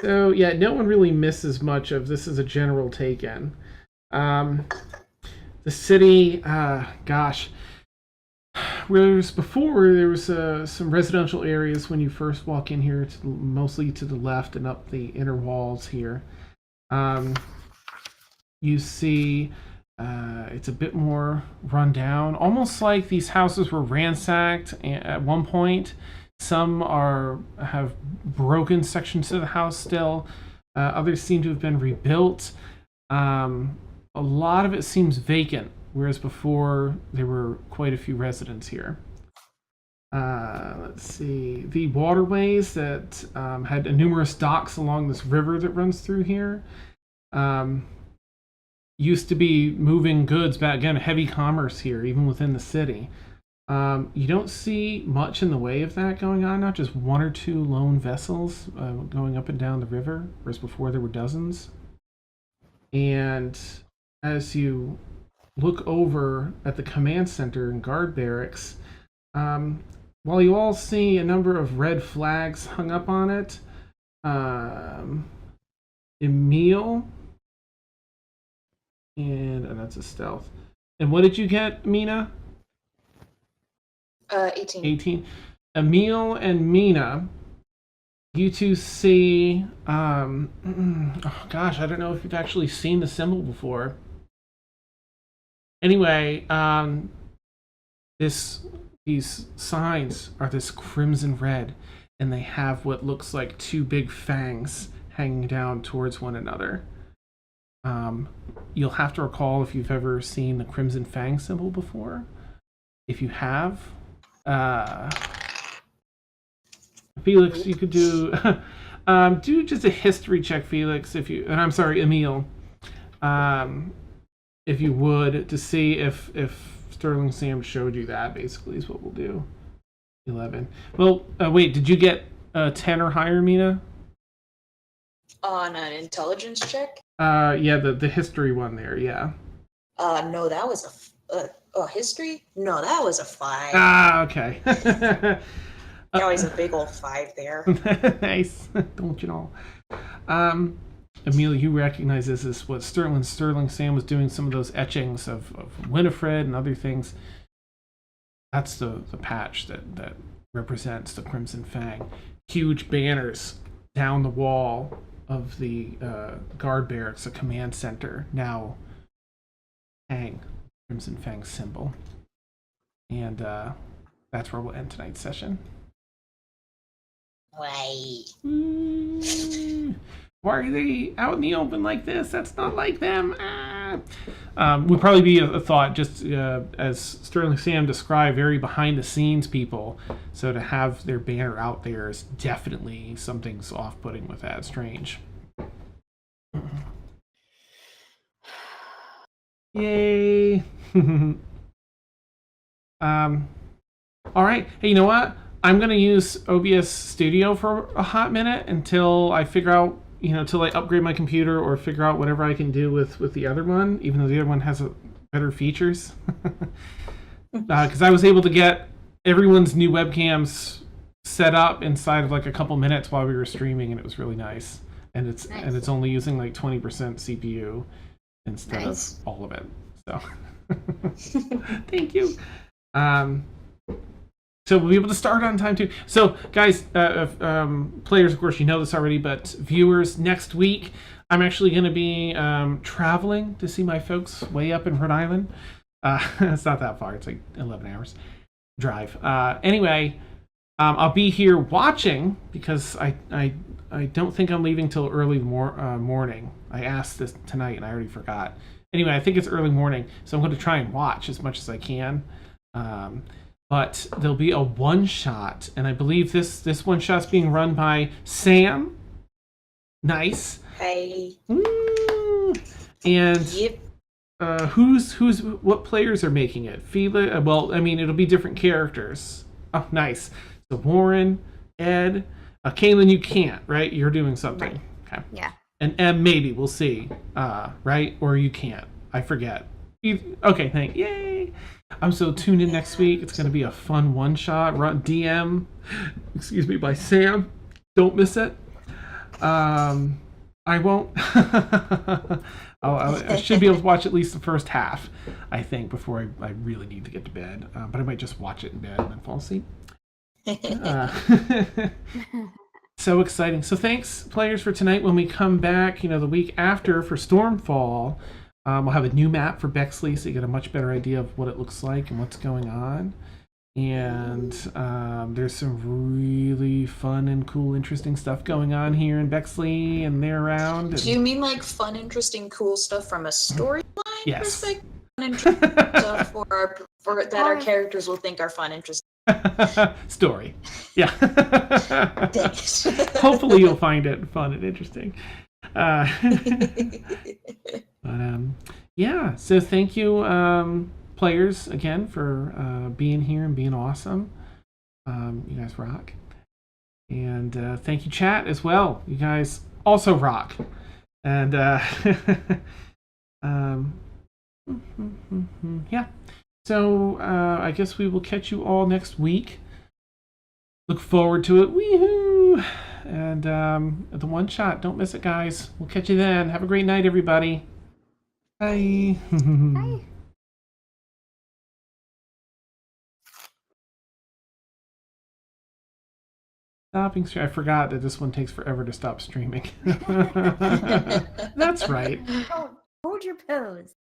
So yeah, no one really misses much of this. Is a general take-in. The city, gosh, whereas before there was some residential areas when you first walk in here, mostly to the left and up the inner walls here. You see it's a bit more run down, almost like these houses were ransacked at one point. Some have broken sections of the house still. Others seem to have been rebuilt. A lot of it seems vacant, whereas before there were quite a few residents here. Let's see. The waterways that had numerous docks along this river that runs through here used to be moving goods back, again, heavy commerce here, even within the city. You don't see much in the way of that going on, not just one or two lone vessels going up and down the river, whereas before there were dozens. And as you look over at the command center and guard barracks, while you all see a number of red flags hung up on it, Emil, and that's a stealth. And what did you get, Mina? 18. 18. Emil and Mina, you two see, oh gosh, I don't know if you've actually seen the symbol before. Anyway, these signs are this crimson red, and they have what looks like two big fangs hanging down towards one another. You'll have to recall if you've ever seen the crimson fang symbol before. If you have, Felix, you could do do just a history check, Felix, if you, and I'm sorry, Emil, if you would, to see if Sterling Sam showed you that. Basically, is what we'll do. 11. Well, wait, did you get 10 or higher, Mina? On an intelligence check? Yeah, the history one there, yeah. No, that was a history? No, that was a 5. Ah, okay. Always a big old 5 there. Nice. Don't you know? Emil, you recognize this as what Sterling Sam was doing some of those etchings of Winifred and other things. That's the patch that represents the Crimson Fang. Huge banners down the wall of the guard barracks, the command center, now hang Crimson Fang symbol. And that's where we'll end tonight's session. Why? Why are they out in the open like this? That's not like them. Ah. Would probably be a thought, just as Sterling Sam described, very behind the scenes people. So to have their banner out there is definitely something's off-putting with that. Strange. Yay! All right. Hey, you know what? I'm gonna use OBS Studio for a hot minute until I figure out, until I upgrade my computer or figure out whatever I can do with the other one, even though the other one has better features. Because I was able to get everyone's new webcams set up inside of like a couple minutes while we were streaming, and it was really nice. And it's only using like 20% CPU instead of all of it. So thank you. So we'll be able to start on time too. So guys, players, of course, you know this already, but viewers, next week I'm actually going to be traveling to see my folks way up in Rhode Island. It's not that far. It's like 11 hours drive. Anyway, I'll be here watching because I don't think I'm leaving till early morning. I asked this tonight and I already forgot. Anyway, I think it's early morning, so I'm going to try and watch as much as I can. But there'll be a one-shot, and I believe this one-shot's being run by Sam. Nice. Hey. And Yep. what players are making it? Felix. Well, I mean, it'll be different characters. Oh, nice. So Warren, Ed, Kaylin, you can't, right? You're doing something. Right. Okay. Yeah. And M, maybe we'll see. Right? Or you can't. I forget. Okay. Yay. I'm so tuned in next week. It's going to be a fun one-shot. Run DM, by Sam. Don't miss it. I won't. I should be able to watch at least the first half, I think, before I really need to get to bed. But I might just watch it in bed and then fall asleep. So exciting. So thanks, players, for tonight. When we come back, the week after for Stormfall, we'll have a new map for Bexley, so you get a much better idea of what it looks like and what's going on. And there's some really fun and cool, interesting stuff going on here in Bexley and there around. Do you mean like fun, interesting, cool stuff from a storyline Yes. perspective? Fun, interesting stuff that our characters will think are fun, interesting. Story. Yeah. Dang it. Hopefully you'll find it fun and interesting. But yeah, so thank you, players, again, for being here and being awesome. You guys rock. And thank you, chat, as well. You guys also rock. And yeah. So I guess we will catch you all next week. Look forward to it. Weehoo! And the one shot. Don't miss it, guys. We'll catch you then. Have a great night, everybody. Bye. Bye. Stopping stream. I forgot that this one takes forever to stop streaming. That's right. Hold your pose.